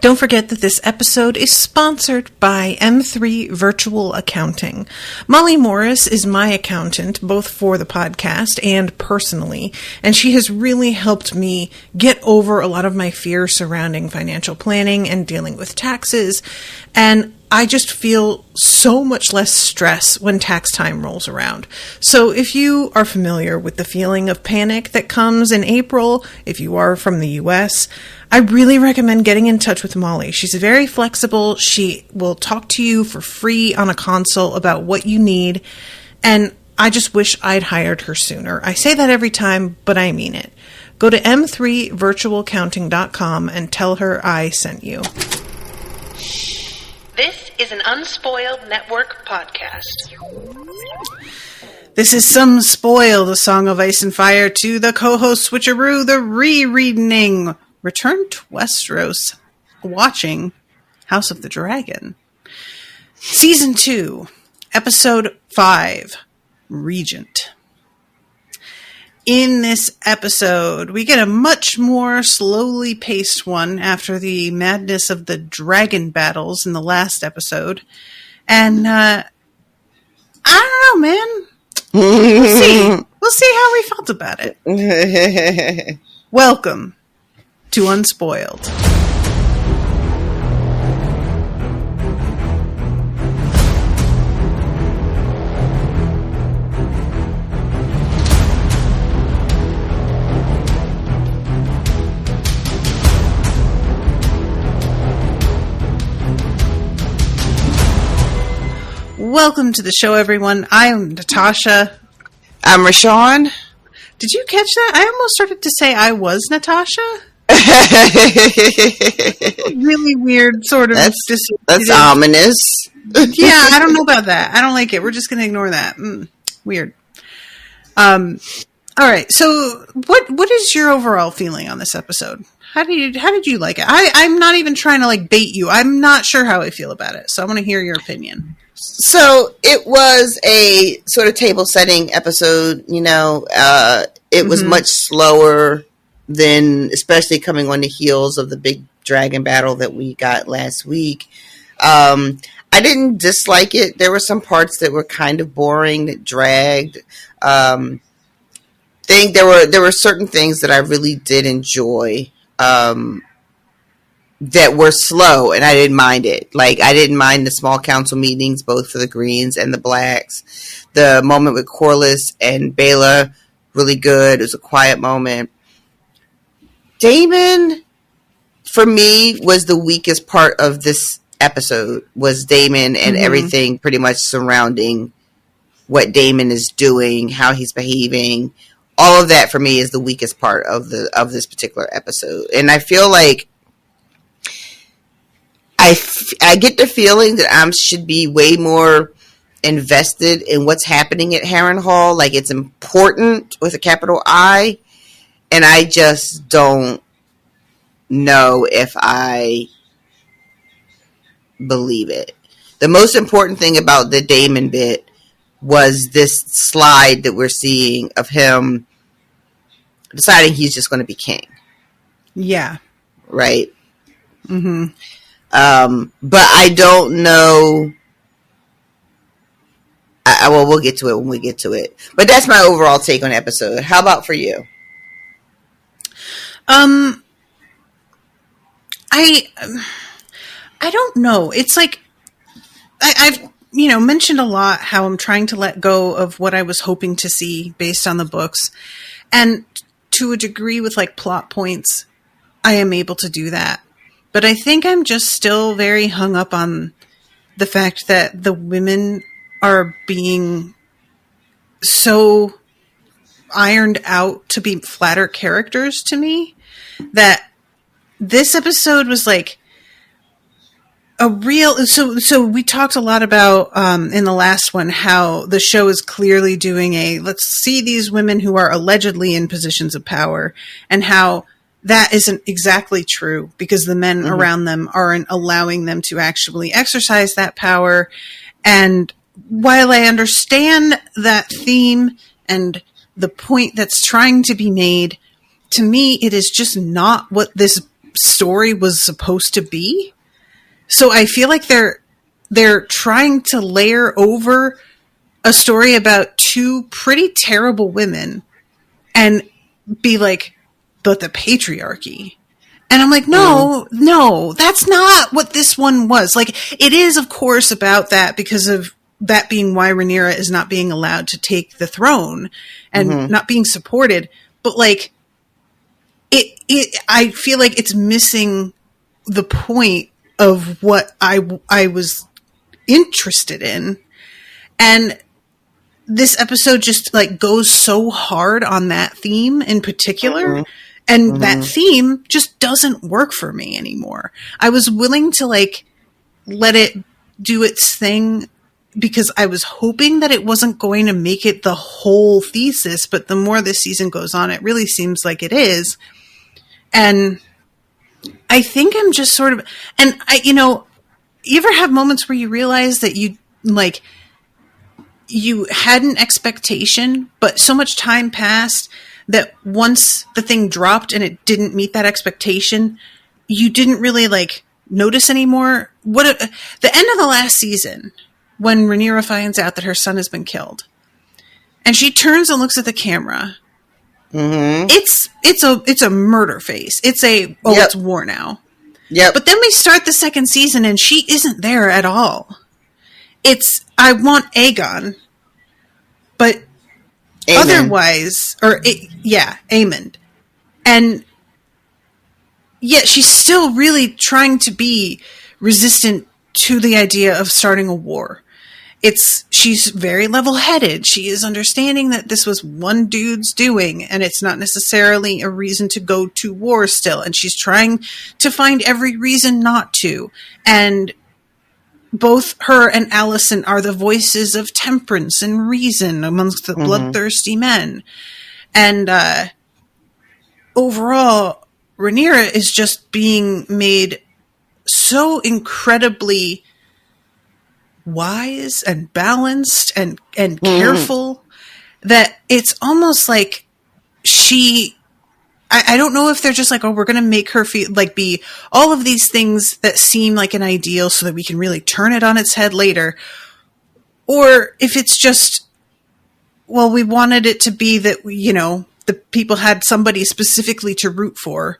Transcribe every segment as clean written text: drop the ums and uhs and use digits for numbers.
Don't forget that this episode is sponsored by M3 Virtual Accounting. Molly Morris is my accountant, both for the podcast and personally, and she has really helped me get over a lot of my fears surrounding financial planning and dealing with taxes, and I just feel so much less stress when tax time rolls around. So if you are familiar with the feeling of panic that comes in April, if you are from the US, I really recommend getting in touch with Molly. She's very flexible. She will talk to you for free on a consult about what you need. And I just wish I'd hired her sooner. I say that every time, but I mean it. Go to m3virtualaccounting.com and tell her I sent you. This is an Unspoiled Network podcast. This is Some Spoiled, a Song of Ice and Fire to the co-host Switcheroo, the rereading. Return to Westeros, watching House of the Dragon. Season 2, Episode 5, Regent. In this episode, we get a much more slowly paced one after the madness of the dragon battles in the last episode. And, I don't know, man. We'll see. We'll see how we felt about it. Welcome to Unspoiled. Welcome to the show, everyone. I am Natasha. I'm RoShawn. Did you catch that? I almost started to say I was Natasha. Really weird, sort of. That's ominous. Yeah, I don't know about that. I don't like it. We're just going to ignore that. Weird. All right. So, what is your overall feeling on this episode? How did you like it? I'm not even trying to bait you. I'm not sure how I feel about it. So I want to hear your opinion. So it was a sort of table setting episode. It was much slower than, especially coming on the heels of the big dragon battle that we got last week. I didn't dislike it. There were some parts that were kind of boring, that dragged. There were certain things that I really did enjoy that were slow, and I didn't mind it. I didn't mind the small council meetings, both for the Greens and the Blacks. The moment with Corlys and Baela, really good. It was a quiet moment. Daemon, for me, was the weakest part of this episode, was Daemon and everything pretty much surrounding what Daemon is doing, how he's behaving. All of that for me is the weakest part of this particular episode. And I feel like I get the feeling that I should be way more invested in what's happening at Harrenhal. It's important with a capital I. And I just don't know if I believe it. The most important thing about the Daemon bit was this slide that we're seeing of him deciding he's just going to be king. Yeah. Right? Mm-hmm. But I don't know. Well, we'll get to it when we get to it. But that's my overall take on the episode. How about for you? I don't know. It's I've mentioned a lot how I'm trying to let go of what I was hoping to see based on the books, and to a degree with plot points, I am able to do that. But I think I'm just still very hung up on the fact that the women are being so ironed out to be flatter characters to me, that this episode was a real... So we talked a lot about, in the last one, how the show is clearly doing let's see these women who are allegedly in positions of power, and how that isn't exactly true because the men around them aren't allowing them to actually exercise that power. And while I understand that theme and the point that's trying to be made, to me, it is just not what this story was supposed to be. So I feel like they're trying to layer over a story about two pretty terrible women and be like, but the patriarchy. And I'm like, no, that's not what this one was. Like, it is, of course, about that because of that being why Rhaenyra is not being allowed to take the throne and not being supported. But like, I feel like it's missing the point of what I was interested in. And this episode just like goes so hard on that theme in particular. And that theme just doesn't work for me anymore. I was willing to like let it do its thing because I was hoping that it wasn't going to make it the whole thesis. But the more this season goes on, it really seems like it is. And I think I'm just sort of, and you ever have moments where you realize that you had an expectation, but so much time passed that once the thing dropped and it didn't meet that expectation, you didn't really like notice anymore. The end of the last season, when Rhaenyra finds out that her son has been killed, and she turns and looks at the camera, it's a murder face. It's war now. Yep. But then we start the second season and she isn't there at all. I want Aegon, but Aemond. Otherwise, Aemond. And yet she's still really trying to be resistant to the idea of starting a war. She's very level-headed. She is understanding that this was one dude's doing, and it's not necessarily a reason to go to war still. And she's trying to find every reason not to. And both her and Alicent are the voices of temperance and reason amongst the bloodthirsty men. And overall, Rhaenyra is just being made so incredibly wise and balanced and careful that it's almost like I don't know if they're just like, oh, we're going to make her feel like be all of these things that seem like an ideal so that we can really turn it on its head later. Or if it's just, well, we wanted it to be that, the people had somebody specifically to root for.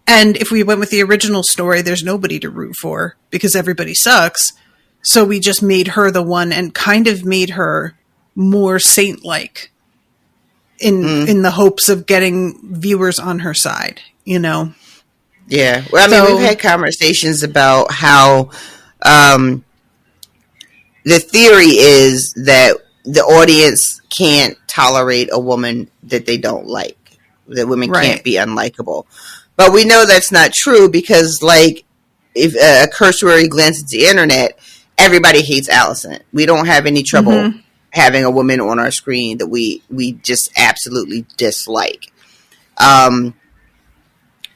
And if we went with the original story, there's nobody to root for because everybody sucks. So we just made her the one and kind of made her more saint-like in the hopes of getting viewers on her side, Yeah. Well, I mean, we've had conversations about how the theory is that the audience can't tolerate a woman that they don't like, that women can't be unlikable. But we know that's not true because, like, if a cursory glance at the internet, everybody hates Alicent. We don't have any trouble having a woman on our screen that we just absolutely dislike.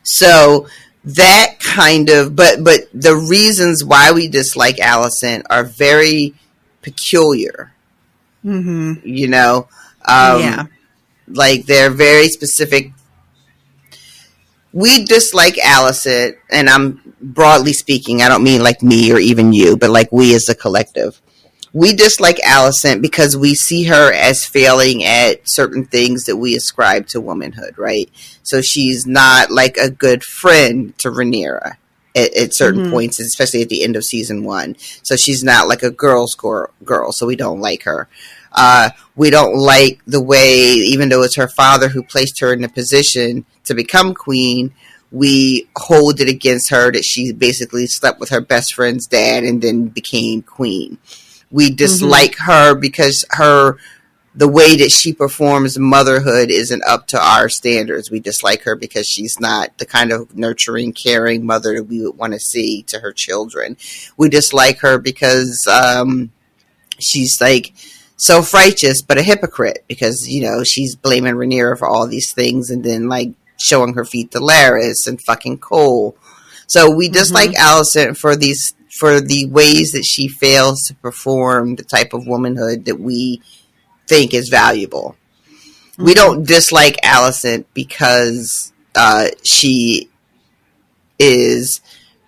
So that kind of, but the reasons why we dislike Alicent are very peculiar. Like they're very specific. We dislike Alicent, and I'm broadly speaking, I don't mean like me or even you, but like we as a collective. We dislike Alicent because we see her as failing at certain things that we ascribe to womanhood, right? So she's not like a good friend to Rhaenyra at certain points, especially at the end of season 1. So she's not like a girl, so we don't like her. We don't like the way, even though it's her father who placed her in the position to become queen, we hold it against her that she basically slept with her best friend's dad and then became queen. We dislike her because the way that she performs motherhood isn't up to our standards. We dislike her because she's not the kind of nurturing, caring mother that we would want to see to her children. We dislike her because she's like self-righteous but a hypocrite because, she's blaming Rhaenyra for all these things and then like showing her feet to Larys and fucking Cole. So we dislike Alicent for the ways that she fails to perform the type of womanhood that we think is valuable. We don't dislike Alicent because she is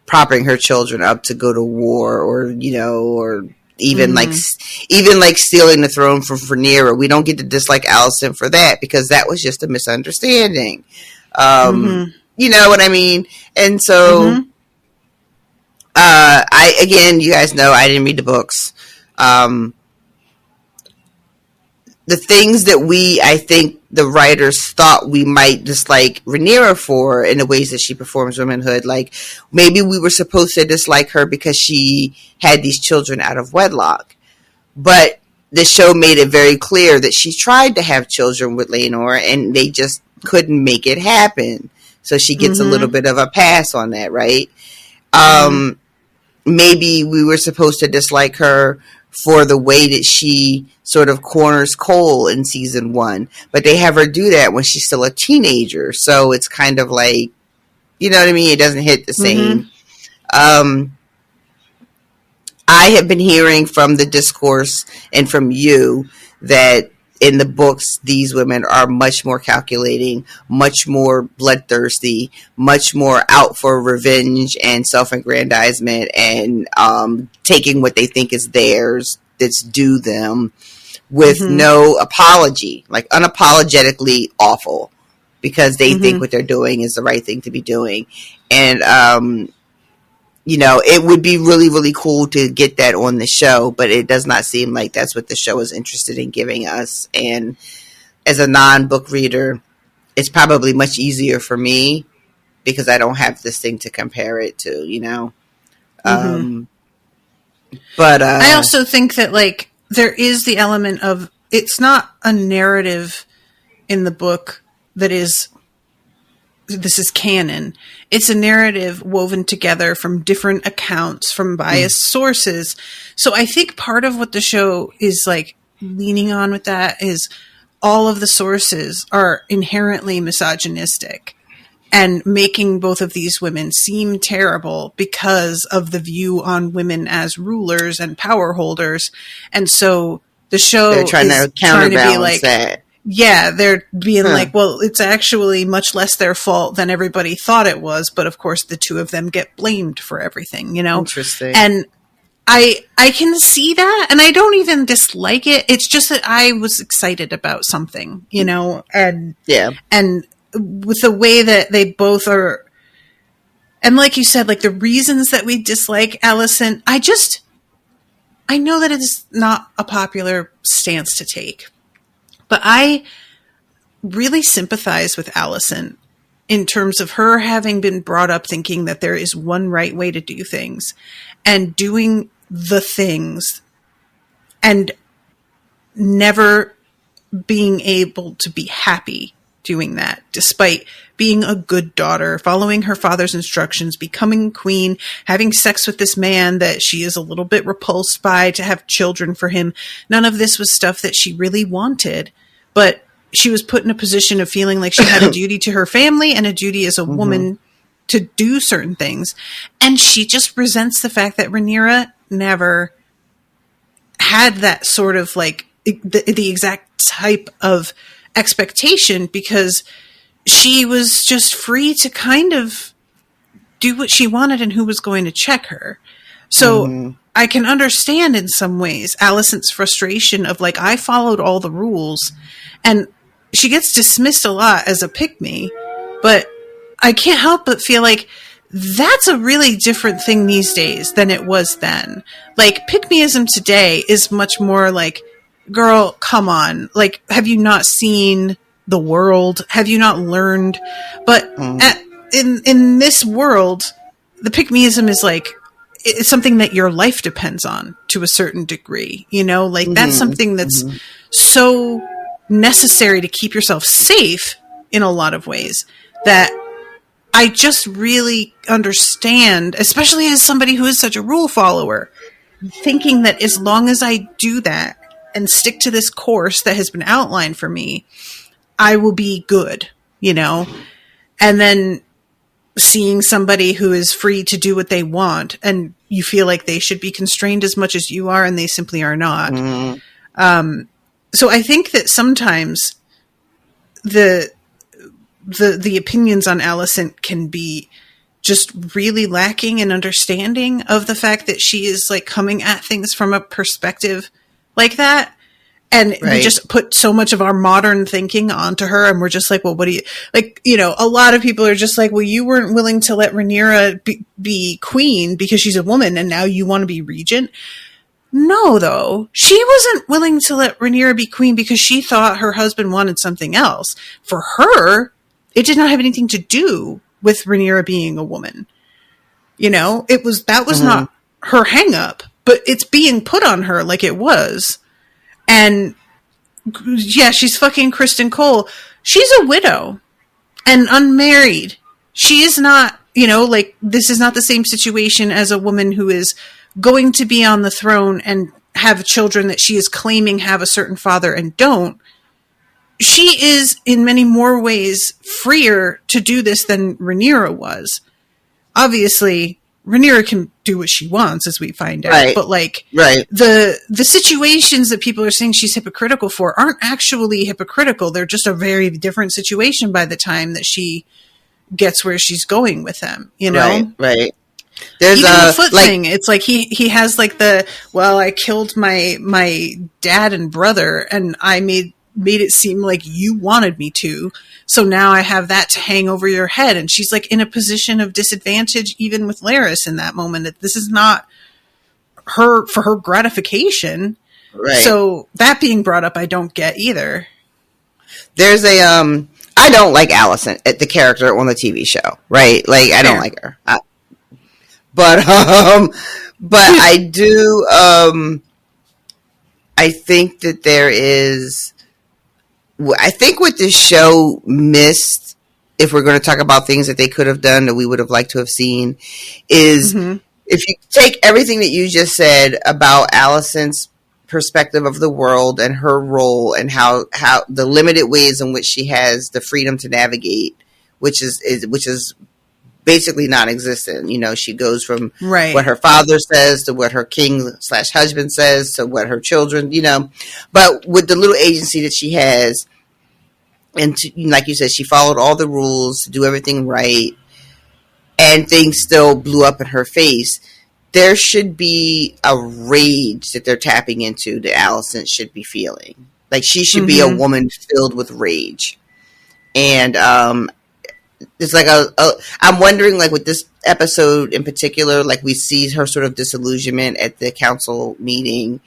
propping her children up to go to war, or or even like stealing the throne from Rhaenyra. We don't get to dislike Alicent for that, because that was just a misunderstanding. You know what I mean? And so, you guys know I didn't read the books. The things that I think the writers thought we might dislike Rhaenyra for, in the ways that she performs womanhood, like maybe we were supposed to dislike her because she had these children out of wedlock. But the show made it very clear that she tried to have children with Laenor, and they just couldn't make it happen. So she gets a little bit of a pass on that, right? Maybe we were supposed to dislike her for the way that she sort of corners Cole in season 1, but they have her do that when she's still a teenager. So it's kind of like, you know what I mean? It doesn't hit the same. I have been hearing from the discourse and from you that in the books, these women are much more calculating, much more bloodthirsty, much more out for revenge and self-aggrandizement, and taking what they think is theirs, that's due them, with no apology, like unapologetically awful, because they think what they're doing is the right thing to be doing. And, it would be really, really cool to get that on the show, but it does not seem like that's what the show is interested in giving us. And as a non-book reader, it's probably much easier for me because I don't have this thing to compare it to, But I also think that, like, there is the element of, it's not a narrative in the book that is, this is canon. It's a narrative woven together from different accounts, from biased sources. So I think part of what the show is like leaning on with that is all of the sources are inherently misogynistic and making both of these women seem terrible because of the view on women as rulers and power holders. And so the show they're trying to counterbalance like, that. Yeah, they're being like, well, it's actually much less their fault than everybody thought it was. But of course, the two of them get blamed for everything, Interesting. And I can see that, and I don't even dislike it. It's just that I was excited about something, and and with the way that they both are, and like you said, like the reasons that we dislike Alicent, I know that it's not a popular stance to take. But I really sympathize with Alicent in terms of her having been brought up thinking that there is one right way to do things, and doing the things and never being able to be happy doing that, despite being a good daughter, following her father's instructions, becoming queen, having sex with this man that she is a little bit repulsed by, to have children for him. None of this was stuff that she really wanted, but she was put in a position of feeling like she had a duty to her family and a duty as a woman to do certain things. And she just resents the fact that Rhaenyra never had that sort of like the exact type of expectation, because she was just free to kind of do what she wanted and who was going to check her. So I can understand in some ways Alicent's frustration of like, I followed all the rules, and she gets dismissed a lot as a pick-me, but I can't help but feel like that's a really different thing these days than it was then. Like, pick-meism today is much more like, girl, come on. Like, have you not seen the world? Have you not learned? But in this world, the pick-meism is like, it's something that your life depends on to a certain degree, like that's something that's so necessary to keep yourself safe in a lot of ways, that I just really understand, especially as somebody who is such a rule follower, thinking that as long as I do that and stick to this course that has been outlined for me, I will be good, and then seeing somebody who is free to do what they want, and you feel like they should be constrained as much as you are, and they simply are not. So I think that sometimes the opinions on Alicent can be just really lacking in understanding of the fact that she is like coming at things from a perspective like that. And we just put so much of our modern thinking onto her, and we're just like, well, what do you like? You know, a lot of people are just like, well, you weren't willing to let Rhaenyra be queen because she's a woman, and now you want to be regent. No, though, she wasn't willing to let Rhaenyra be queen because she thought her husband wanted something else. For her, it did not have anything to do with Rhaenyra being a woman. You know, that was not her hang up, but it's being put on her like it was. And yeah, she's fucking Kristen Cole. She's a widow and unmarried. She is not, you know, like, this is not the same situation as a woman who is going to be on the throne and have children that she is claiming have a certain father and don't. She is in many more ways freer to do this than Rhaenyra was. Obviously, Rhaenyra can do what she wants, as we find out. But like, the situations that people are saying she's hypocritical for aren't actually hypocritical. They're just a very different situation by the time that she gets where she's going with them. You know, right. There's even the foot thing. It's like he has like I killed my dad and brother, and I made it seem like you wanted me to. So now I have that to hang over your head. And she's like in a position of disadvantage, even with Larys in that moment, that this is not for her gratification. Right. So that being brought up, I don't get either. There's I don't like Alicent, the character on the TV show, right? Like, I don't like her. But I do, I think that there is, I think what this show missed, if we're going to talk about things that they could have done that we would have liked to have seen, is if you take everything that you just said about Alicent's perspective of the world and her role and how the limited ways in which she has the freedom to navigate, which is basically non-existent. You know, she goes from what her father says to what her king/husband says to what her children, you know, but with the little agency that she has, and like you said, she followed all the rules to do everything right, and things still blew up in her face. There should be a rage that they're tapping into that Alicent should be feeling. Like, she should be a woman filled with rage. And it's like I'm wondering, like, with this episode in particular, like, we see her sort of disillusionment at the council meeting.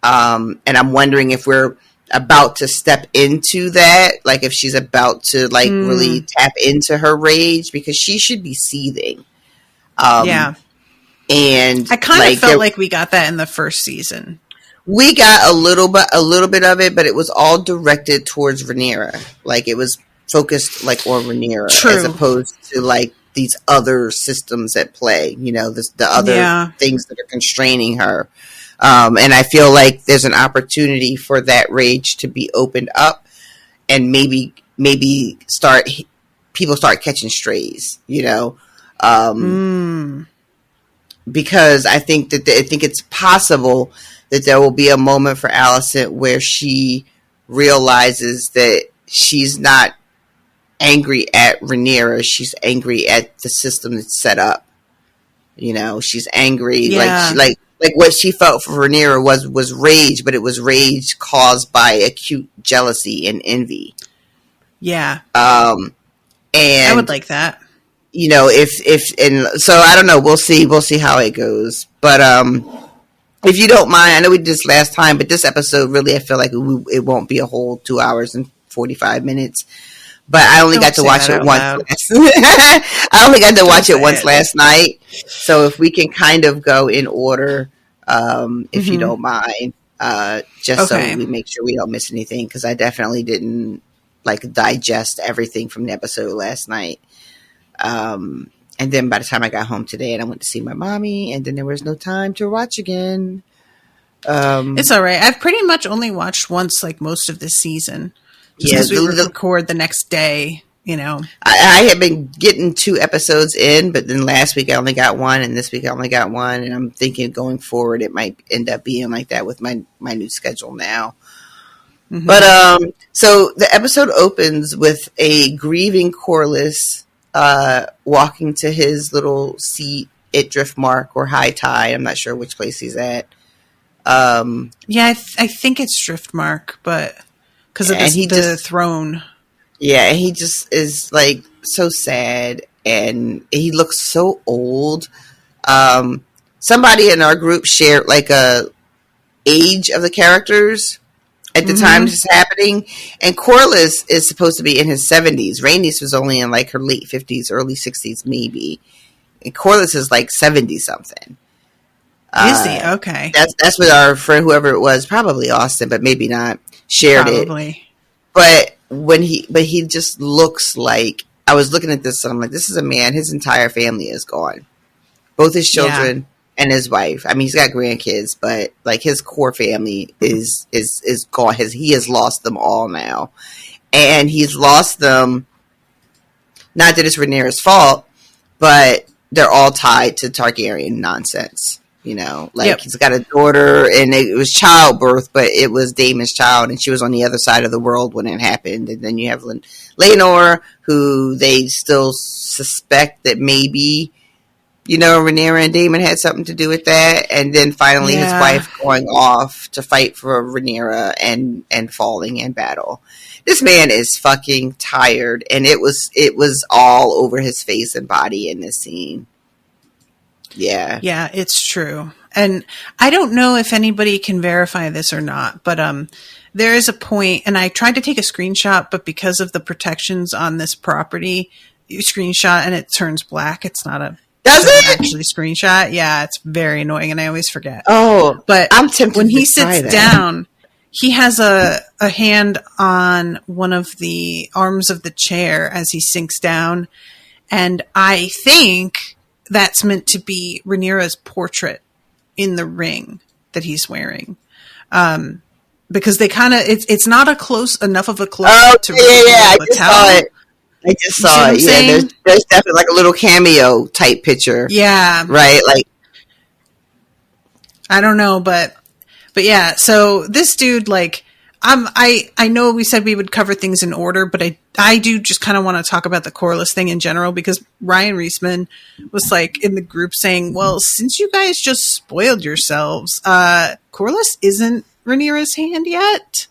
And I'm wondering if we're about to step into that, like, if she's about to, like, really tap into her rage, because she should be seething. And I kind of felt like we got that in the first season. We got a little bit of it, but it was all directed towards Rhaenyra. Like, it was focused, like, on Rhaenyra, as opposed to, like, these other systems at play. You know, the other things that are constraining her. And I feel like there's an opportunity for that rage to be opened up, and maybe people start catching strays. You know. Because I think it's possible that there will be a moment for Alicent where she realizes that she's not angry at Rhaenyra, she's angry at the system that's set up. You know, she's angry, like what she felt for Rhaenyra was rage, but it was rage caused by acute jealousy and envy. Yeah. And I would like that. You know, and so I don't know. We'll see how it goes. But if you don't mind, I know we did this last time, but this episode really, I feel like it won't be a whole 2 hours and 45 minutes. But I only got to watch it once. I only got to watch it once last night. So if we can kind of go in order, if you don't mind, just so we make sure we don't miss anything, because I definitely didn't like digest everything from the episode last night. And then by the time I got home today and I went to see my mommy, and then there was no time to watch again. It's all right. I've pretty much only watched once, like, most of this season. Just because we record the next day, you know. I had been getting 2 episodes in, but then last week I only got 1, and this week I only got 1. And I'm thinking going forward it might end up being like that with my new schedule now. But so the episode opens with a grieving Corlys walking to his little seat at Driftmark or High Tide. I'm not sure which place he's at. Yeah, I think it's Driftmark, but because of the throne. Yeah, and he just is like so sad, and he looks so old. Somebody in our group shared like a age of the characters at the time this is happening, and Corliss is supposed to be in his 70s. Rhaenys was only in like her late 50s, early 60s, maybe, and Corliss is like 70 something. Is he? Okay. That's what our friend, whoever it was, probably Austin, but maybe not, shared it. But he just looks like, I was looking at this and I'm like, this is a man, his entire family is gone. Both his children and his wife. I mean, he's got grandkids, but like his core family is gone. He has lost them all now. And he's lost them, not that it's Rhaenyra's fault, but they're all tied to Targaryen nonsense. You know, like he's got a daughter, and it was childbirth, but it was Daemon's child, and she was on the other side of the world when it happened. And then you have Laenor, who they still suspect that maybe, you know, Rhaenyra and Daemon had something to do with that. And then finally his wife going off to fight for Rhaenyra and falling in battle. This man is fucking tired, and it was all over his face and body in this scene. Yeah. Yeah, it's true. And I don't know if anybody can verify this or not, but there is a point, and I tried to take a screenshot, but because of the protections on this property, you screenshot and it turns black. It's not a actually screenshot. Yeah, it's very annoying, and I always forget. Oh, but I'm tempted when he sits down, he has a hand on one of the arms of the chair as he sinks down, and I think that's meant to be Rhaenyra's portrait in the ring that he's wearing. Because they kind of, it's not enough of a close up to I just saw it. I just saw it. Yeah, there's definitely like a little cameo type picture. Yeah. Right? Like, I don't know, but yeah, so this dude, like, I know we said we would cover things in order, but I do just kind of want to talk about the Corliss thing in general, because Ryan Reisman was like in the group saying, well, since you guys just spoiled yourselves, Corliss isn't Rhaenyra's hand yet.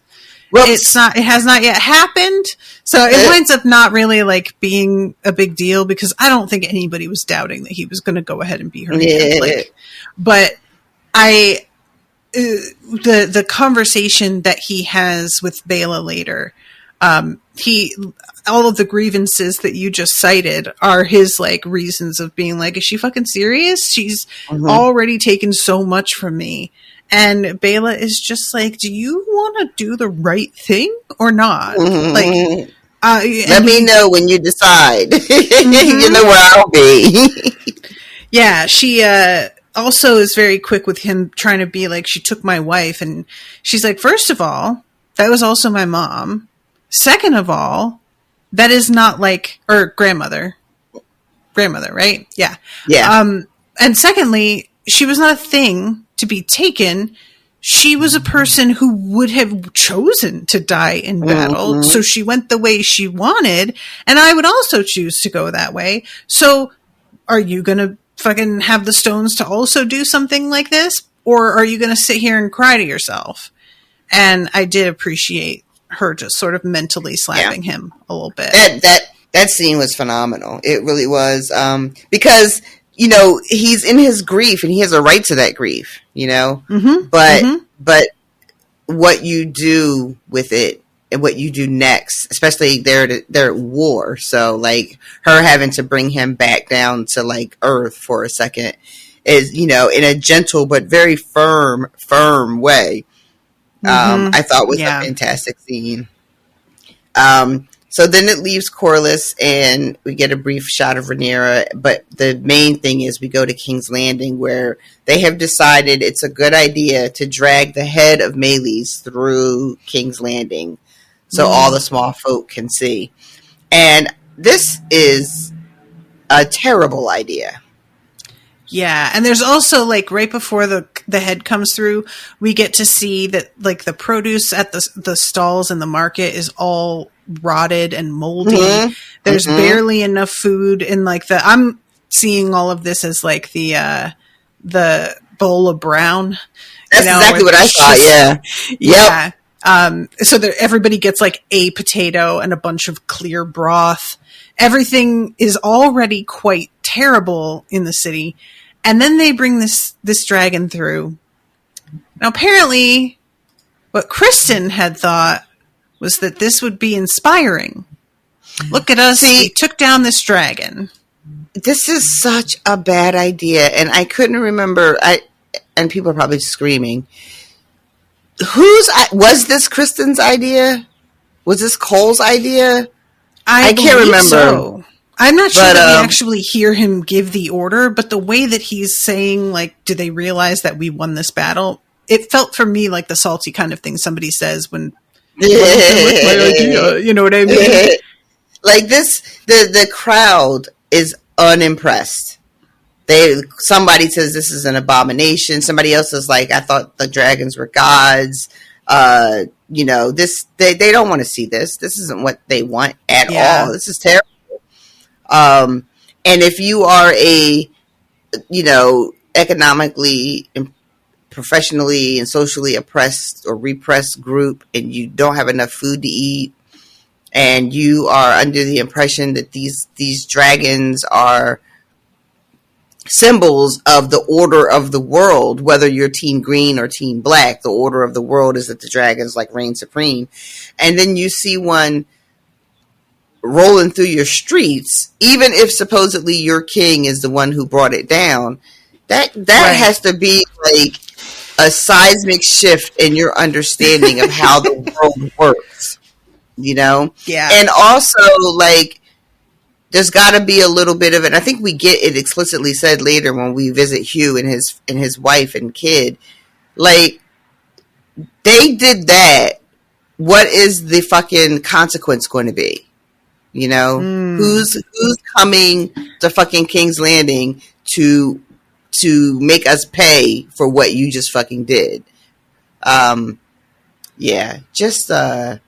Well, it has not yet happened. So it winds up not really like being a big deal, because I don't think anybody was doubting that he was going to go ahead and be her hand. Like, but the conversation that he has with Baela later, all of the grievances that you just cited are his like reasons of being like, is she fucking serious? She's already taken so much from me. And Baela is just like, do you want to do the right thing or not? Like, let me know when you decide. You know where I'll be. Yeah, she also is very quick with him trying to be like, she took my wife, and she's like, first of all, that was also my mom. Second of all, that is not like, or grandmother, right? Yeah. And secondly, she was not a thing to be taken. She was a person who would have chosen to die in battle. So she went the way she wanted, and I would also choose to go that way. So are you going to fucking have the stones to also do something like this? Or are you going to sit here and cry to yourself? And I did appreciate her just sort of mentally slapping him a little bit. That scene was phenomenal. It really was. Because, you know, he's in his grief, and he has a right to that grief, you know? But what you do with it and what you do next, especially they're at war. So like her having to bring him back down to like earth for a second is, you know, in a gentle but very firm way. I thought was a fantastic scene. So then it leaves Corliss, and we get a brief shot of Rhaenyra. But the main thing is we go to King's Landing, where they have decided it's a good idea to drag the head of Meleys through King's Landing, so all the small folk can see. And this is a terrible idea. Yeah, and there's also, like, right before the head comes through, we get to see that, like, the produce at the stalls in the market is all rotted and moldy. Mm-hmm. There's Mm-hmm. barely enough food in like I'm seeing all of this as like the bowl of brown. That's exactly what I thought. Yeah. Yep. So everybody gets like a potato and a bunch of clear broth. Everything is already quite terrible in the city. And then they bring this dragon through. Now, apparently, what Kristen had thought was that this would be inspiring. Look at us. We took down this dragon. This is such a bad idea. And I couldn't remember. And people are probably screaming. Was this Kristen's idea? Was this Cole's idea? I can't remember. So. I'm not sure that we actually hear him give the order, but the way that he's saying, like, do they realize that we won this battle? It felt for me like the salty kind of thing somebody says when my idea, you know what I mean? Like this, the crowd is unimpressed. Somebody says this is an abomination. Somebody else is like, I thought the dragons were gods. You know, they don't want to see this. This isn't what they want at all. This is terrible. And if you are a, you know, economically, professionally, and socially oppressed or repressed group, and you don't have enough food to eat, and you are under the impression that these dragons are symbols of the order of the world, whether you're team green or team black, the order of the world is that the dragons like reign supreme. And then you see one rolling through your streets, even if supposedly your king is the one who brought it down, that right. has to be like a seismic shift in your understanding of how the world works, you know? Yeah. And also, like, there's got to be a little bit of it. I think we get it explicitly said later when we visit Hugh and his wife and kid. Like, they did that. What is the fucking consequence going to be? You know, who's coming to fucking King's Landing to make us pay for what you just fucking did? Yeah, just a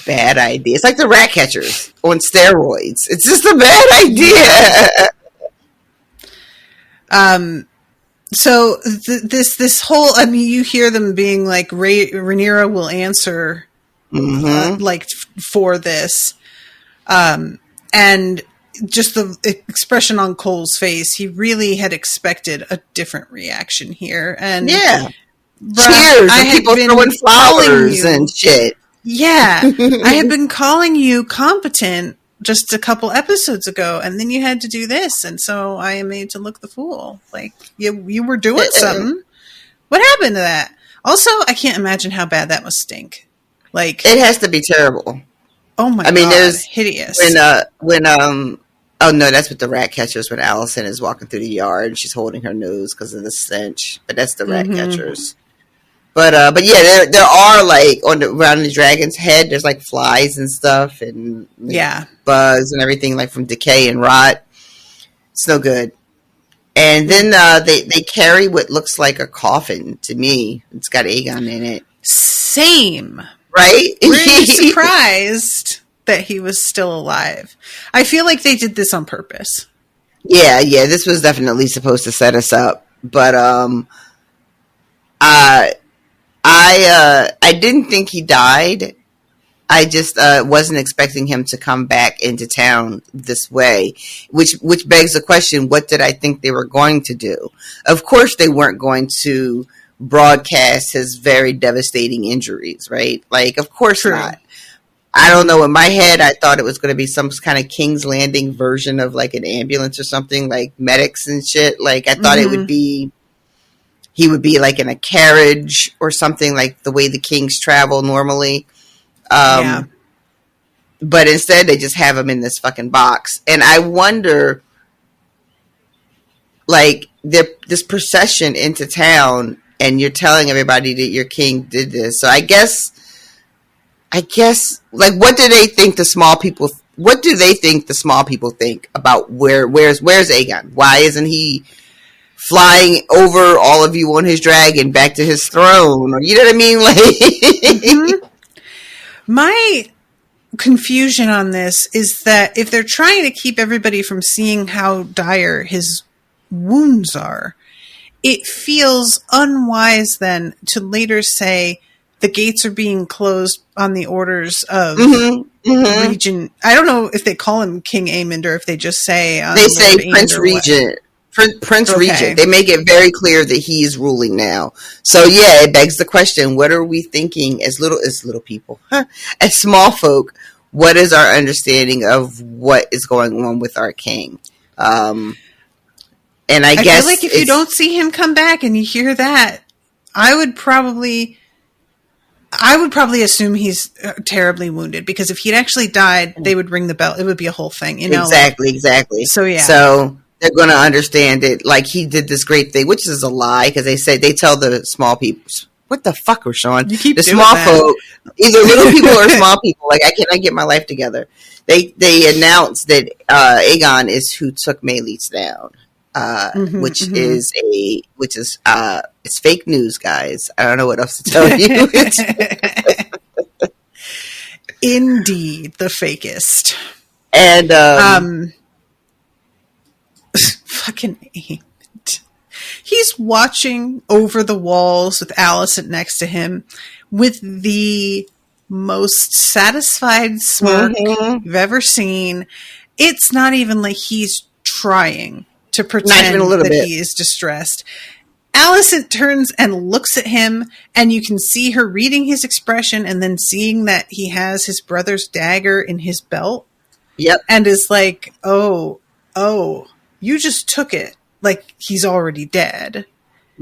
bad idea. It's like the rat catchers on steroids. It's just a bad idea. So this whole, I mean, you hear them being like, Rhaenyra will answer. Like for this, and just the expression on Cole's face, he really had expected a different reaction here. And yeah, cheers and people throwing flowers and shit. Yeah, I had been calling you competent just a couple episodes ago, and then you had to do this, and so I am made to look the fool. Like you were doing something. What happened to that? Also, I can't imagine how bad that must stink. Like, it has to be terrible. Oh my god! I mean, there's hideous. When oh no, that's with the rat catchers. When Allison is walking through the yard, she's holding her nose because of the stench. But that's the rat catchers. But yeah, there are like around the dragon's head. There's like flies and stuff, and bugs and everything like from decay and rot. It's no good. And then they carry what looks like a coffin to me. It's got Aegon in it. Same. Right? Were you surprised that he was still alive? I feel like they did this on purpose. Yeah, this was definitely supposed to set us up. But I didn't think he died. I just wasn't expecting him to come back into town this way, which begs the question, what did I think they were going to do? Of course they weren't going to broadcast his very devastating injuries, right? Like, of course not. I don't know. In my head, I thought it was going to be some kind of King's Landing version of like an ambulance or something, like medics and shit. Like, I thought it would be, he would be like in a carriage or something, like the way the kings travel normally. But instead they just have him in this fucking box. And I wonder, like, this procession into town, and you're telling everybody that your king did this. So I guess, like, what do they think the small people think about where's Aegon? Why isn't he flying over all of you on his dragon back to his throne? Or, you know what I mean? Like, My confusion on this is that if they're trying to keep everybody from seeing how dire his wounds are, it feels unwise then to later say the gates are being closed on the orders of Regent. I don't know if they call him King Aemond or if they just say they say Prince Regent. Prince Regent. They make it very clear that he is ruling now. So yeah, it begs the question: what are we thinking as little people, as small folk? What is our understanding of what is going on with our king? And I guess feel like if you don't see him come back and you hear that, I would probably assume he's terribly wounded, because if he'd actually died, they would ring the bell. It would be a whole thing, you know? Exactly. So yeah. So they're going to understand it. Like, he did this great thing, which is a lie, because they tell the small people. What the fuck, RoShawn? You keep the doing small that. folk, either little people or small people. Like, I cannot get my life together. They announced that Aegon is who took Meleats down, which is it's fake news, guys. I don't know what else to tell you. Indeed, the fakest. And fucking Aemond. He's watching over the walls with Alicent next to him with the most satisfied smirk you've ever seen. It's not even like he's trying to pretend that he is distressed. Alicent turns and looks at him, and you can see her reading his expression and then seeing that he has his brother's dagger in his belt. Yep. And is like, oh, you just took it like he's already dead.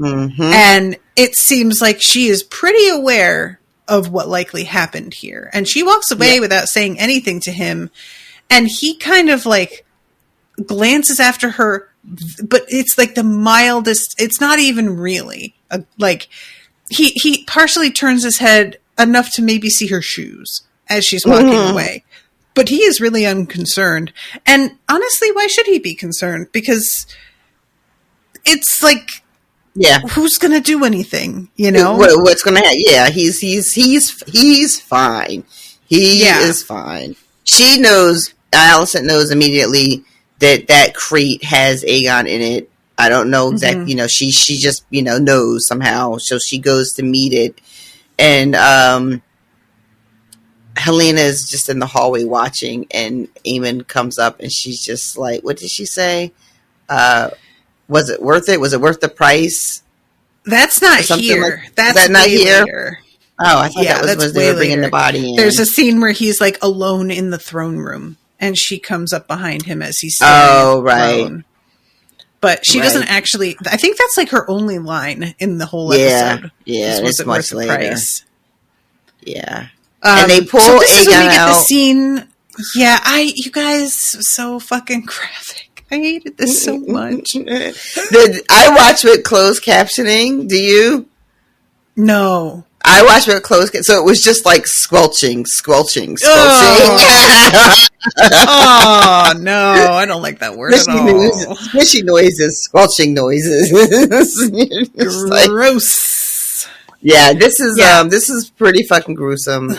And it seems like she is pretty aware of what likely happened here. And she walks away without saying anything to him. And he kind of like glances after her, but it's like the mildest. It's not even really like he partially turns his head enough to maybe see her shoes as she's walking away. But he is really unconcerned. And honestly, why should he be concerned? Because it's like, who's going to do anything, you know? What's going to happen? Yeah, he's fine. He is fine. She knows, Alicent knows immediately that crate has Aegon in it. I don't know exactly, she just, knows somehow. So she goes to meet it. And Helena is just in the hallway watching, and Aemond comes up and she's just like, what did she say? Was it worth it? Was it worth the price? That's not here. That's not here. Later. Oh, I thought that was they were bringing the body in. There's a scene where he's like alone in the throne room, and she comes up behind him as he's standing throne. But she doesn't actually. I think that's like her only line in the whole episode. Yeah, it's much later. Price? Yeah, and they pull. So this is when we get the scene. Yeah, you guys, so fucking graphic. I hated this so much. I watch with closed captioning. Do you? No. I watched with closed so it was just like squelching. Oh, no. I don't like that word at all. Squishy noises, squelching noises. Gross. Yeah, this is pretty fucking gruesome.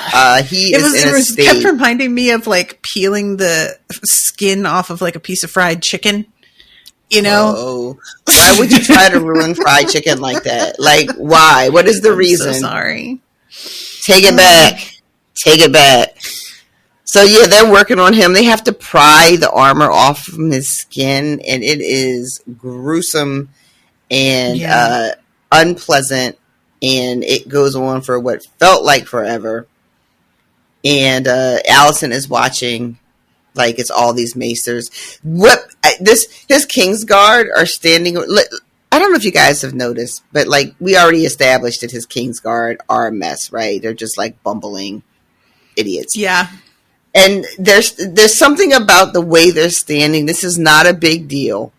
He is in a state. It kept reminding me of like peeling the skin off of like a piece of fried chicken. You know? Oh, why would you try to ruin fried chicken like that? Like, why? What is the reason? So sorry. Take it back. Take it back. So yeah, they're working on him. They have to pry the armor off from his skin, and it is gruesome and unpleasant. And it goes on for what felt like forever. And Alicent is watching, like it's all these maesters. His Kingsguard are standing. I don't know if you guys have noticed, but like we already established that his Kingsguard are a mess, right? They're just like bumbling idiots. Yeah. And there's something about the way they're standing. This is not a big deal,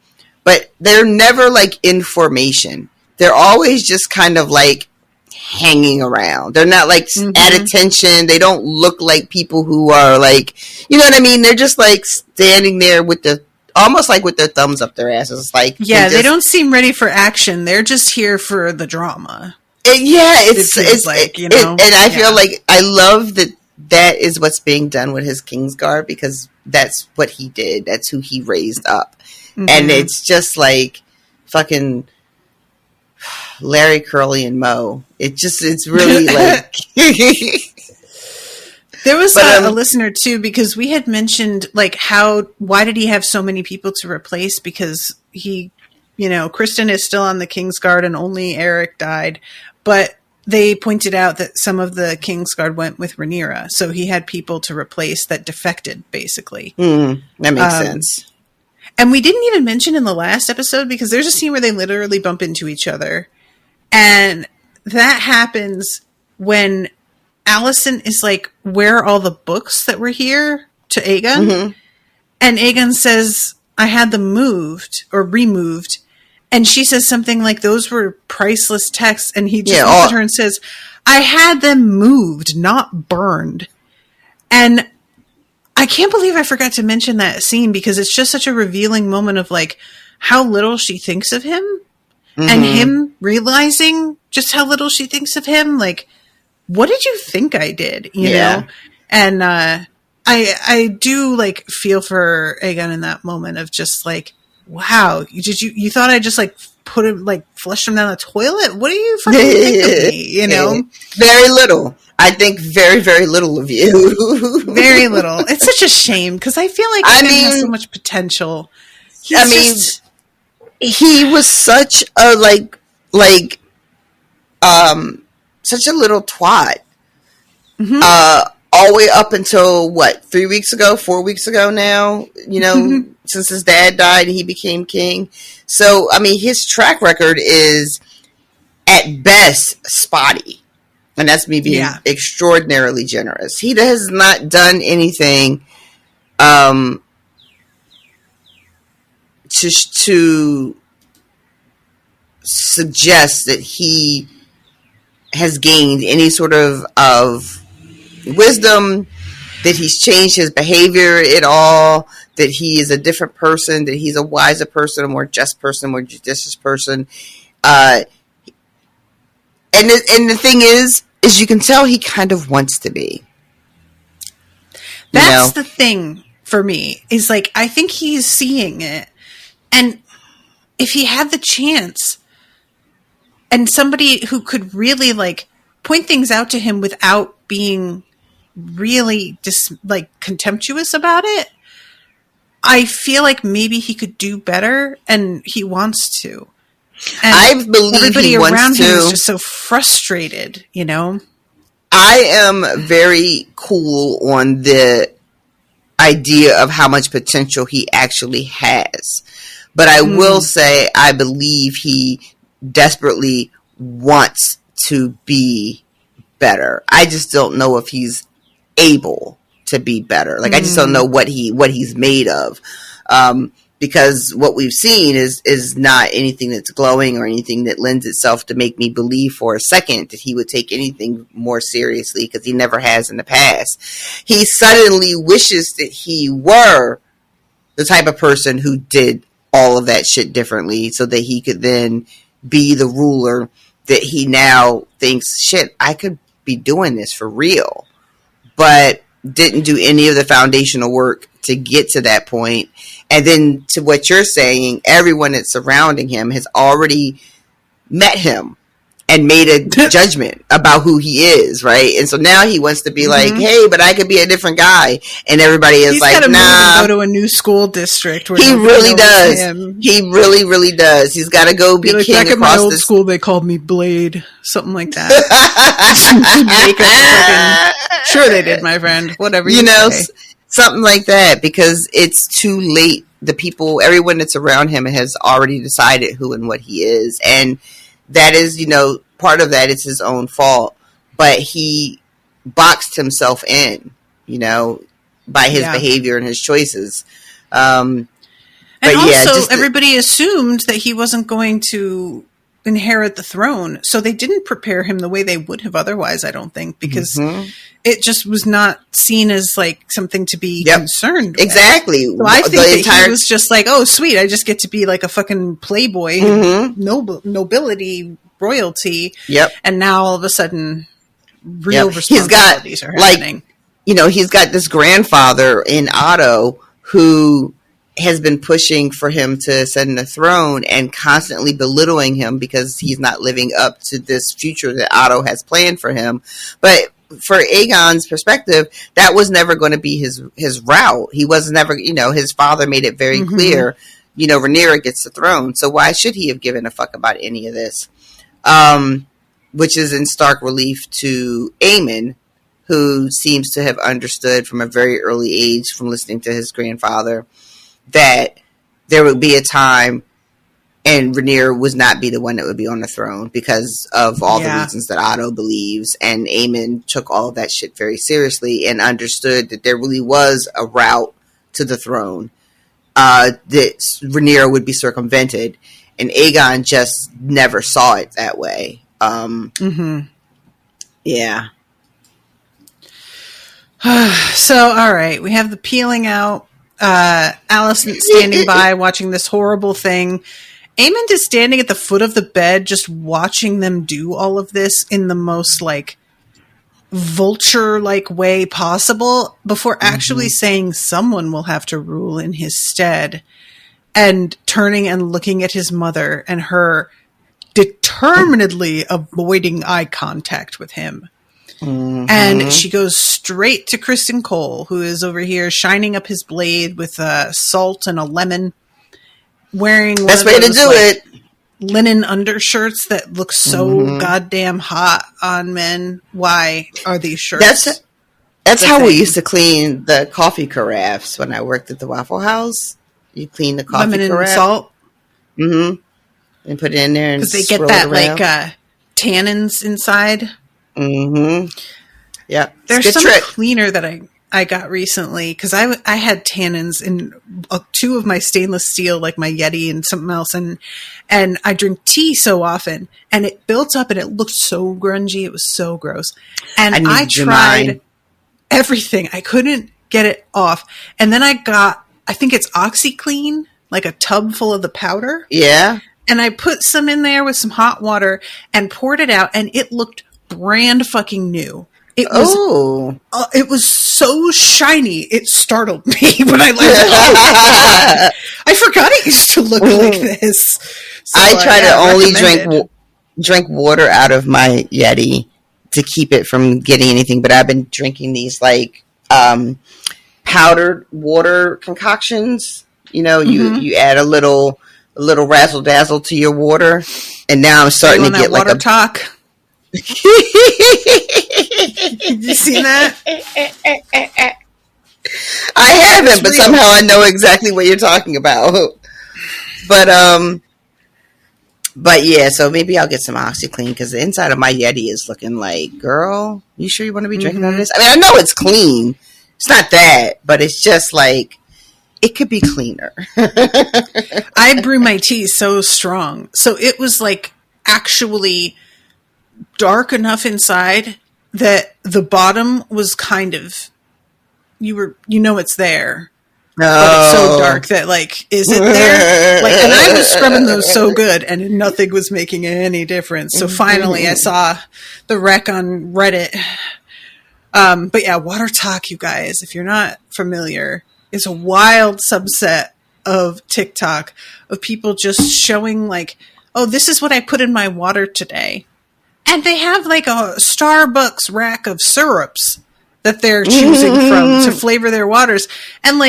but they're never like in formation. They're always just kind of like hanging around. They're not like at attention. They don't look like people who are like, you know what I mean? They're just like standing there with almost like with their thumbs up their asses. Like, they don't seem ready for action. They're just here for the drama. It's like, you know, and I feel like I love that that is what's being done with his Kingsguard, because that's what he did. That's who he raised up. Mm-hmm. And it's just like fucking Larry, Curly, and Moe. It's really like... There was a listener too, because we had mentioned like why did he have so many people to replace? Because he, Kristen is still on the Kingsguard and only Eric died, but they pointed out that some of the Kingsguard went with Rhaenyra, so he had people to replace that defected, basically. That makes sense. And we didn't even mention in the last episode, because there's a scene where they literally bump into each other, and that happens when Allison is like, "Where are all the books that were here?" to Aegon. Mm-hmm. And Aegon says, "I had them moved or removed." And she says something like, "Those were priceless texts." And he just looks at her and says, "I had them moved, not burned." And I can't believe I forgot to mention that scene, because it's just such a revealing moment of like how little she thinks of him, and him realizing just how little she thinks of him. Like, what did you think I did? You know? And I do like feel for Aegon in that moment of just like, wow, you thought I just like put him, like flushed him down the toilet? What do you fucking think of me? Very little. I think very, very little of you. Very little. It's such a shame, because I feel like he has so much potential. He was such a such a little twat. Mm-hmm. All the way up until 4 weeks ago now, since his dad died and he became king. So, his track record is at best spotty. And that's me being extraordinarily generous. He has not done anything to suggest that he has gained any sort of wisdom, that he's changed his behavior at all, that he is a different person, that he's a wiser person, a more just person, more judicious person. And the thing is you can tell he kind of wants to be. That's the thing for me, is like, I think he's seeing it. And if he had the chance, and somebody who could really like point things out to him without being really just like contemptuous about it, I feel like maybe he could do better, and he wants to. And I believe everybody he around wants him to. is just so frustrated, I am very cool on the idea of how much potential he actually has. But I will say, I believe he desperately wants to be better. I just don't know if he's able to be better. Like, I just don't know what he's made of. Because what we've seen is not anything that's glowing or anything that lends itself to make me believe for a second that he would take anything more seriously, because he never has in the past. He suddenly wishes that he were the type of person who did all of that shit differently, so that he could then be the ruler that he now thinks, shit, I could be doing this for real. But didn't do any of the foundational work to get to that point. And then, to what you're saying, everyone that's surrounding him has already met him and made a judgment about who he is, right? And so now he wants to be like, hey, but I could be a different guy. And everybody is He's like, nah. Go to a new school district. Where he really does. He really, really does. He's got to go be king back across at my old school, they called me Blade. Something like that. Sure they did, my friend. Whatever you say. Something like that, because it's too late. The people, everyone that's around him has already decided who and what he is. And that is, part of that is his own fault. But he boxed himself in, by his behavior and his choices. And also, everybody assumed that he wasn't going to inherit the throne, so they didn't prepare him the way they would have otherwise, I don't think, because it just was not seen as like something to be concerned with. Exactly. So I think that he was just like, oh sweet, I just get to be like a fucking playboy, nobility, royalty. Yep. And now all of a sudden real responsibilities are happening. he's got this grandfather in Otto who has been pushing for him to ascend the throne and constantly belittling him because he's not living up to this future that Otto has planned for him. But for Aegon's perspective, that was never going to be his route. He was never, his father made it very clear, Rhaenyra gets the throne. So why should he have given a fuck about any of this? Which is in stark relief to Aemon, who seems to have understood from a very early age from listening to his grandfather that there would be a time and Rhaenyra would not be the one that would be on the throne because of all the reasons that Otto believes. And Aemon took all of that shit very seriously and understood that there really was a route to the throne, that Rhaenyra would be circumvented. And Aegon just never saw it that way. Yeah. So, all right, we have the peeling out. Alicent standing by, watching this horrible thing. Aemond is standing at the foot of the bed, just watching them do all of this in the most, vulture-like way possible, before actually saying someone will have to rule in his stead, and turning and looking at his mother, and her determinedly avoiding eye contact with him. And she goes straight to Kristen Cole, who is over here shining up his blade with salt and a lemon, wearing one best of way those, to do it, linen undershirts that look so goddamn hot on men. Why are these shirts? That's how we used to clean the coffee carafes when I worked at the Waffle House. You clean the coffee lemon carafe, and salt, and put it in there, and because they get that tannins inside. Yeah, there's some cleaner that I got recently because I had tannins in two of my stainless steel, like my Yeti and something else, and I drink tea so often, and it built up and it looked so grungy. It was so gross, and I tried everything. I couldn't get it off, and then I got, I think it's OxyClean, like a tub full of the powder. Yeah, and I put some in there with some hot water and poured it out, and it looked brand fucking new. It was so shiny. It startled me when I learned. I forgot it used to look like this. So, I try to only drink water out of my Yeti to keep it from getting anything. But I've been drinking these powdered water concoctions. You add a little razzle dazzle to your water, and now I'm starting to get water talk. Did you see that? I haven't, but somehow I know exactly what you're talking about. But yeah, so maybe I'll get some OxyClean because the inside of my Yeti is looking like, girl, you sure you want to be drinking out of this? I mean, I know it's clean. It's not that, but it's just like, it could be cleaner. I brew my tea so strong. So it was actually dark enough inside that the bottom was kind of, it's there, but it's so dark that is it there? And I was scrubbing those so good and nothing was making any difference. So finally I saw the wreck on Reddit. But yeah, water talk, you guys, if you're not familiar, is a wild subset of TikTok of people just showing oh, this is what I put in my water today. And they have a Starbucks rack of syrups that they're choosing from to flavor their waters. And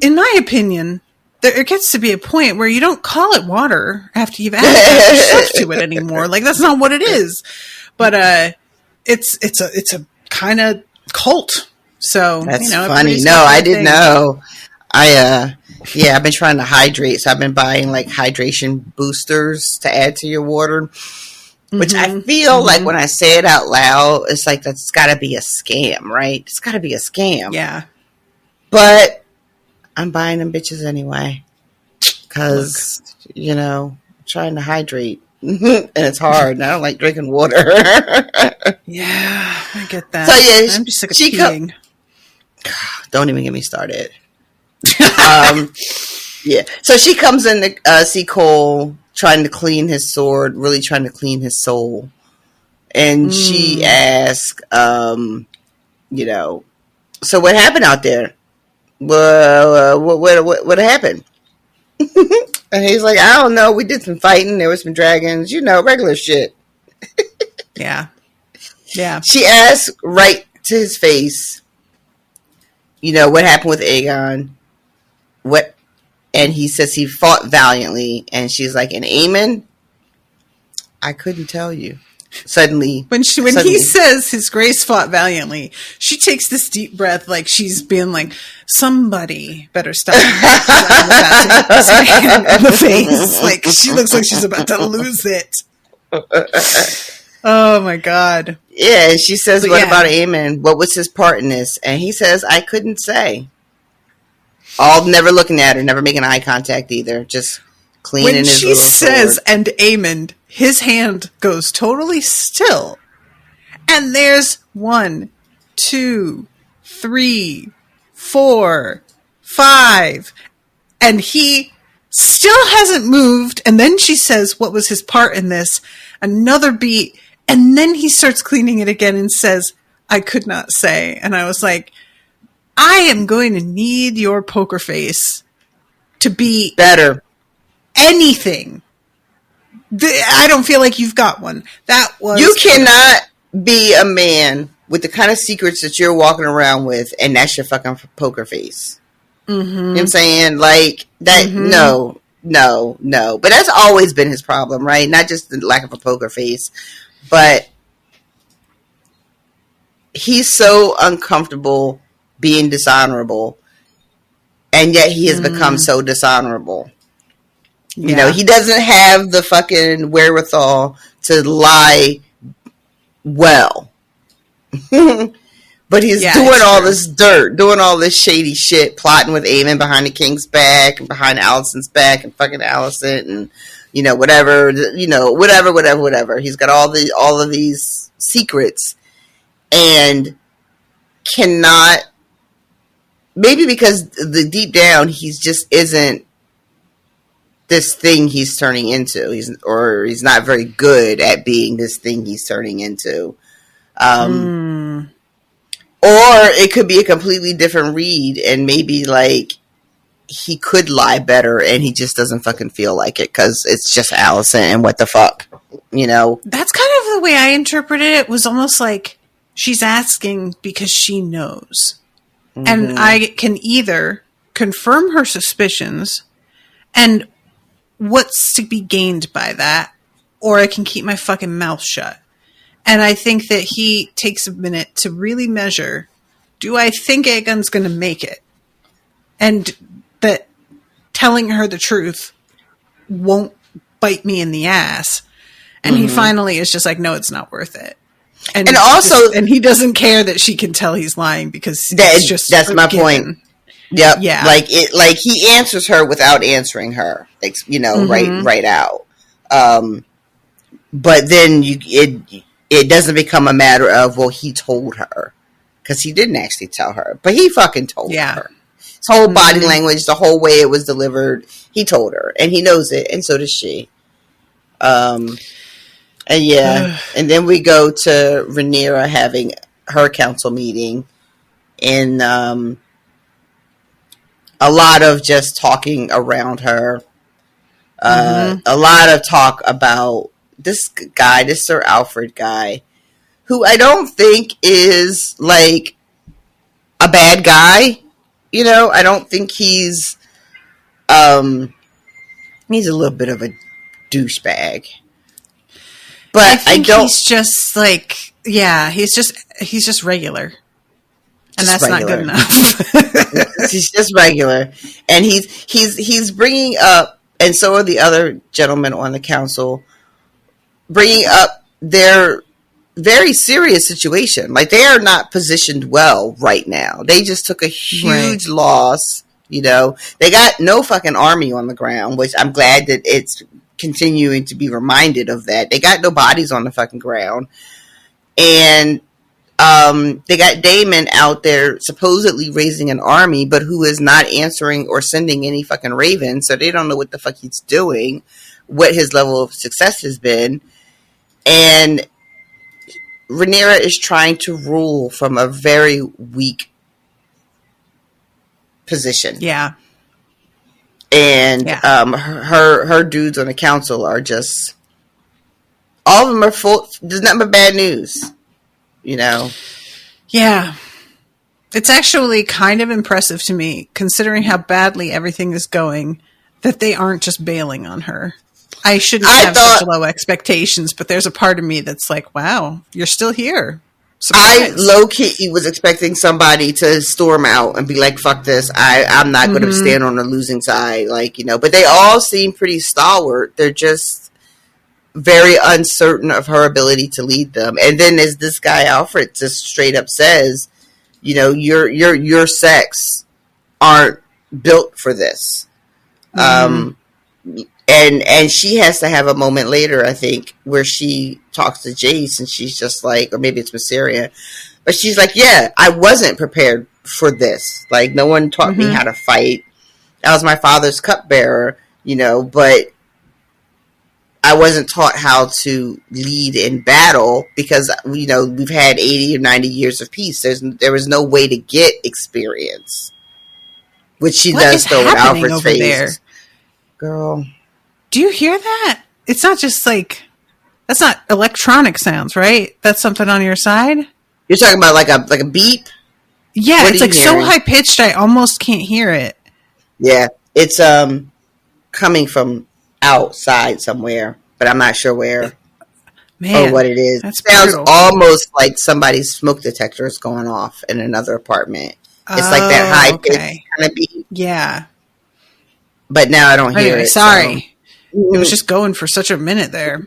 in my opinion, there gets to be a point where you don't call it water after you've added stuff to it anymore. That's not what it is. But it's a kind of cult. So that's funny. No, I didn't know. I've been trying to hydrate, so I've been buying hydration boosters to add to your water. Which I feel like when I say it out loud, it's that's got to be a scam, right? It's got to be a scam. Yeah. But I'm buying them bitches anyway. Because, trying to hydrate. And it's hard. And I don't like drinking water. Yeah, I get that. So, yeah. I'm just sick of peeing. Don't even get me started. Yeah. So she comes in to see Cole trying to clean his sword, really trying to clean his soul. And she asks, So what happened out there? What happened? And he's like, I don't know. We did some fighting. There was some dragons. Regular shit. Yeah. Yeah. She asked right to his face, what happened with Aegon? What? And he says he fought valiantly. And she's like, and Aemon? I couldn't tell you. Suddenly, when he says his grace fought valiantly, she takes this deep breath, like she's being like, somebody better stop this man in the face. Like, she looks like she's about to lose it. Oh my God. Yeah, and she says, what about Aemon? What was his part in this? And he says, I couldn't say. All never looking at her, never making eye contact either, just cleaning his little sword. When she says, and Aemon, his hand goes totally still. And there's 1, 2, 3, 4, 5. And he still hasn't moved. And then she says, what was his part in this? Another beat. And then he starts cleaning it again and says, I could not say. And I was like, I am going to need your poker face to be better. Anything. I don't feel like you've got one. You cannot be a man with the kind of secrets that you're walking around with, and that's your fucking poker face. Mm-hmm. You know what I'm saying? Like, that, no. But that's always been his problem, right? Not just the lack of a poker face, but he's so uncomfortable being dishonorable, and yet he has become so dishonorable. Yeah. He doesn't have the fucking wherewithal to lie well. But he's doing all this dirt, doing all this shady shit, plotting with Aemon behind the king's back and behind Alicent's back and fucking Alicent and, whatever. He's got all of these secrets and cannot, maybe because deep down he just isn't this thing he's turning into. He's not very good at being this thing he's turning into. Or it could be a completely different read, and maybe like he could lie better and he just doesn't fucking feel like it because it's just Alicent and what the fuck, That's kind of the way I interpreted it. It was almost like she's asking because she knows. Mm-hmm. And I can either confirm her suspicions and what's to be gained by that, or I can keep my fucking mouth shut. And I think that he takes a minute to really measure, do I think Aegon's going to make it? And that telling her the truth won't bite me in the ass. And he finally is just like, no, it's not worth it. And also, and he doesn't care that she can tell he's lying because that's my point. Yep. Yeah. Like he answers her without answering her, right out. But then it doesn't become a matter of, well, he told her, because he didn't actually tell her, but he fucking told her. His whole body language, the whole way it was delivered, he told her, and he knows it, and so does she. And then we go to Rhaenyra having her council meeting, and a lot of just talking around her. A lot of talk about this guy, this Sir Alfred guy, who I don't think is like a bad guy. I don't think he's a little bit of a douchebag. But I don't. He's just like, he's just regular. And that's regular. Not good enough. He's just regular. And he's bringing up, and so are the other gentlemen on the council, bringing up their very serious situation. Like, they are not positioned well right now. They just took a huge loss. They got no fucking army on the ground, which I'm glad that it's continuing to be reminded of that. They got no bodies on the fucking ground. And they got Daemon out there supposedly raising an army, but who is not answering or sending any fucking ravens, so they don't know what the fuck he's doing, what his level of success has been. And Rhaenyra is trying to rule from a very weak position. Yeah. And her dudes on the council are just, all of them are full. There's nothing but bad news, you know. Yeah. It's actually kind of impressive to me, considering how badly everything is going, that they aren't just bailing on her. I shouldn't have such low expectations, but there's a part of me that's like, wow, you're still here. Surprise. I low-key was expecting somebody to storm out and be like, fuck this, I'm not going to stand on the losing side, like, you know. But they all seem pretty stalwart. They're just very uncertain of her ability to lead them. And then as this guy Alfred just straight up says, you know, your sex aren't built for this. And she has to have a moment later, I think, where she talks to Jace and she's just like, or maybe it's Mysteria, but she's like, yeah, I wasn't prepared for this. Like, no one taught me how to fight. I was my father's cupbearer, you know, but I wasn't taught how to lead in battle because, you know, we've had 80 or 90 years of peace. There was no way to get experience, which she does throw in Alfred's face. There? Girl. Do you hear that? It's not just like, that's not electronic sounds, right? That's something on your side? You're talking about like a beep? Yeah, it's like so high pitched I almost can't hear it. Yeah, it's coming from outside somewhere, but I'm not sure where. Man, or what it is. It sounds almost like somebody's smoke detector is going off in another apartment. It's like that high pitched kind of beep. Yeah. But now I don't hear it. Sorry. So. It was just going for such a minute there.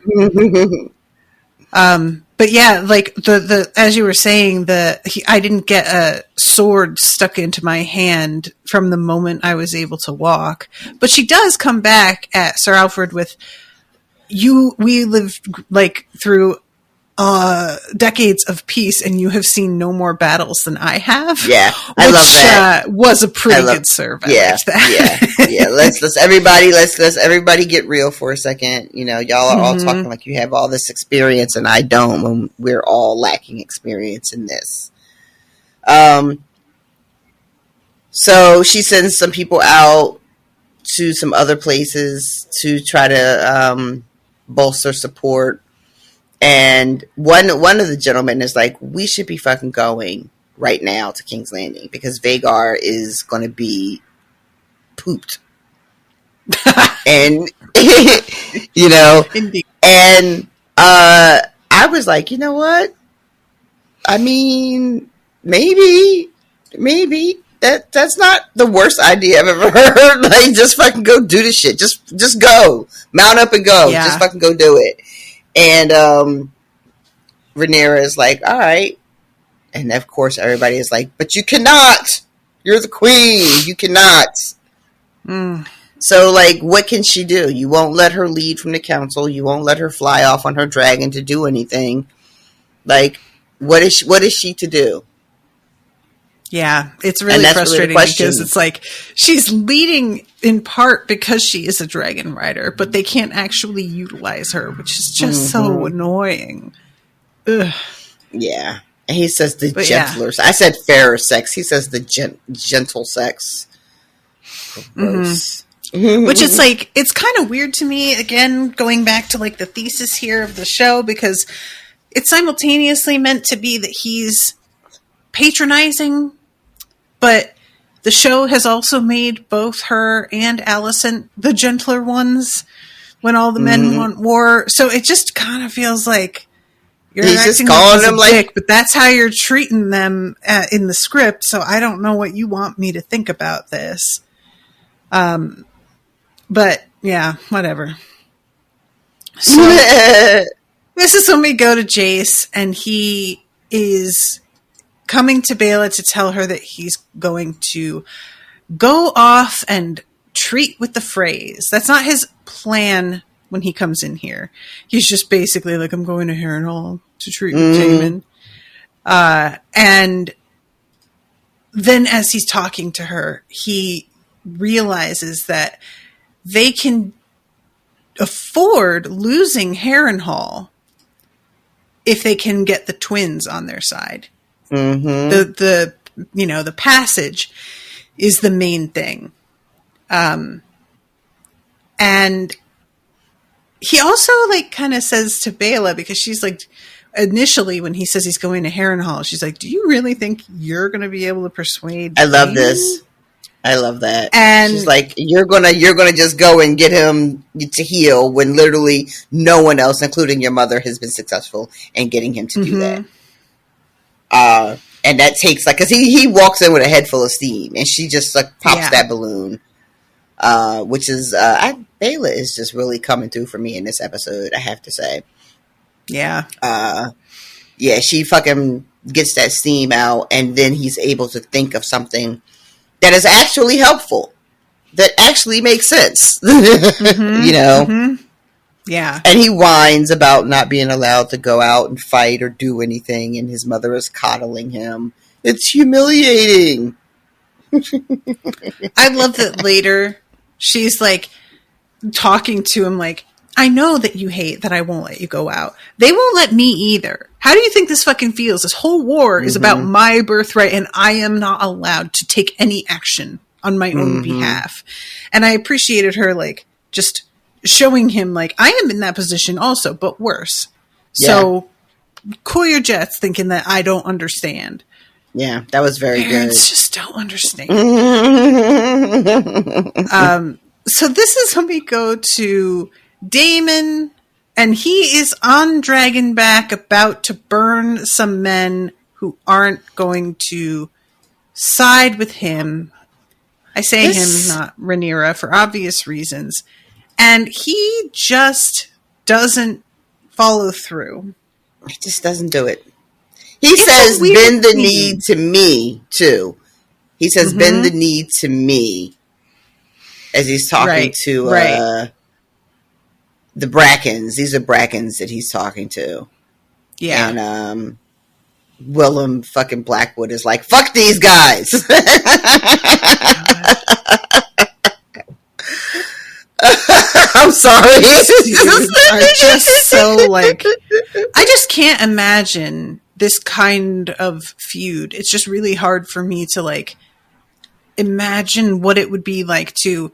But yeah, like the as you were saying, I didn't get a sword stuck into my hand from the moment I was able to walk. But she does come back at Sir Alfred with, we lived like through decades of peace, and you have seen no more battles than I have. Yeah, I love that. Was a pretty good serve. Yeah, yeah. Let's everybody get real for a second. You know, y'all are all talking like you have all this experience, and I don't. When we're all lacking experience in this. So she sends some people out to some other places to try to bolster support. And one of the gentlemen is like, we should be fucking going right now to King's Landing because Vhagar is going to be pooped. And, you know, indeed. And I was like, you know what? I mean, maybe that's not the worst idea I've ever heard. Like, just fucking go do the shit. Just go. Mount up and go. Yeah. Just fucking go do it. And Rhaenyra is like, all right. And of course, everybody is like, but you cannot. You're the queen. You cannot. So, like, what can she do? You won't let her lead from the council. You won't let her fly off on her dragon to do anything. Like, what is she to do? Yeah, it's really frustrating because it's like she's leading in part because she is a dragon rider, but they can't actually utilize her, which is just so annoying. Ugh. Yeah. And he says the gentler. I said fairer sex. He says the gentle sex. Gross. Which is like, it's kind of weird to me, again, going back to like the thesis here of the show, because it's simultaneously meant to be that he's patronizing, but the show has also made both her and Alicent the gentler ones when all the men want war. So it just kind of feels like he's just calling them like dick, but that's how you're treating them in the script. So I don't know what you want me to think about this. But yeah, whatever. So this is when we go to Jace, and he is coming to Bela to tell her that he's going to go off and treat with the Freys. That's not his plan when he comes in here. He's just basically like, I'm going to Harrenhal to treat with Daemon. And then as he's talking to her, he realizes that they can afford losing Harrenhal if they can get the twins on their side. The passage. is the main thing. And he also like kind of says to Bela, because she's like, initially when he says he's going to Harrenhal, she's like, do you really think you're going to be able to persuade I love Damon? this. I love that. And she's like, you're gonna just go and get him to heal when literally no one else, including your mother, has been successful in getting him to do that. And that takes like, cause he walks in with a head full of steam, and she just like pops that balloon. Which is, Bela is just really coming through for me in this episode, I have to say. Yeah. Yeah, she fucking gets that steam out, and then he's able to think of something that is actually helpful, that actually makes sense. You know? Yeah. And he whines about not being allowed to go out and fight or do anything, and his mother is coddling him. It's humiliating. I love that later she's like talking to him like, I know that you hate that I won't let you go out. They won't let me either. How do you think this fucking feels? This whole war is about my birthright, and I am not allowed to take any action on my own behalf. And I appreciated her like just showing him like, I am in that position also, but worse. Yeah. So cool your jets thinking that I don't understand. Yeah, that was very Parents good. just don't understand. So this is when we go to Damon, and he is on Dragonback about to burn some men who aren't going to side with him. I say him, not Rhaenyra, for obvious reasons. And he just doesn't follow through. He just doesn't do it. He says, bend the knee to me, too. He says, bend the knee to me, as he's talking to the Brackens. These are Brackens that he's talking to. Yeah. And Willem fucking Blackwood is like, fuck these guys. I'm sorry. Dude, are just so like, I just can't imagine this kind of feud. It's just really hard for me to like imagine what it would be like to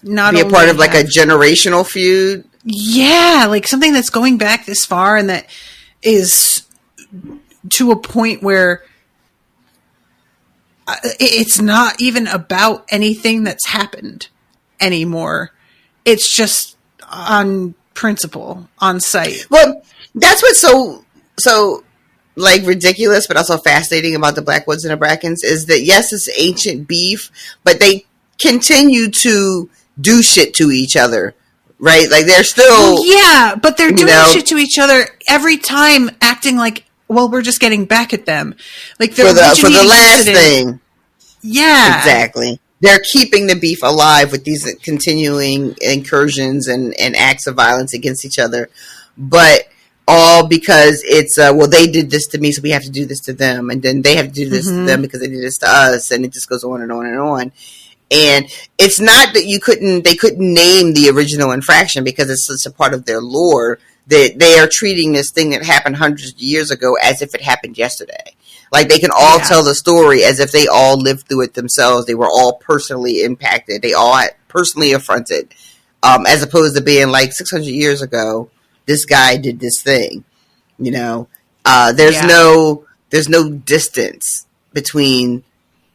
not be a part of like a generational feud. Yeah, like something that's going back this far and that is to a point where it's not even about anything that's happened anymore. It's just on principle, on site. Well, that's what's so like ridiculous, but also fascinating about the Blackwoods and the Brackens is that yes, it's ancient beef, but they continue to do shit to each other, right? Like they're still, but they're doing shit to each other every time, acting like, well, we're just getting back at them, like for the last thing. Yeah, exactly. They're keeping the beef alive with these continuing incursions and acts of violence against each other, but all because it's well, they did this to me, so we have to do this to them, and then they have to do this to them because they did this to us, and it just goes on and on and on. And it's not that they couldn't name the original infraction because it's such a part of their lore that they are treating this thing that happened hundreds of years ago as if it happened yesterday. Like they can all tell the story as if they all lived through it themselves. They were all personally impacted. They all personally affronted, as opposed to being like 600 years ago, this guy did this thing. You know, there's no distance between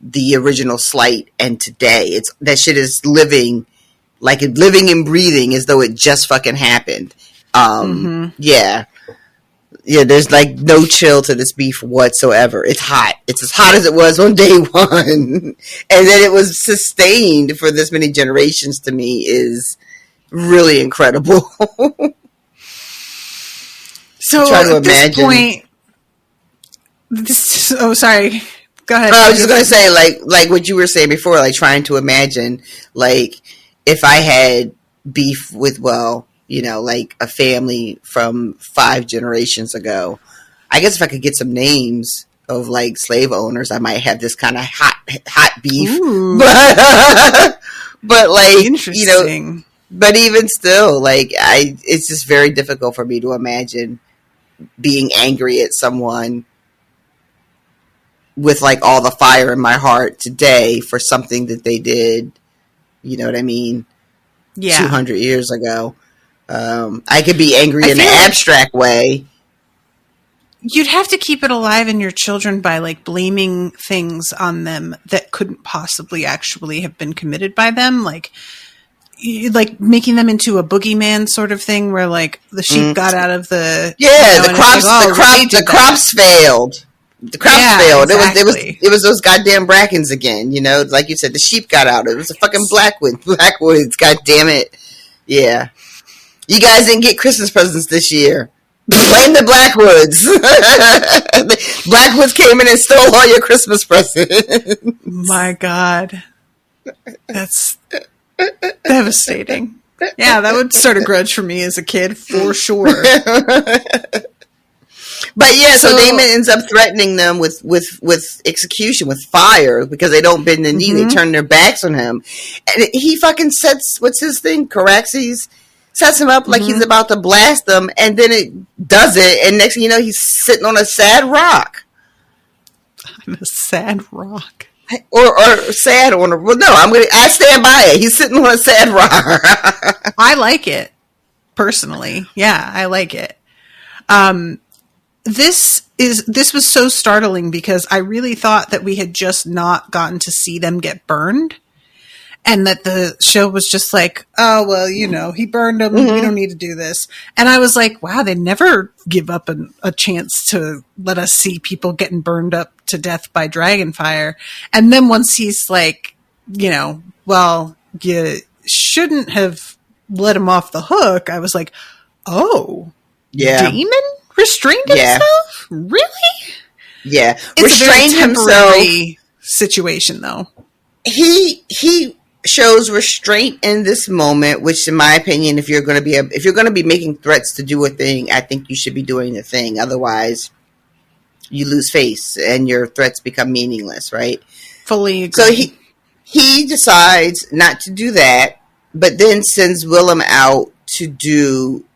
the original slight and today. It's that shit is living and breathing as though it just fucking happened. Yeah, there's like no chill to this beef whatsoever. It's hot. It's as hot as it was on day one. And then it was sustained for this many generations to me is really incredible. So try to at imagine. This point, sorry. Go ahead. I was just going to say, like what you were saying before, like trying to imagine, like if I had beef with, well, you know, like a family from 5 generations ago. I guess if I could get some names of like slave owners, I might have this kind of hot beef. But like, you know, but even still, like it's just very difficult for me to imagine being angry at someone with like all the fire in my heart today for something that they did, you know what I mean? Yeah. 200 years ago. I could be angry in an abstract way. You'd have to keep it alive in your children by like blaming things on them that couldn't possibly actually have been committed by them. Like making them into a boogeyman sort of thing where like the sheep got out of the, the crops failed. The crops failed. Exactly. It was those goddamn brackens again, you know, like you said, the sheep got out. It was a fucking Blackwoods, god damn it. Yeah. You guys didn't get Christmas presents this year. Blame the Blackwoods. Blackwoods came in and stole all your Christmas presents. My God. That's devastating. Yeah, that would start a grudge for me as a kid, for sure. But yeah, so Damon ends up threatening them with execution, with fire, because they don't bend the knee. They turn their backs on him. And he fucking sets, what's his thing? Caraxes? Sets him up like he's about to blast them, and then it does it, and next thing you know, he's sitting on a sad rock. I'm a sad rock. Or sad on a, well, no, I stand by it. He's sitting on a sad rock. I like it, personally. Yeah, I like it. This was so startling because I really thought that we had just not gotten to see them get burned. And that the show was just like, oh, well, you know, he burned them. We don't need to do this. And I was like, wow, they never give up a chance to let us see people getting burned up to death by dragon fire. And then once he's like, you know, well, you shouldn't have let him off the hook. I was like, oh, yeah. Damon restrained himself? Really? Yeah. It's a very temporary situation, though. He shows restraint in this moment, which in my opinion, if you're going to be making threats to do a thing, I think you should be doing the thing. Otherwise you lose face and your threats become meaningless, right? Fully agree. So he decides not to do that, but then sends Willem out to do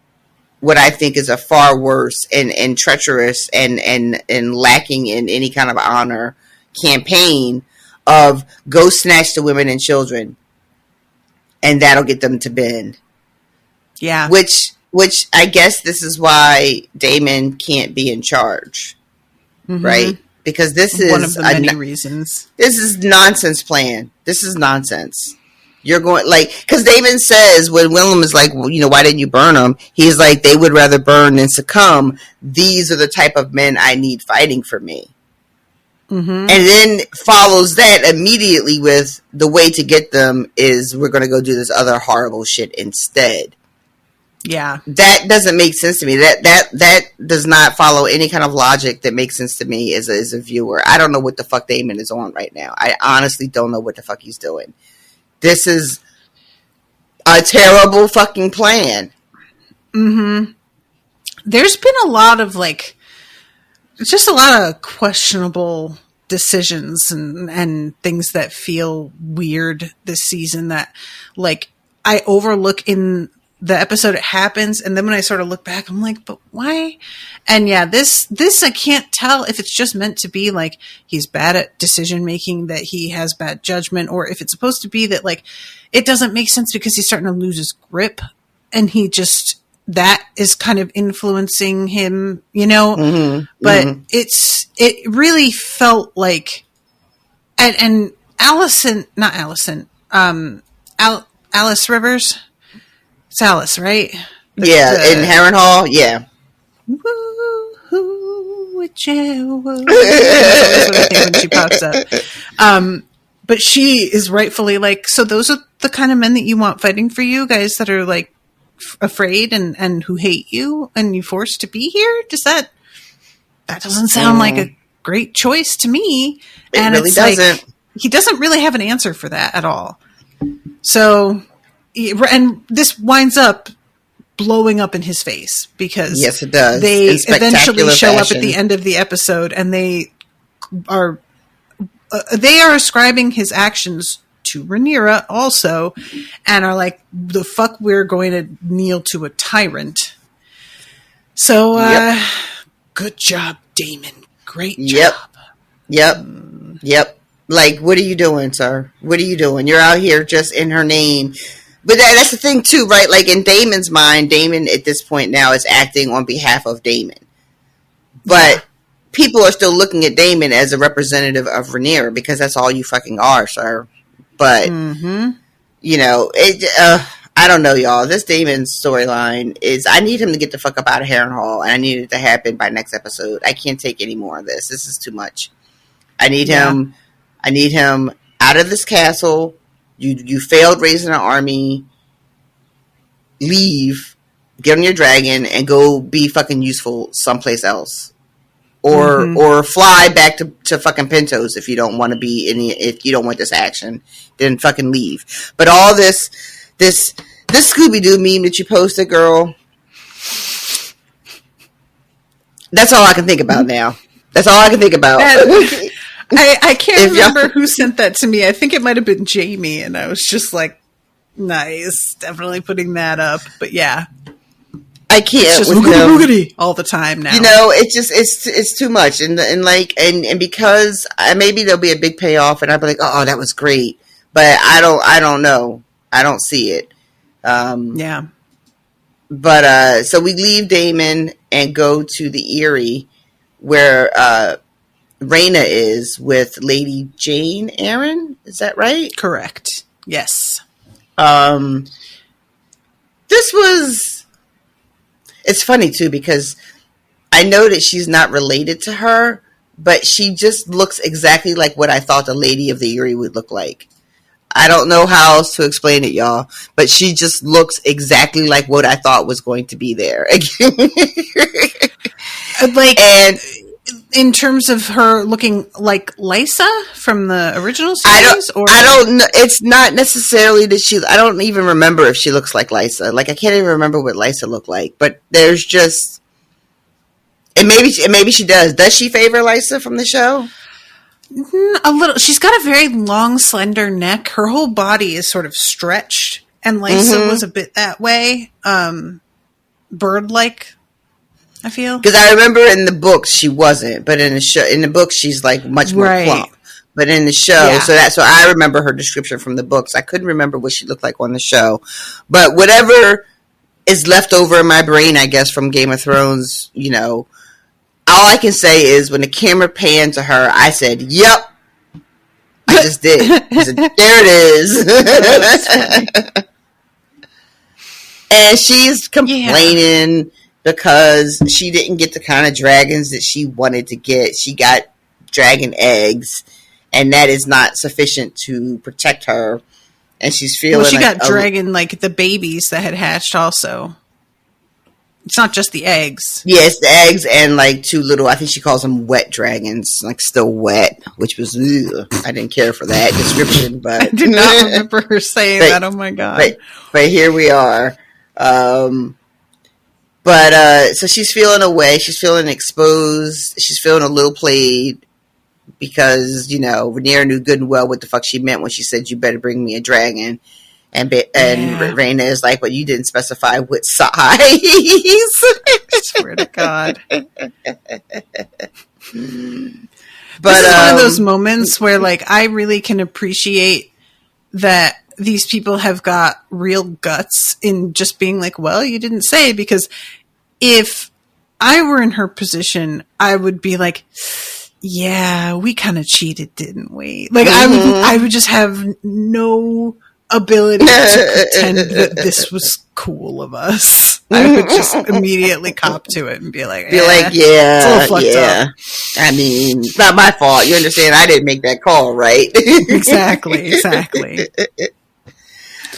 what I think is a far worse and treacherous and lacking in any kind of honor campaign of go snatch the women and children, and that'll get them to bend. Yeah. Which I guess this is why Damon can't be in charge, right? Because this is one of the many reasons. This is nonsense plan. This is nonsense. You're going because Damon says when Willem is like, well, you know, why didn't you burn them? He's like, they would rather burn than succumb. These are the type of men I need fighting for me. And then follows that immediately with the way to get them is we're going to go do this other horrible shit instead. Yeah. That doesn't make sense to me. That does not follow any kind of logic that makes sense to me as a viewer. I don't know what the fuck Damon is on right now. I honestly don't know what the fuck he's doing. This is a terrible fucking plan. There's been a lot of just a lot of questionable decisions and things that feel weird this season that I overlook in the episode it happens, and then when I sort of look back, I'm like, but why? And yeah, this I can't tell if it's just meant to be like he's bad at decision making, that he has bad judgment, or if it's supposed to be that it doesn't make sense because he's starting to lose his grip, and that is kind of influencing him, you know? But it really felt like, and not Allison, Alice Rivers. It's Alice, right? In Harrenhal, yeah. Whichever. When she pops up. But she is rightfully so those are the kind of men that you want fighting for you, guys that are afraid and who hate you and you forced to be here? That doesn't sound like a great choice to me. It really doesn't. He doesn't really have an answer for that at all. So, and this winds up blowing up in his face because yes, it does. They eventually show up at the end of the episode, and they are ascribing his actions to Rhaenyra also, and are like, the fuck, we're going to kneel to a tyrant. So, good job, Damon. Great job. Yep. Yep. Like, what are you doing, sir? What are you doing? You're out here just in her name. But that's the thing, too, right? Like, in Damon's mind, Damon at this point now is acting on behalf of Damon. But people are still looking at Damon as a representative of Rhaenyra because that's all you fucking are, sir. But, you know, I don't know, y'all. This Damon storyline is, I need him to get the fuck up out of Harrenhal, and I need it to happen by next episode. I can't take any more of this. This is too much. I need him out of this castle. You failed raising an army. Leave, get on your dragon, and go be fucking useful someplace else. Or fly back to fucking Pentos if you don't want to be if you don't want this action. Then fucking leave. But all this Scooby-Doo meme that you posted, girl, that's all I can think about now. That's all I can think about. I can't remember who sent that to me. I think it might have been Jamie, and I was just like, nice, definitely putting that up. But yeah, I can't. It's just boogity all the time now. You know, it's too much, and because maybe there'll be a big payoff, and I'll be like, oh, that was great, but I don't know, I don't see it. Yeah. But so we leave Damon and go to the Eyrie, where Rhaena is with Lady Jane Eyre. Is that right? Correct. Yes. This was. It's funny too because I know that she's not related to her, but she just looks exactly like what I thought the Lady of the Eyrie would look like. I don't know how else to explain it, y'all, but she just looks exactly like what I thought was going to be there. And in terms of her looking like Lysa from the original series, I don't know. It's not necessarily that I don't even remember if she looks like Lysa. Like, I can't even remember what Lysa looked like. But there's just, and maybe she does. Does she favor Lysa from the show? A little. She's got a very long, slender neck. Her whole body is sort of stretched, and Lysa was a bit that way, bird-like. I feel, because I remember in the books she wasn't, but in the books she's like much more plump. But in the show, so I remember her description from the books. I couldn't remember what she looked like on the show, but whatever is left over in my brain, I guess, from Game of Thrones, you know, all I can say is when the camera panned to her, I said, "Yep." I just did. I said, there it is. And she's complaining because she didn't get the kind of dragons that she wanted to get. She got dragon eggs, and that is not sufficient to protect her. And she's feeling she got dragon, like the babies that had hatched also. It's not just the eggs. Yes, the eggs and like two little, I think she calls them wet dragons, like still wet, which was, I didn't care for that description, but. I did not remember her saying that, oh my God. But here we are. So she's feeling away, she's feeling exposed, she's feeling a little played because, you know, Rhaenyra knew good and well what the fuck she meant when she said, you better bring me a dragon. And Rhaena is like, but you didn't specify what size. I swear to God. But this is one of those moments where, like, I really can appreciate that these people have got real guts in just being like, well, you didn't say, because if I were in her position, I would be like, yeah, we kind of cheated, didn't we? Like, I would just have no ability to pretend that this was cool of us. I would just immediately cop to it and be like, yeah, it's a little fucked up. I mean, it's not my fault. You understand? I didn't make that call, right? Exactly.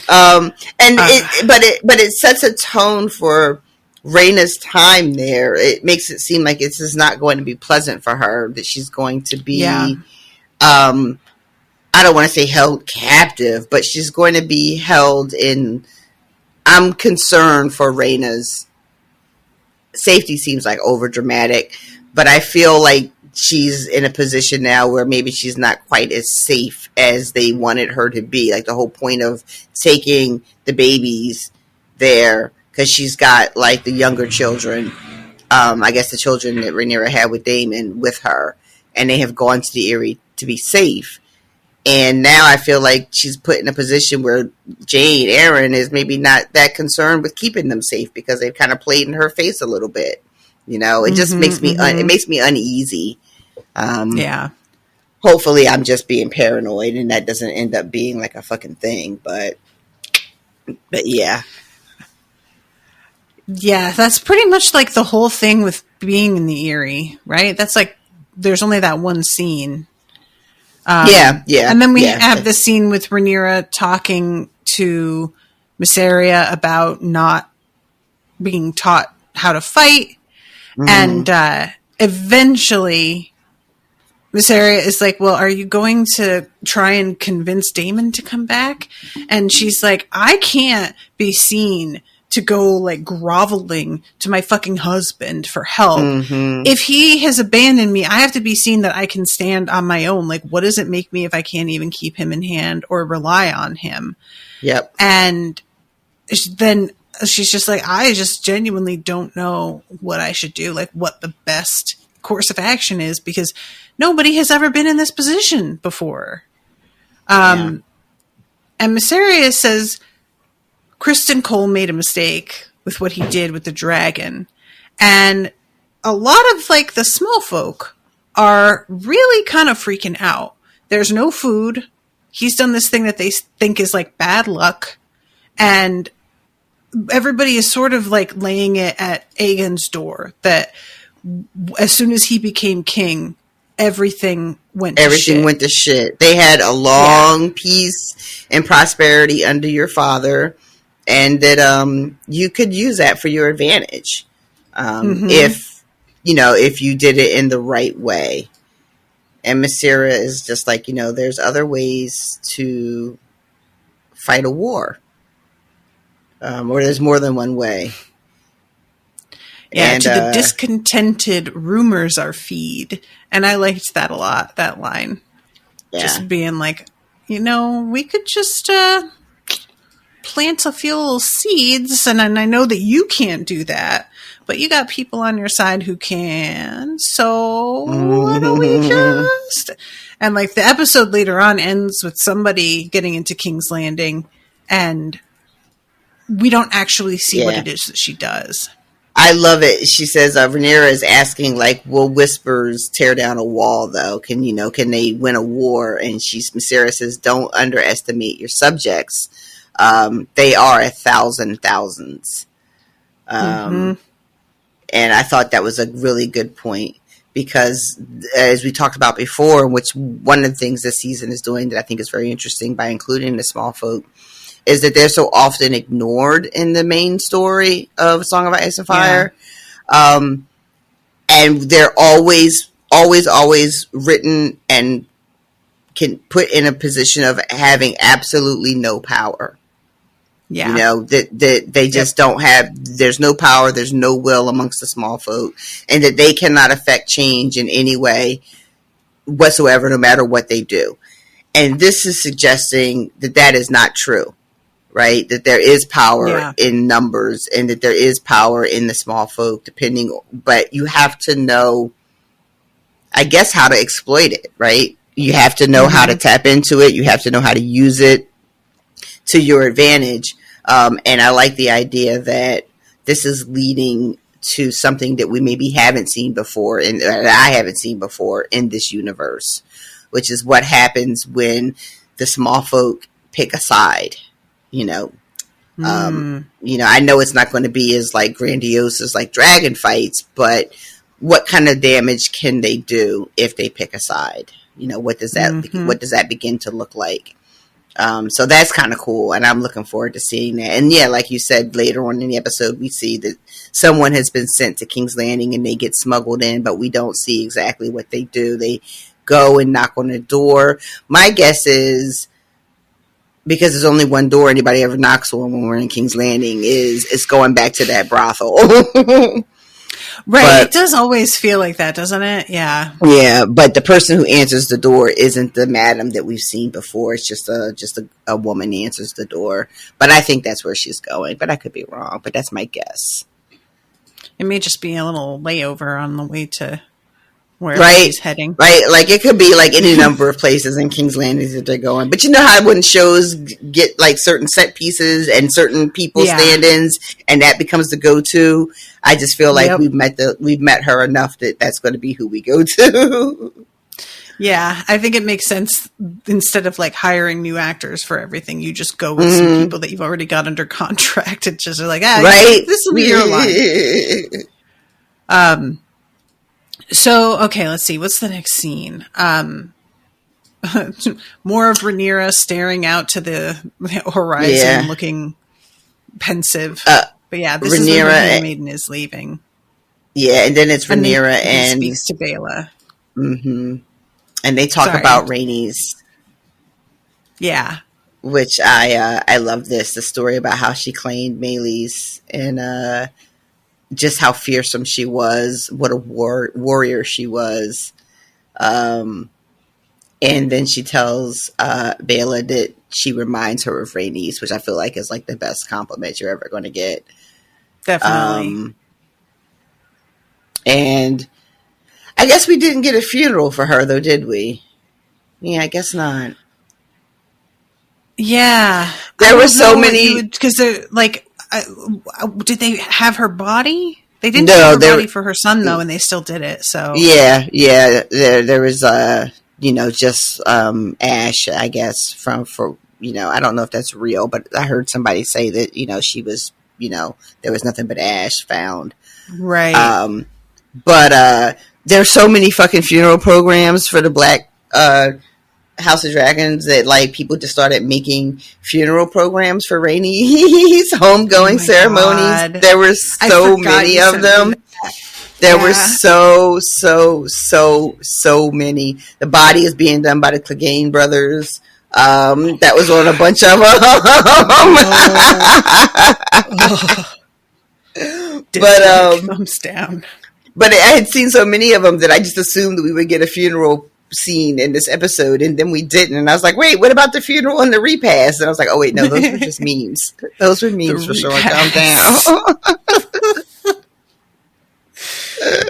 But it sets a tone for Rhaena's time there. It makes it seem like this is not going to be pleasant for her, that she's going to be, I don't want to say held captive, but she's going to be held in. I'm concerned for Rhaena's safety. Seems like over dramatic, but I feel like she's in a position now where maybe she's not quite as safe as they wanted her to be. Like the whole point of taking the babies there, because she's got like the younger children. I guess the children that Rhaenyra had with Daemon with her. and they have gone to the Eyrie to be safe. And now I feel like she's put in a position where Aaron is maybe not that concerned with keeping them safe because they've kind of played in her face a little bit. It just makes me it makes me uneasy. Yeah. Hopefully, I'm just being paranoid, and that doesn't end up being like a fucking thing. But yeah. Yeah, that's pretty much like the whole thing with being in the Eyrie, right? That's like, there's only that one scene. Yeah. And then we have the scene with Rhaenyra talking to Mysaria about not being taught how to fight. And eventually Mysaria is like, well, are you going to try and convince Daemon to come back? And she's like, I can't be seen to go like groveling to my fucking husband for help. If he has abandoned me, I have to be seen that I can stand on my own. Like, what does it make me if I can't even keep him in hand or rely on him? Yep. And then she's just like, I just genuinely don't know what I should do, like what the best course of action is, because nobody has ever been in this position before. And Mysaria says Criston Cole made a mistake with what he did with the dragon. And a lot of like the small folk are really kind of freaking out. There's no food. He's done this thing that they think is like bad luck. And everybody is sort of like laying it at Aegon's door that as soon as he became king, everything went to shit. They had a long peace and prosperity under your father, and that you could use that for your advantage if you did it in the right way. And Mysaria is just like, there's other ways to fight a war, or there's more than one way. Yeah, and to the discontented, rumors are feed. And I liked that a lot, that line. Yeah. Just being like, we could just plant a few little seeds, and I know that you can't do that, but you got people on your side who can, so why don't we just... And like the episode later on ends with somebody getting into King's Landing, and we don't actually see what it is that she does. I love it. She says Rhaenyra is asking, like, will whispers tear down a wall, though? Can they win a war? And Mysaria says, don't underestimate your subjects. They are 1,000 thousands. And I thought that was a really good point, because as we talked about before, which one of the things this season is doing that I think is very interesting by including the small folk, is that they're so often ignored in the main story of Song of Ice and Fire. Yeah. And they're always written and can put in a position of having absolutely no power. Yeah. That they just don't have, there's no power, there's no will amongst the small folk, and that they cannot affect change in any way whatsoever, no matter what they do. And this is suggesting that is not true. Right? That there is power in numbers, and that there is power in the small folk, but you have to know, I guess, how to exploit it, right? You have to know how to tap into it. You have to know how to use it to your advantage. And I like the idea that this is leading to something that we maybe haven't seen before, and I haven't seen before in this universe, which is what happens when the small folk pick a side. I know it's not going to be as like grandiose as like dragon fights, but what kind of damage can they do if they pick a side? What does that begin to look like? So that's kind of cool, and I'm looking forward to seeing that. And yeah, like you said, later on in the episode, we see that someone has been sent to King's Landing and they get smuggled in, but we don't see exactly what they do. They go and knock on the door. My guess is, because there's only one door anybody ever knocks on when we're in King's Landing, it's going back to that brothel. Right. But it does always feel like that, doesn't it? Yeah. Yeah, but the person who answers the door isn't the madam that we've seen before. It's just a woman answers the door. But I think that's where she's going. But I could be wrong. But that's my guess. It may just be a little layover on the way to wherever right, he's heading. right. Like it could be like any number of places in King's Landing that they're going. But you know how when shows get like certain set pieces and certain people stand-ins, and that becomes the go-to. I just feel like we've met her enough that that's going to be who we go to. Yeah, I think it makes sense. Instead of like hiring new actors for everything, you just go with some people that you've already got under contract and just are like, right, this will be your line. So, okay, let's see. What's the next scene? More of Rhaenyra staring out to the horizon, looking pensive. But yeah, this is when the Handmaiden is leaving. Yeah, and then it's Rhaenyra and speaks to Baela. Mm-hmm. And they talk about Rhaenys. Yeah. Which I love this. The story about how she claimed Meleys and just how fearsome she was, what a warrior she was. And then she tells Baela that she reminds her of Rhaenys, which I feel like is like the best compliment you're ever going to get. Definitely. And I guess we didn't get a funeral for her, though, did we? Yeah, I guess not. Yeah. There were so many. Because they're like, did they have her body? They didn't have her body for her son, though, and they still did it. So yeah. There was just ash, I guess, for I don't know if that's real, but I heard somebody say that she was there was nothing but ash found. Right. But there's so many fucking funeral programs for the Black House of Dragons that like people just started making funeral programs for Rhaenys homegoing ceremonies. God. There were so many of them. There were so many. The body is being done by the Clegane brothers. That was on a bunch of them. But thumbs down. But I had seen so many of them that I just assumed that we would get a funeral scene in this episode, and then we didn't. And I was like, wait, what about the funeral and the repast? And I was like, oh wait, no, those were just memes. Those were memes for sure. Calm down.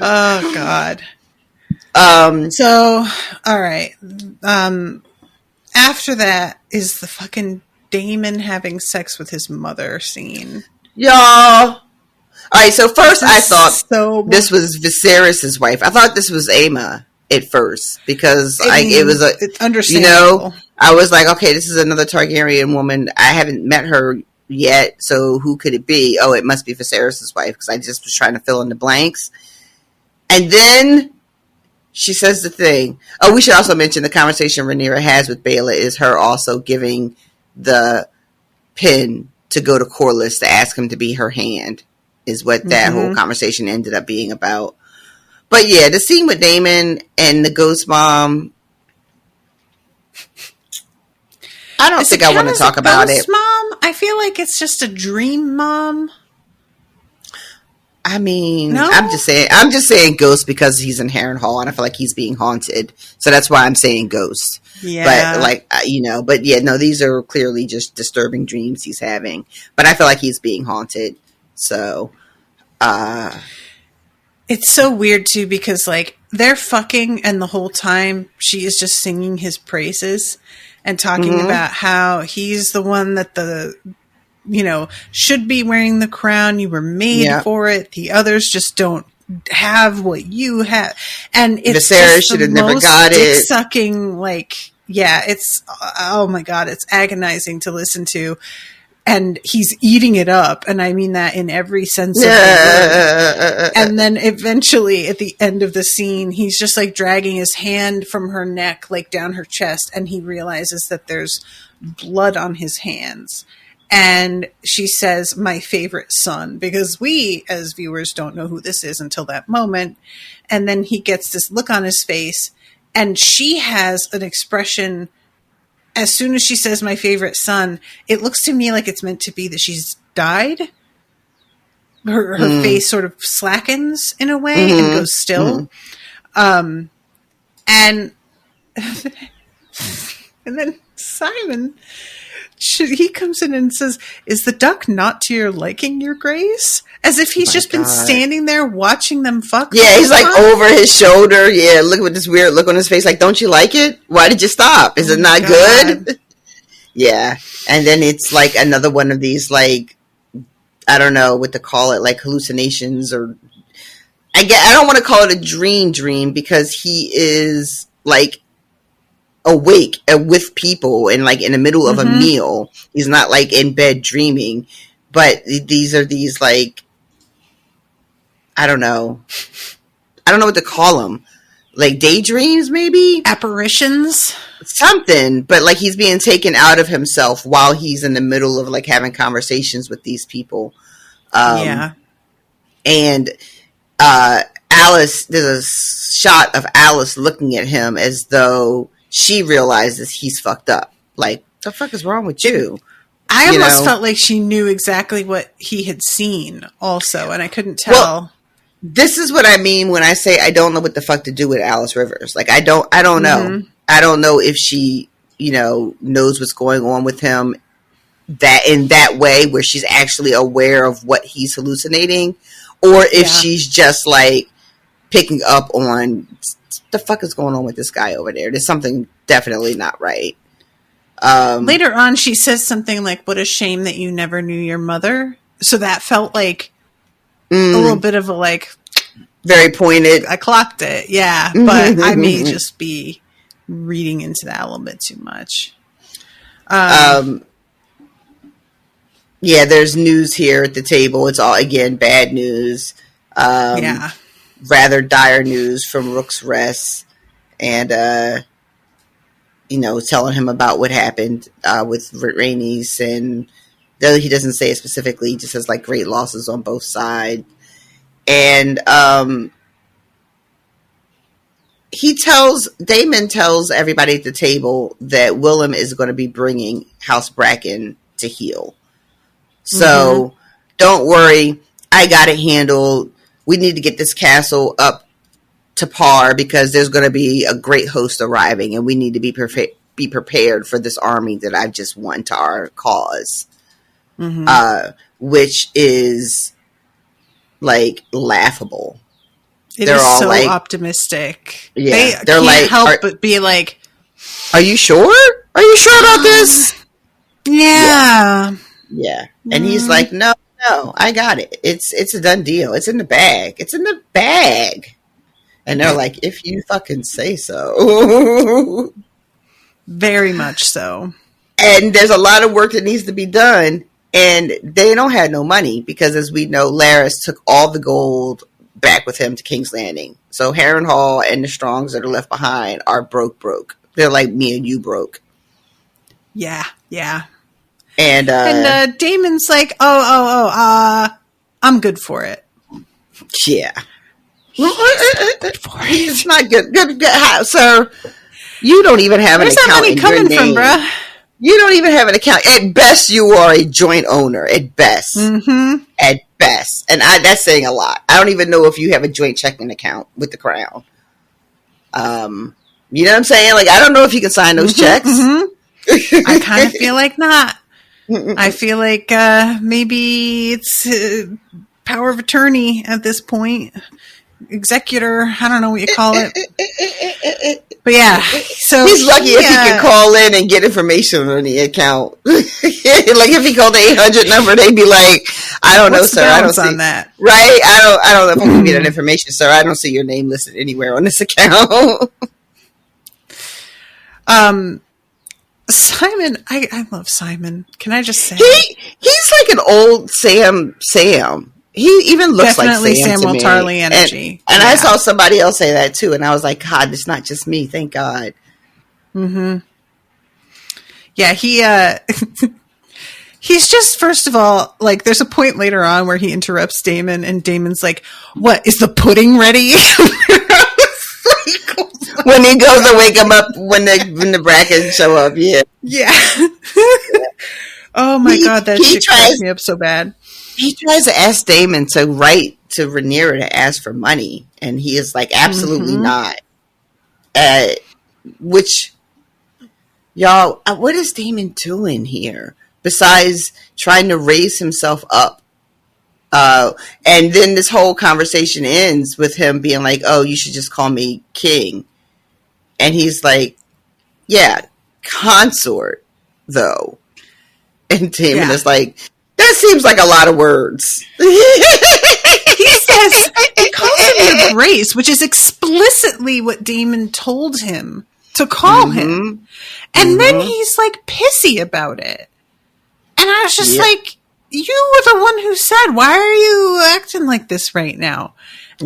Oh God. So all right. After that is the fucking Daemon having sex with his mother scene. Y'all. All right, so first I thought this was Viserys' wife. I thought this was Aemma at first because it was it's understandable. I was like, okay, this is another Targaryen woman. I haven't met her yet, so who could it be? Oh, it must be Viserys' wife because I just was trying to fill in the blanks. And then she says the thing. Oh, we should also mention the conversation Rhaenyra has with Baela is her also giving the pin to go to Corlys to ask him to be her hand. Is what that whole conversation ended up being about. But yeah, the scene with Daemon and the ghost mom, I don't think I want to talk about it. Mom? I feel like it's just a dream mom. I mean, no? I'm just saying ghost because he's in Harrenhal and I feel like he's being haunted. So that's why I'm saying ghost. Yeah. But like, but yeah, no, these are clearly just disturbing dreams he's having. But I feel like he's being haunted. So, it's so weird too because like they're fucking and the whole time she is just singing his praises and talking about how he's the one that should be wearing the crown. You were made for it. The others just don't have what you have. And it's Viserys should have never got it. Sucking it's, oh my God, it's agonizing to listen to. And he's eating it up. And I mean that in every sense of the word. And then eventually at the end of the scene, he's just like dragging his hand from her neck, like down her chest. And he realizes that there's blood on his hands. And she says, my favorite son, because we as viewers don't know who this is until that moment. And then he gets this look on his face and she has an expression. As soon as she says my favorite son, it looks to me like it's meant to be that she's died. Her face sort of slackens in a way and goes still. And then Simon he comes in and says, "Is the duck not to your liking, your grace?" As if he's just been standing there watching them fuck. Yeah, he's like over his shoulder. Yeah, look with this weird look on his face. Like, don't you like it? Why did you stop? Is it not good? Yeah, and then it's like another one of these, like, I don't know what to call it, like hallucinations, or I don't want to call it a dream because he is like awake with people and like in the middle of a meal. He's not like in bed dreaming, but these are these, like, I don't know what to call them, like daydreams, maybe apparitions, something. But like he's being taken out of himself while he's in the middle of like having conversations with these people. And Alice, there's a shot of Alice looking at him as though she realizes he's fucked up. Like, the fuck is wrong with you? I almost felt like she knew exactly what he had seen also, and I couldn't tell. Well, this is what I mean when I say I don't know what the fuck to do with Alice Rivers. Like, I don't know. I don't know if she, knows what's going on with him that in that way where she's actually aware of what he's hallucinating, or if she's just like picking up on the fuck is going on with this guy over there. There's something definitely not right. Later on, she says something like, "What a shame that you never knew your mother." So that felt like a little bit of a, like, very pointed. I clocked it, yeah, but I may just be reading into that a little bit too much. Yeah, there's news here at the table. It's all, again, bad news. Rather dire news from Rook's Rest. And, telling him about what happened with Rhaenys. And though he doesn't say it specifically, he just says, like, great losses on both sides. And Damon tells everybody at the table that Willem is going to be bringing House Bracken to heel. So don't worry, I got it handled. We need to get this castle up to par because there's going to be a great host arriving, and we need to be prepared for this army that I've just won to our cause, which is like laughable. They're all so like optimistic. Yeah, they can't like, help but be like, "Are you sure? Are you sure about this?" Yeah. Yeah. And he's like, no, I got it. It's a done deal. It's in the bag. It's in the bag. And they're like, if you fucking say so. Very much so. And there's a lot of work that needs to be done. And they don't have no money because, as we know, Larys took all the gold back with him to King's Landing. So Harrenhal and the Strongs that are left behind are broke. They're like me and you broke. Yeah. And Damon's like, I'm good for it. Yeah. He's not good. Good. Sir, you don't even have Where's an account. Where's that money coming from, bruh? You don't even have an account. At best, you are a joint owner. At best. At best. And that's saying a lot. I don't even know if you have a joint checking account with the Crown. You know what I'm saying? Like, I don't know if you can sign those checks. I kind of feel like not. I feel like maybe it's power of attorney at this point. Executor, I don't know what you call it. But yeah, so he's lucky if he can call in and get information on the account. Like if he called the 800 number, they'd be like, "I don't know, sir. I don't see on that. Right? I don't know if I can get that information, sir. I don't see your name listed anywhere on this account." Simon, I love Simon. Can I just say he's like an old Sam. He even looks definitely like Sam Samuel to me. Tarly energy. And I saw somebody else say that too, and I was like, God, it's not just me. Thank God. Yeah, he's just, first of all, like, there's a point later on where he interrupts Damon, and Damon's like, "What, is the pudding ready?" When he goes to wake him up when the Brackens show up, yeah. Oh my God, that shit cracks me up so bad. He tries to ask Damon to write to Rhaenyra to ask for money, and he is like, absolutely not. Which, Y'all, what is Damon doing here besides trying to raise himself up? And then this whole conversation ends with him being like, oh, you should just call me king. And he's like, yeah, consort, though. And Damon is like, that seems like a lot of words. He says, he calls him your grace, which is explicitly what Damon told him to call him. And then he's like pissy about it. And I was just like, you were the one who said, why are you acting like this right now?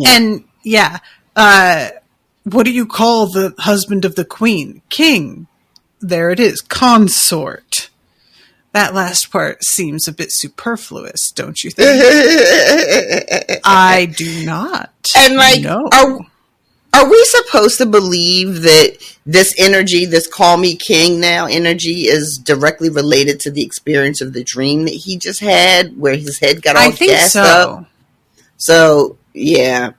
And what do you call the husband of the queen? King. There it is. Consort. That last part seems a bit superfluous, don't you think? I do not. And like, no. Are we supposed to believe that this energy, this call me king now energy, is directly related to the experience of the dream that he just had, where his head got all gassed up? So, yeah.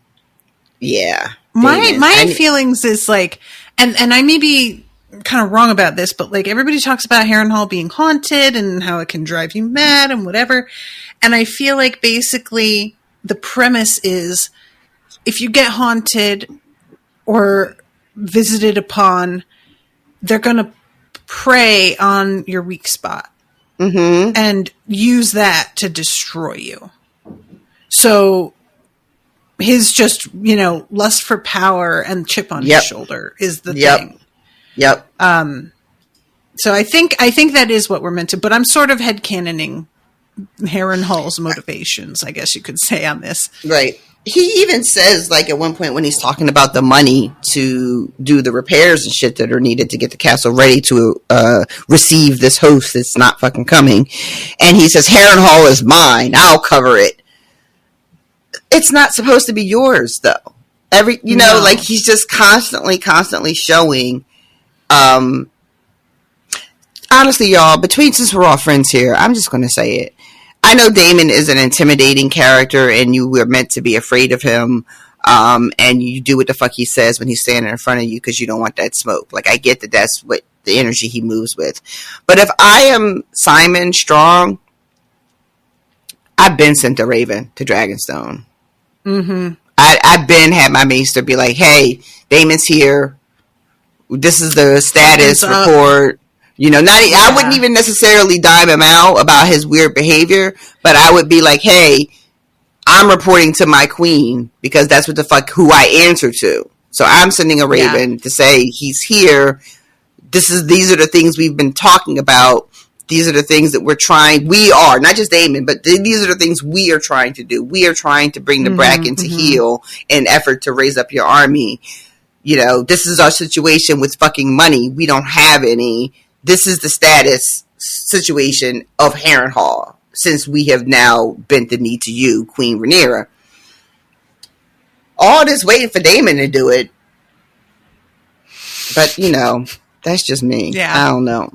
My feelings is like, and I may be kind of wrong about this, but like everybody talks about Harrenhal being haunted and how it can drive you mad and whatever. And I feel like basically the premise is if you get haunted or visited upon, they're going to prey on your weak spot and use that to destroy you. So his just, lust for power and chip on his shoulder is the thing. Yep. So I think that is what we're meant to, but I'm sort of headcanoning Harrenhal's motivations, I guess you could say, on this. Right. He even says, like, at one point when he's talking about the money to do the repairs and shit that are needed to get the castle ready to receive this host that's not fucking coming. And he says, Harrenhal is mine. I'll cover it. It's not supposed to be yours, though. Like, he's just constantly showing. Honestly, y'all, since we're all friends here, I'm just going to say it. I know Damon is an intimidating character and you were meant to be afraid of him. And you do what the fuck he says when he's standing in front of you because you don't want that smoke. Like, I get that that's what the energy he moves with. But if I am Simon Strong, I've been sent a Raven to Dragonstone. I've been had my maester be like, hey, Damon's here. This is the status report. I wouldn't even necessarily dime him out about his weird behavior, but I would be like, hey, I'm reporting to my queen because that's what the fuck who I answer to. So I'm sending a Raven to say he's here. These are the things we've been talking about. These are the things that we are, not just Damon, but these are the things we are trying to do. We are trying to bring the Bracken to heal in effort to raise up your army. This is our situation with fucking money. We don't have any. This is the status situation of Harrenhal since we have now bent the knee to you, Queen Rhaenyra. All this waiting for Damon to do it. But, that's just me. Yeah. I don't know.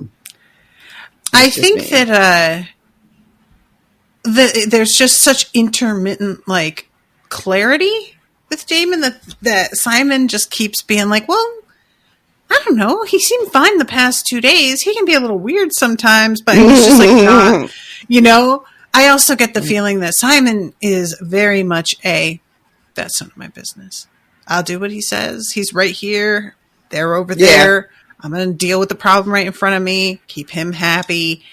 I think that there's just such intermittent, like, clarity with Damon that Simon just keeps being like, well, I don't know. He seemed fine the past 2 days. He can be a little weird sometimes, but he's just like not, I also get the feeling that Simon is very much that's none of my business. I'll do what he says. He's right here. They're over there. I'm going to deal with the problem right in front of me. Keep him happy.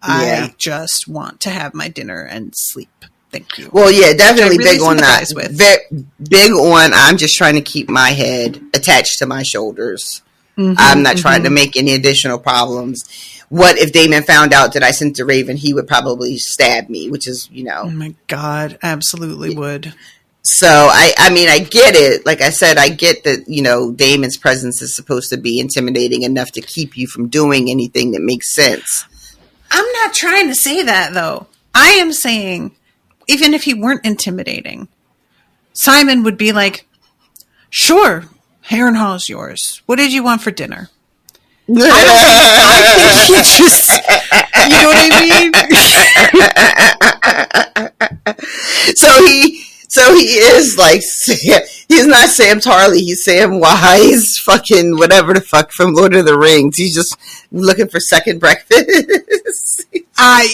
I just want to have my dinner and sleep. Thank you. Well, yeah, definitely big on that. Big on, I'm just trying to keep my head attached to my shoulders. I'm not trying to make any additional problems. What if Damon found out that I sent the Raven? He would probably stab me, which is, Oh my God, absolutely would. So, I mean, I get it. Like I said, I get that, Damon's presence is supposed to be intimidating enough to keep you from doing anything that makes sense. I'm not trying to say that, though. I am saying, even if he weren't intimidating, Simon would be like, sure, Harrenhal is yours. What did you want for dinner? I think he just, you know what I mean? So So he is like, he's not Sam Tarly, he's Sam Wise, fucking whatever the fuck from Lord of the Rings. He's just looking for second breakfast.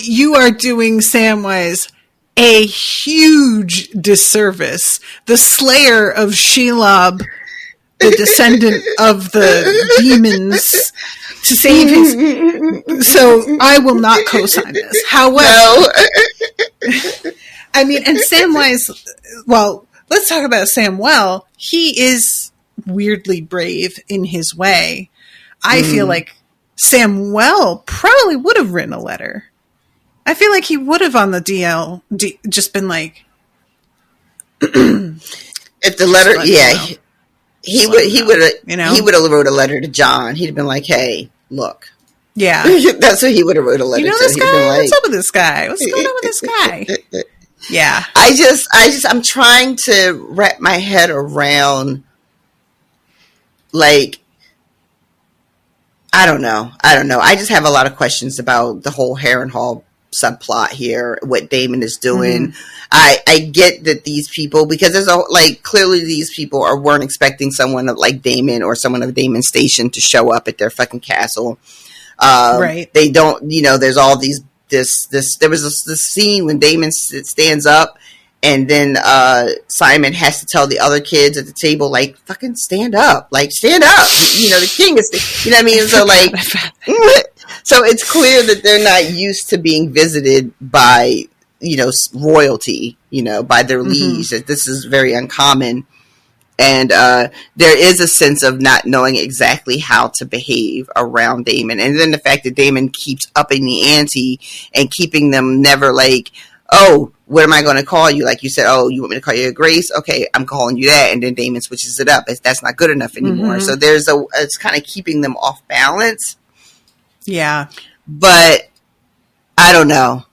You are doing Samwise a huge disservice. The slayer of Shelob, the descendant of the demons, to save his. So I will not co-sign this. However, no. I mean, and Samwise, well, let's talk about Samwell. He is weirdly brave in his way. I feel like Samwell probably would have written a letter. I feel like he would have on the DL just been like, if the letter, he would have, he would have wrote a letter to John. He'd have been like, hey, look. Yeah. That's what he would have wrote a letter to. This guy? What's up with this guy? What's going on with this guy? Yeah. I'm trying to wrap my head around, like, I don't know. I just have a lot of questions about the whole Harrenhal subplot here, what Daemon is doing. I get that these people, because there's clearly these people weren't expecting someone like Daemon or someone of Daemon's station to show up at their fucking castle. Right. They don't, there's all these, there was this scene when Daemon stands up, and then Simon has to tell the other kids at the table, like, fucking stand up, the king is, you know what I mean? So like, so it's clear that they're not used to being visited by, royalty, by their liege, that this is very uncommon. And there is a sense of not knowing exactly how to behave around Daemon. And then the fact that Daemon keeps upping the ante and keeping them never like, oh, what am I going to call you? Like you said, oh, you want me to call you Grace? Okay, I'm calling you that. And then Daemon switches it up. That's not good enough anymore. So it's kind of keeping them off balance. Yeah. But I don't know.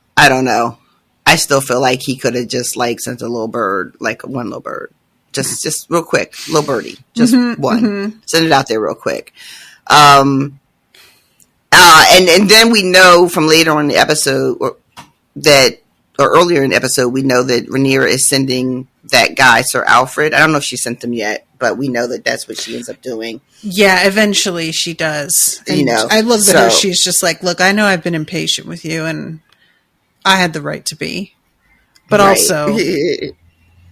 I still feel like he could have just sent a little bird, like one little bird. Just real quick, little birdie, just one. Send it out there real quick. And then we know from later on in the episode or earlier in the episode, we know that Rhaenyra is sending that guy, Sir Alfred. I don't know if she sent him yet, but we know that that's what she ends up doing. Yeah, eventually she does. And I love that she's just like, look, I know I've been impatient with you, and I had the right to be. But also...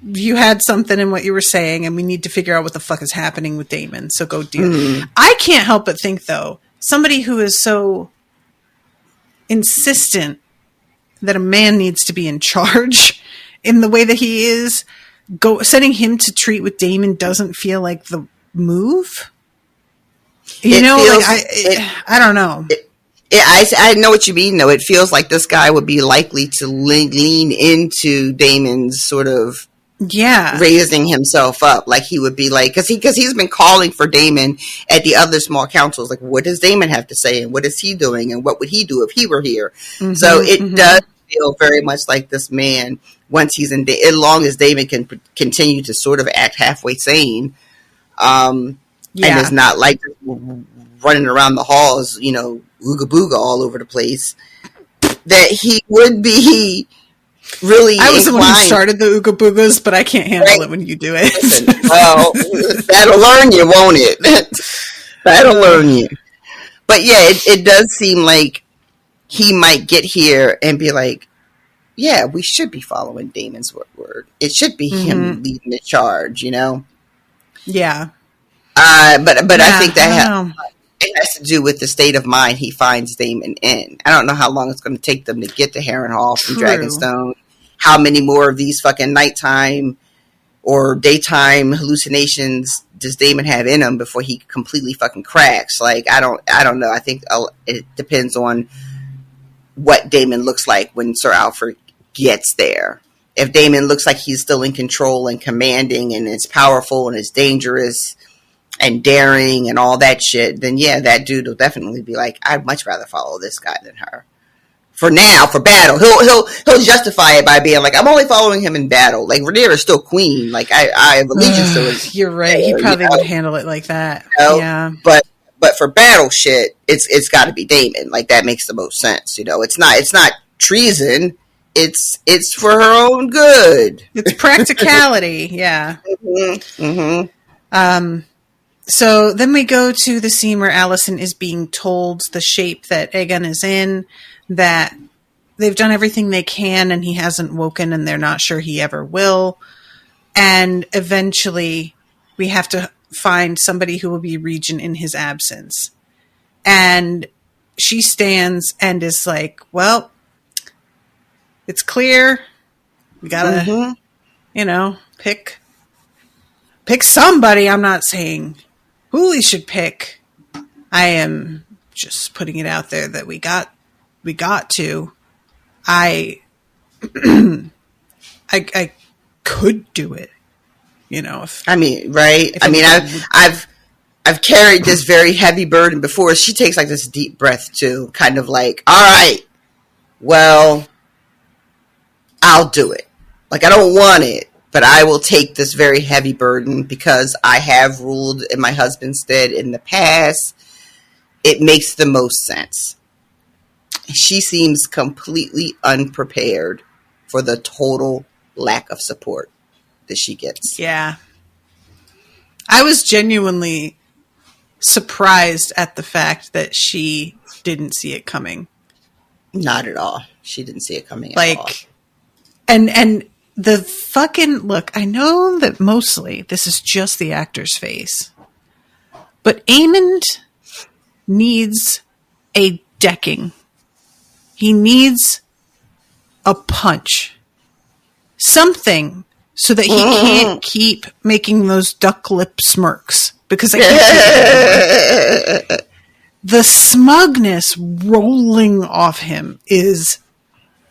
you had something in what you were saying, and we need to figure out what the fuck is happening with Daemon. So go deal. I can't help but think, though, somebody who is so insistent that a man needs to be in charge in the way that he is, setting him to treat with Daemon doesn't feel like the move. I don't know. I know what you mean, though. It feels like this guy would be likely to lean into Daemon's sort of raising himself up. Like he would be like, because he's been calling for Daemon at the other small councils. Like, what does Daemon have to say, and what is he doing, and what would he do if he were here? So it does feel very much like this man, once he's in, as long as Daemon can continue to sort of act halfway sane, and is not like running around the halls, ooga booga all over the place, that he would be really I was the one who started the ooga boogas, but I can't handle it when you do it. Well, that'll learn you, won't it? That'll learn you. But yeah, it does seem like he might get here and be like, yeah, we should be following Daemon's word. It should be him leading the charge, Yeah. But I think that it has to do with the state of mind he finds Daemon in. I don't know how long it's going to take them to get to Harrenhal from Dragonstone. How many more of these fucking nighttime or daytime hallucinations does Daemon have in him before he completely fucking cracks? Like, I don't know. I think it depends on what Daemon looks like when Sir Alfred gets there. If Daemon looks like he's still in control and commanding and is powerful and is dangerous and daring and all that shit, then yeah, that dude will definitely be like, I'd much rather follow this guy than her. For now, for battle, he'll justify it by being like, I'm only following him in battle. Like, Rhaenyra is still queen. Like, I have allegiance to it. You're right. He probably would handle it like that. Yeah. But for battle shit, it's got to be Daemon. Like, that makes the most sense. It's not treason. it's for her own good. It's practicality. Yeah. Mm-hmm. Mm-hmm. So then we go to the scene where Allison is being told the shape that Egan is in, that they've done everything they can and he hasn't woken and they're not sure he ever will. And eventually we have to find somebody who will be Regent in his absence. And she stands and is like, well, it's clear. We gotta, pick somebody. I'm not saying who we should pick. I am just putting it out there that we got to. I could do it, if right. I've carried this very heavy burden before. She takes like this deep breath too, kind of like, all right, well, I'll do it. Like, I don't want it, but I will take this very heavy burden because I have ruled in my husband's stead in the past. It makes the most sense. She seems completely unprepared for the total lack of support that she gets. Yeah. I was genuinely surprised at the fact that she didn't see it coming. Not at all. She didn't see it coming at all. And the fucking look, I know that mostly this is just the actor's face, but Aemond needs a decking. He needs a punch. Something so that he can't keep making those duck lip smirks. Because I can't the smugness rolling off him is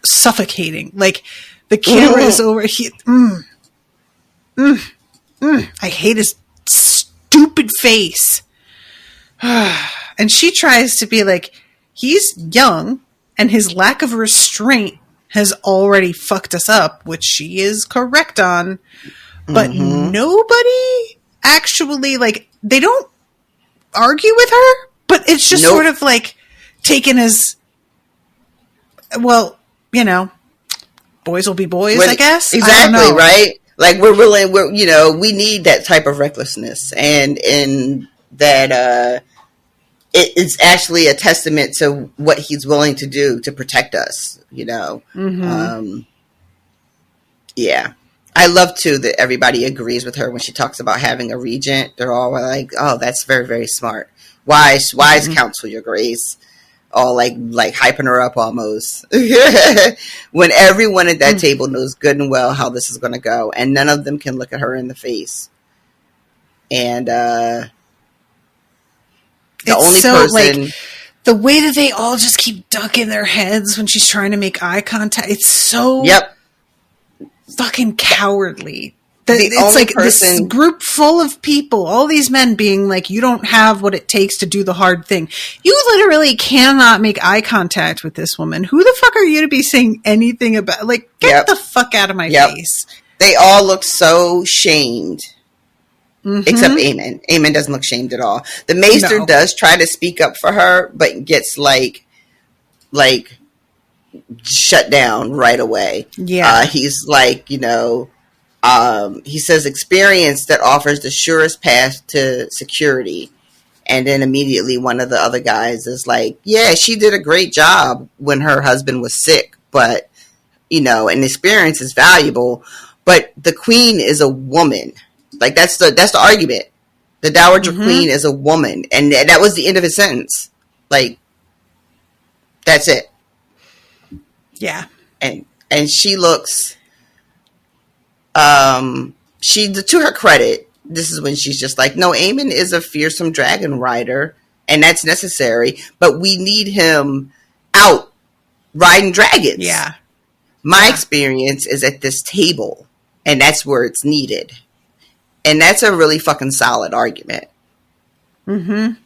suffocating. Like, the camera is over here. I hate his stupid face. And she tries to be like, he's young, and his lack of restraint has already fucked us up, which she is correct on. But nobody actually, like, they don't argue with her, but it's just sort of like taken as, well, boys will be boys, I guess. Exactly, right? Like, we need that type of recklessness, and that it's actually a testament to what he's willing to do to protect us, Yeah. I love, too, that everybody agrees with her when she talks about having a regent. They're all like, oh, that's very, very smart. Wise counsel, your grace. All like hyping her up almost. When everyone at that table knows good and well how this is going to go, and none of them can look at her in the face. And the only person... Like, the way that they all just keep ducking their heads when she's trying to make eye contact, it's so... Yep. Fucking cowardly. It's like this group full of people, all these men being like, you don't have what it takes to do the hard thing. You literally cannot make eye contact with this woman. Who the fuck are you to be saying anything about? Like, get the fuck out of my face. They all look so shamed. Except Aemond. Aemond doesn't look shamed at all. The Maester does try to speak up for her, but gets like shut down right away. Yeah. He's like, he says experience that offers the surest path to security. And then immediately one of the other guys is like, yeah, she did a great job when her husband was sick, but, and experience is valuable, but the queen is a woman. Like, that's the argument. The Dowager Queen is a woman. And that was the end of his sentence. Like, that's it. Yeah. And she looks, to her credit, this is when she's just like, no, Aemond is a fearsome dragon rider, and that's necessary, but we need him out riding dragons. Yeah. My experience is at this table, and that's where it's needed. And that's a really fucking solid argument. Doesn't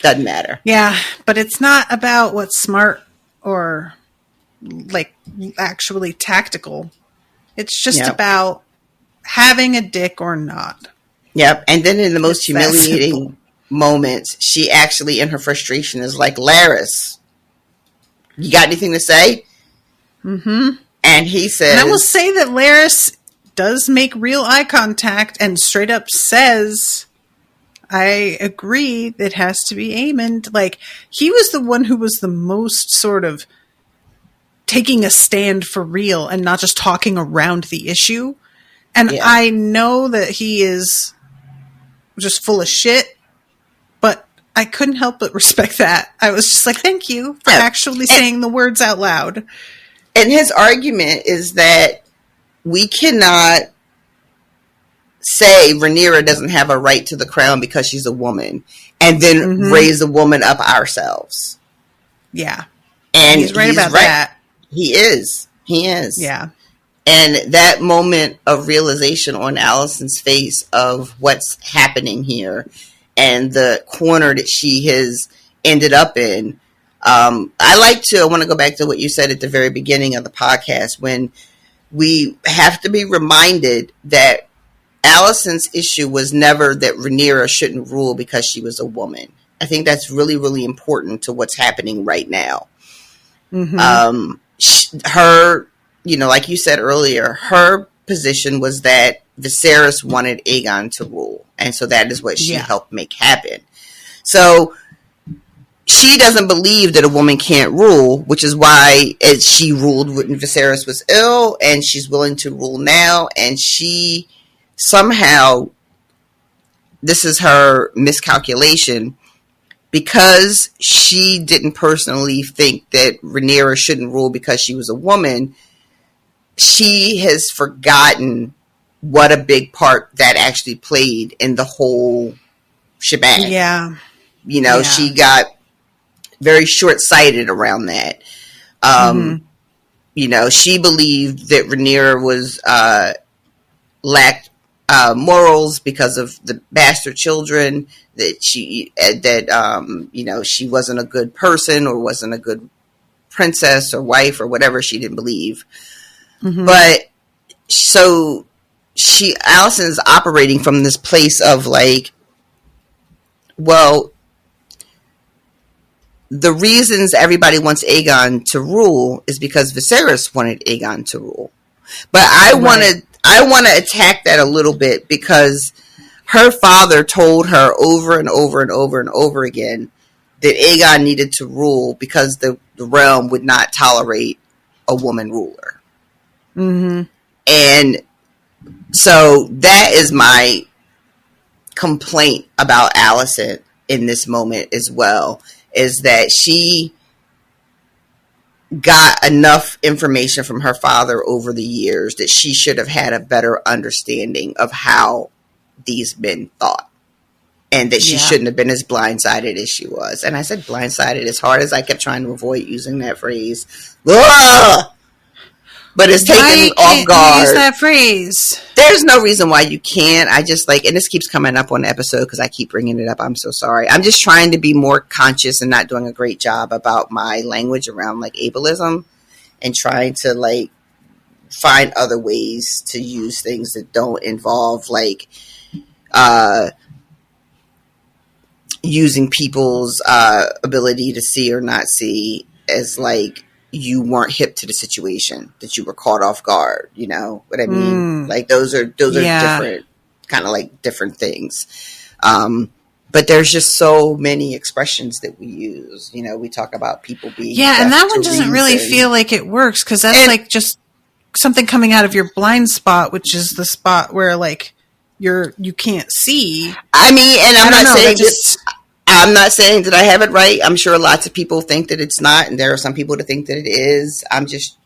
matter. Yeah, but it's not about what's smart or, like, actually tactical. It's just about having a dick or not. Yep. And then in the most humiliating moments, she actually, in her frustration, is like, Laris, you got anything to say? And he says, and I will say that Laris does make real eye contact and straight up says, I agree, it has to be Aemond. Like, he was the one who was the most sort of taking a stand for real and not just talking around the issue. And I know that he is just full of shit, but I couldn't help but respect that. I was just like, thank you for actually saying the words out loud. And his argument is that we cannot say Rhaenyra doesn't have a right to the crown because she's a woman, and then raise a woman up ourselves. Yeah. And he's right about that. He is. Yeah. And that moment of realization on Allison's face of what's happening here and the corner that she has ended up in. I want to go back to what you said at the very beginning of the podcast, when we have to be reminded that Allison's issue was never that Rhaenyra shouldn't rule because she was a woman. I think that's really, really important to what's happening right now. Her, like you said earlier, her position was that Viserys wanted Aegon to rule. And so that is what she helped make happen. So she doesn't believe that a woman can't rule, which is why she ruled when Viserys was ill, and she's willing to rule now. And she somehow, this is her miscalculation, because she didn't personally think that Rhaenyra shouldn't rule because she was a woman. She has forgotten what a big part that actually played in the whole shebang. Yeah. She got very short-sighted around that. She believed that Rhaenyra was lacked morals because of the bastard children, that she wasn't a good person or wasn't a good princess or wife or whatever she didn't believe. But so Allison is operating from this place of like, well, the reasons everybody wants Aegon to rule is because Viserys wanted Aegon to rule. But I want to attack that a little bit, because her father told her over and over and over and over again that Aegon needed to rule because the realm would not tolerate a woman ruler. And so that is my complaint about Allison in this moment as well, is that she got enough information from her father over the years that she should have had a better understanding of how these men thought, and that she shouldn't have been as blindsided as she was. And I said blindsided as hard as I kept trying to avoid using that phrase. Ugh! But it's taken off guard. Use that phrase. There's no reason why you can't. I just and this keeps coming up on the episode because I keep bringing it up. I'm so sorry. I'm just trying to be more conscious and not doing a great job about my language around ableism, and trying to find other ways to use things that don't involve using people's ability to see or not see as you weren't hip to the situation, that you were caught off guard. You know what I mean? Those are different, kind of different things. But there's just so many expressions that we use. We talk about people being and that one doesn't really feel like it works, because that's just something coming out of your blind spot, which is the spot where you can't see. I mean, and I'm not saying that I have it right. I'm sure lots of people think that it's not, and there are some people that think that it is. I'm just,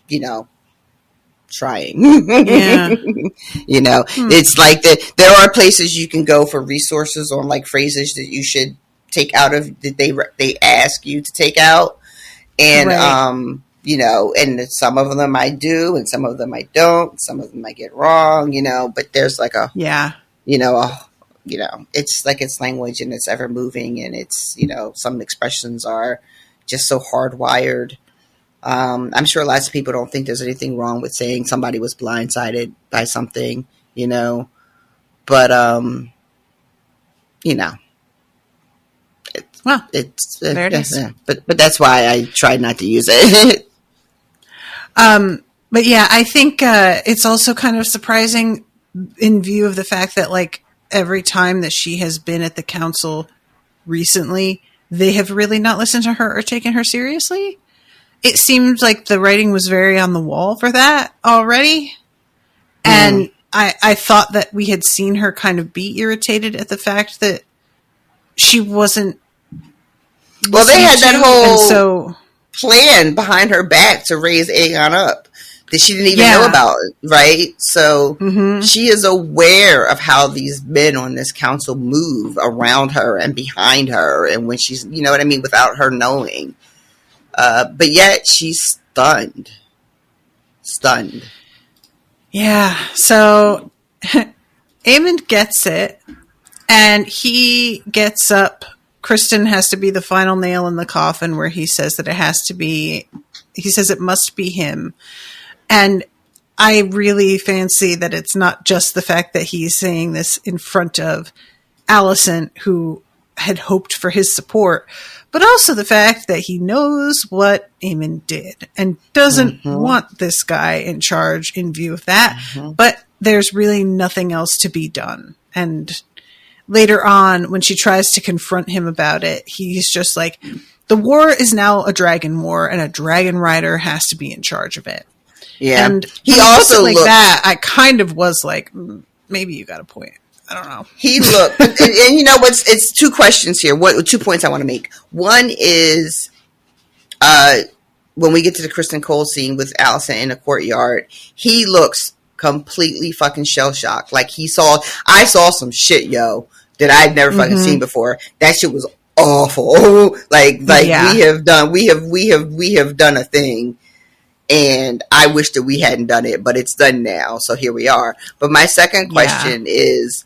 trying. Yeah. It's that there are places you can go for resources on phrases that you should take out of, that they ask you to take out. And, and some of them I do, and some of them I don't. Some of them I get wrong, but there's it's it's language, and it's ever moving, and it's, some expressions are just so hardwired. I'm sure lots of people don't think there's anything wrong with saying somebody was blindsided by something, but, there it is. But that's why I tried not to use it. But yeah, I think it's also kind of surprising in view of the fact that like every time that she has been at the council recently, they have really not listened to her or taken her seriously. It seems like the writing was very on the wall for that already. And I thought that we had seen her kind of be irritated at the fact that she wasn't. Well, they had that whole so plan behind her back to raise Aegon up that she didn't even know about, right? So she is aware of how these men on this council move around her and behind her, and when she's, you know what I mean, without her knowing. But yet she's stunned. Yeah, so Aemond gets it, and he gets up. Kristen has to be the final nail in the coffin where he says that it has to be, he says it must be him. And I really fancy that it's not just the fact that he's saying this in front of Alicent, who had hoped for his support, but also the fact that he knows what Aemond did and doesn't want this guy in charge in view of that. But there's really nothing else to be done. And later on, when she tries to confront him about it, he's just like, the war is now a dragon war, and a dragon rider has to be in charge of it. Yeah. And he also like that, I kind of was like, maybe you got a point. I don't know. He looked, and you know what's? It's two questions here. 2 points I want to make. One is, when we get to the Kristen Cole scene with Alicent in the courtyard, he looks completely fucking shell shocked. Like I saw some shit, yo, that I'd never fucking seen before. That shit was awful. like Yeah. we have done a thing. And I wish that we hadn't done it, but it's done now. So here we are. But my second question is,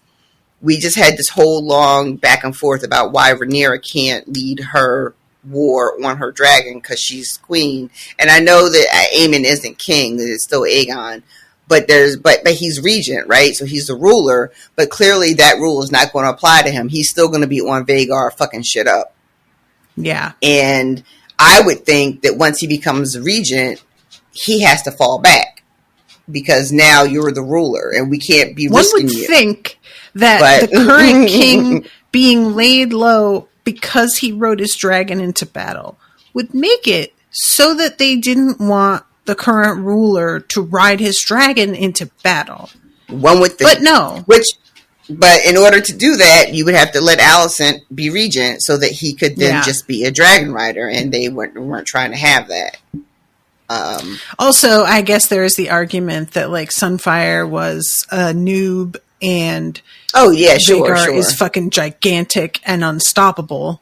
we just had this whole long back and forth about why Rhaenyra can't lead her war on her dragon because she's queen. And I know that Aemon isn't king; that it's still Aegon. But he's regent, right? So he's the ruler. But clearly, that rule is not going to apply to him. He's still going to be on Vhagar fucking shit up. Yeah, and I would think that once he becomes regent, he has to fall back because now you're the ruler, and we can't be risking you. One would think that the current king being laid low because he rode his dragon into battle would make it so that they didn't want the current ruler to ride his dragon into battle. One would think. But no. But in order to do that, you would have to let Alicent be regent so that he could then just be a dragon rider, and they weren't trying to have that. Also, I guess there is the argument that like Sunfire was a noob and Vhagar is fucking gigantic and unstoppable.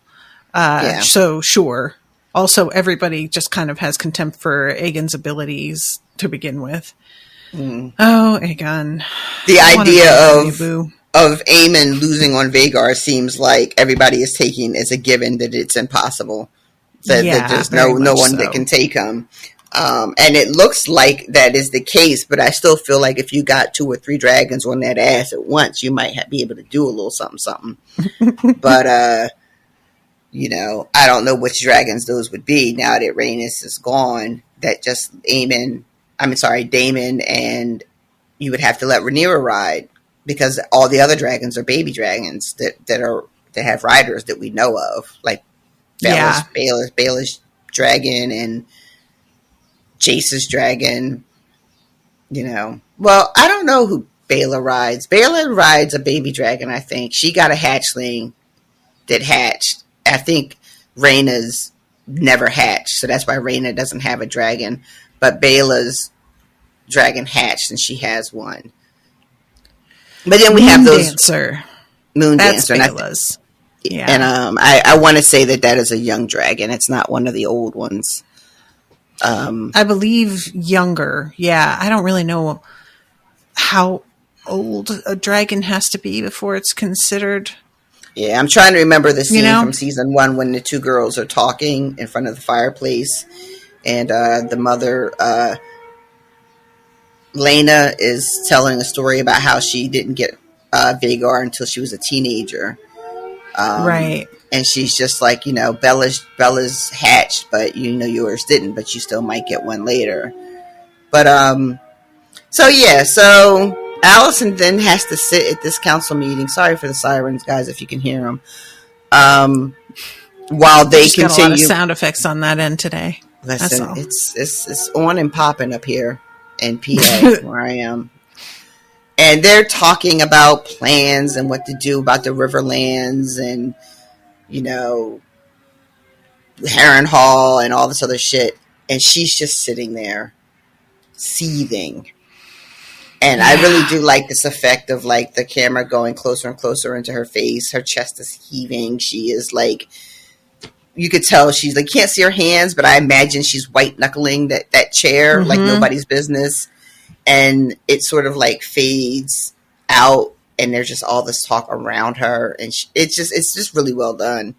So sure. Also, everybody just kind of has contempt for Aegon's abilities to begin with. Oh, Aegon. The idea of Aemon losing on Vhagar seems like everybody is taking as a given that it's impossible. That there's no one that can take him. And it looks like that is the case, but I still feel like if you got 2 or 3 dragons on that ass at once, you might be able to do a little something. But, you know, I don't know which dragons those would be now that Rhaenys is gone. That just Daemon, and you would have to let Rhaenyra ride because all the other dragons are baby dragons that have riders that we know of, like Baela's dragon and Jace's dragon, you know. Well, I don't know who Baela rides. Baela rides a baby dragon, I think. She got a hatchling that hatched. I think Rhaena's never hatched, so that's why Rhaena doesn't have a dragon. But Baela's dragon hatched, and she has one. But then we have those... Moon Dancer. Baela's. And I want to say that is a young dragon. It's not one of the old ones. I believe younger. Yeah, I don't really know how old a dragon has to be before it's considered. Yeah, I'm trying to remember the scene from season 1 when the 2 girls are talking in front of the fireplace, and the mother, Lena, is telling a story about how she didn't get Vhagar until she was a teenager. Right. And she's just like, Bella's hatched, but yours didn't, but you still might get one later. But so Allison then has to sit at this council meeting. Sorry for the sirens, guys, if you can hear them. While they just continue, got a lot of sound effects on that end today. Listen, it's on and popping up here in PA where I am. And they're talking about plans and what to do about the Riverlands and, you know, Harrenhal and all this other shit. And she's just sitting there seething. And I really do like this effect of like the camera going closer and closer into her face. Her chest is heaving. She is like, you could tell she's like, can't see her hands, but I imagine she's white knuckling that chair like nobody's business. And it sort of like fades out and there's just all this talk around her. And it's just really well done.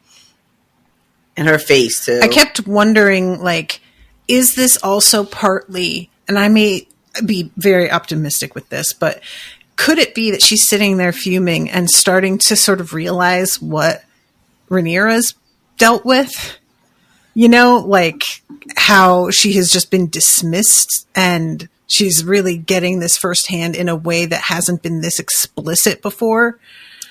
And her face too. I kept wondering, like, is this also partly, and I may be very optimistic with this, but could it be that she's sitting there fuming and starting to sort of realize what Rhaenyra's dealt with? You know, like how she has just been dismissed and she's really getting this firsthand in a way that hasn't been this explicit before.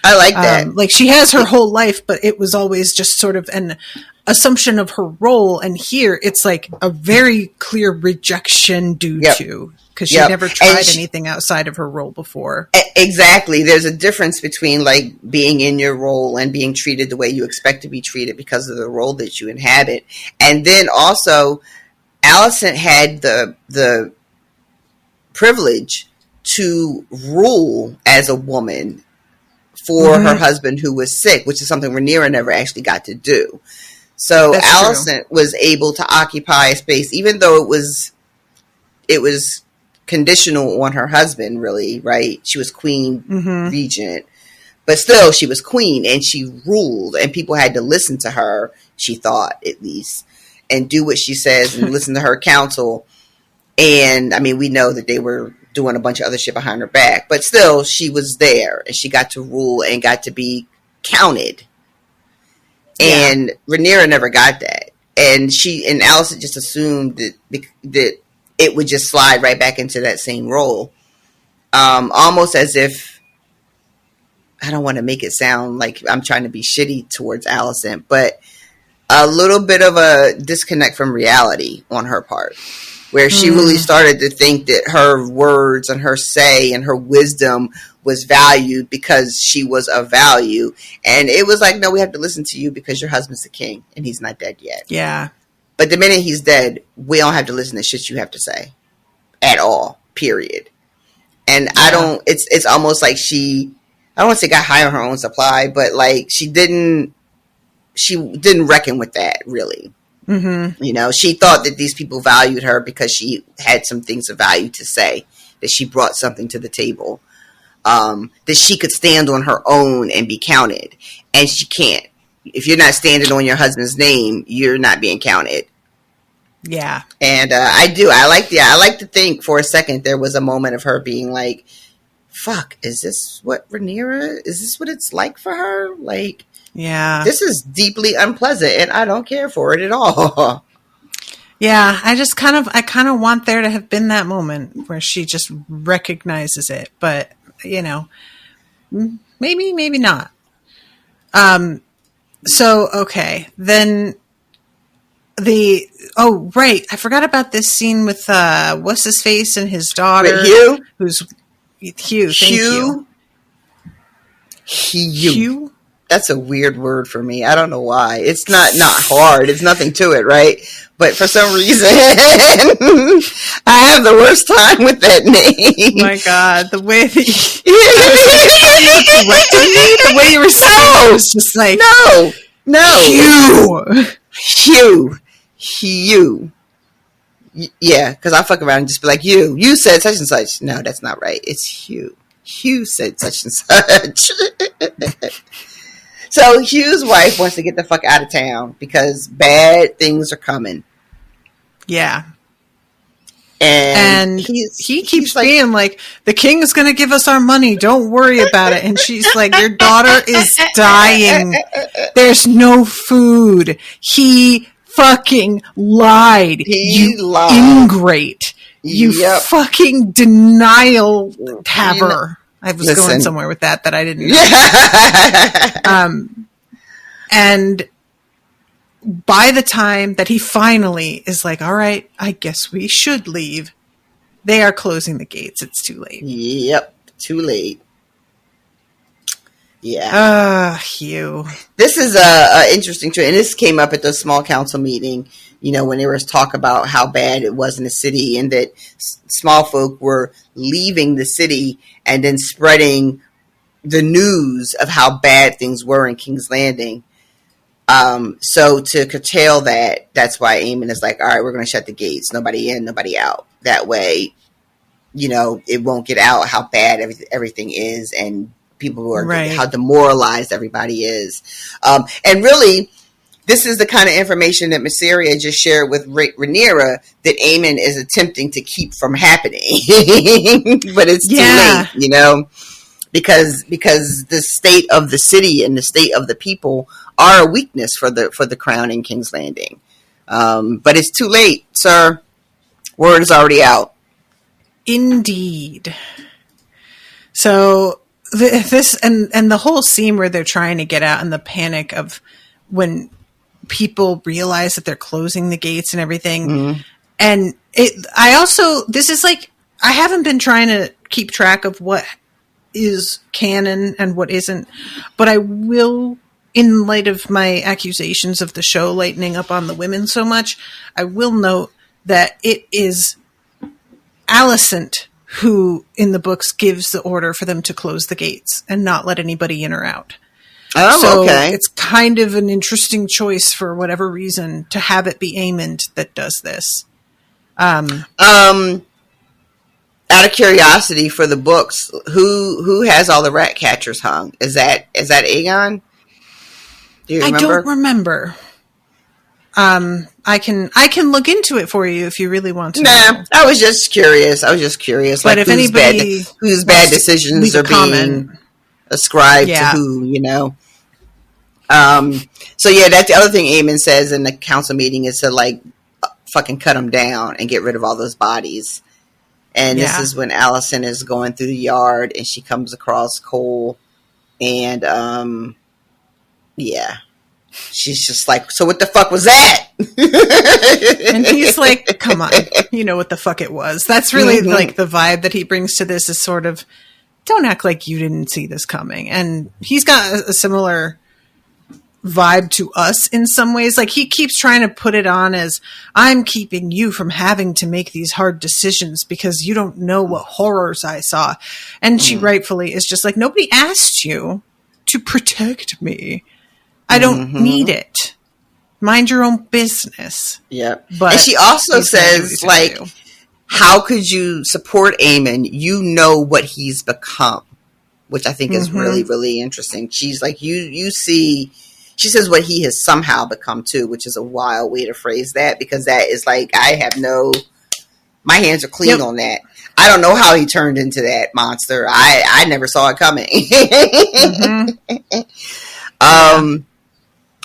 I like that. Like she has her whole life, but it was always just sort of an assumption of her role. And here it's like a very clear rejection due to, because she never tried anything outside of her role before. Exactly. There's a difference between like being in your role and being treated the way you expect to be treated because of the role that you inhabit. And then also Allison had the privilege to rule as a woman for her husband who was sick, which is something Rhaenyra never actually got to do. So that's Allison was able to occupy a space, even though it was conditional on her husband, really, right? She was queen regent, but still she was queen and she ruled and people had to listen to her, she thought at least, and do what she says and listen to her counsel. And I mean, we know that they were doing a bunch of other shit behind her back, but still she was there and she got to rule and got to be counted. And Rhaenyra never got that. And Allison just assumed that it would just slide right back into that same role. Almost as if, I don't want to make it sound like I'm trying to be shitty towards Allison, but a little bit of a disconnect from reality on her part, where she really started to think that her words and her say and her wisdom was valued because she was of value. And it was like, no, we have to listen to you because your husband's the king and he's not dead yet. Yeah. But the minute he's dead, we don't have to listen to shit you have to say at all, period. And it's almost like I don't want to say got high on her own supply, but like she didn't reckon with that really. Mm-hmm. You know, she thought that these people valued her because she had some things of value to say, that she brought something to the table, that she could stand on her own and be counted. And she can't. If you're not standing on your husband's name, you're not being counted. Yeah. And I like to think for a second there was a moment of her being like, fuck, is this what it's like for her? Like, yeah, this is deeply unpleasant and I don't care for it at all. Yeah, I kind of want there to have been that moment where she just recognizes it, but you know, maybe not. So okay, then right, I forgot about this scene with what's his face and his daughter. Wait, Hugh? Who's Hugh? Thank you. Hugh. That's a weird word for me. I don't know why. It's not hard. It's nothing to it, right? But for some reason, I have the worst time with that name. Oh my God, the way that the way you were saying it was just like no, Hugh. Yeah, because I fuck around and just be like, you said such and such. No, that's not right. It's Hugh. Hugh said such and such. So Hugh's wife wants to get the fuck out of town because bad things are coming. Yeah. And he keeps being like, the king is going to give us our money. Don't worry about it. And she's like, your daughter is dying. There's no food. He fucking lied. He lied. Ingrate. You Yep. fucking denial haver. You know, I was going somewhere with that I didn't know. Yeah. And by the time that he finally is like, all right, I guess we should leave, they are closing the gates. It's too late. Yep. Too late. Yeah. Hugh. This is a interesting trend, and this came up at the small council meeting, when there was talk about how bad it was in the city, and that small folk were leaving the city and then spreading the news of how bad things were in King's Landing. So to curtail that, that's why Eamon is like, all right, we're going to shut the gates. Nobody in, nobody out. That way, it won't get out how bad everything is, and people who are how demoralized everybody is. And really, this is the kind of information that Mysaria just shared with Rhaenyra that Aemon is attempting to keep from happening. But it's too late, because the state of the city and the state of the people are a weakness for the crown in King's Landing. But it's too late, sir. Word is already out. Indeed. So this and the whole scene where they're trying to get out, and the panic of when people realize that they're closing the gates and everything. Mm-hmm. And this is like, I haven't been trying to keep track of what is canon and what isn't, but I will, in light of my accusations of the show lightening up on the women so much, I will note that it is Alicent who, in the books, gives the order for them to close the gates and not let anybody in or out. Oh, so okay. It's kind of an interesting choice for whatever reason to have it be Aemond that does this. Out of curiosity, for the books, who has all the rat catchers hung? Is that Aegon? Do you remember? I don't remember. I can look into it for you if you really want to. Nah, I was just curious. But like, if anybody whose bad decisions are being ascribed to who, So yeah, that's the other thing Aemon says in the council meeting is to fucking cut them down and get rid of all those bodies. And this is when Alicent is going through the yard and she comes across Cole, and she's just like, so what the fuck was that? And he's like, come on, you know what the fuck it was. That's really like the vibe that he brings to this, is sort of, don't act like you didn't see this coming. And he's got a similar vibe to us in some ways. Like, he keeps trying to put it on as, I'm keeping you from having to make these hard decisions because you don't know what horrors I saw. And she rightfully is just like, nobody asked you to protect me. I don't need it. Mind your own business. Yep. But and she also says, how could you support Aemon? You know what he's become, which I think is really, really interesting. She's like, you see, she says what he has somehow become too, which is a wild way to phrase that, because that is like, my hands are clean on that. I don't know how he turned into that monster. I never saw it coming.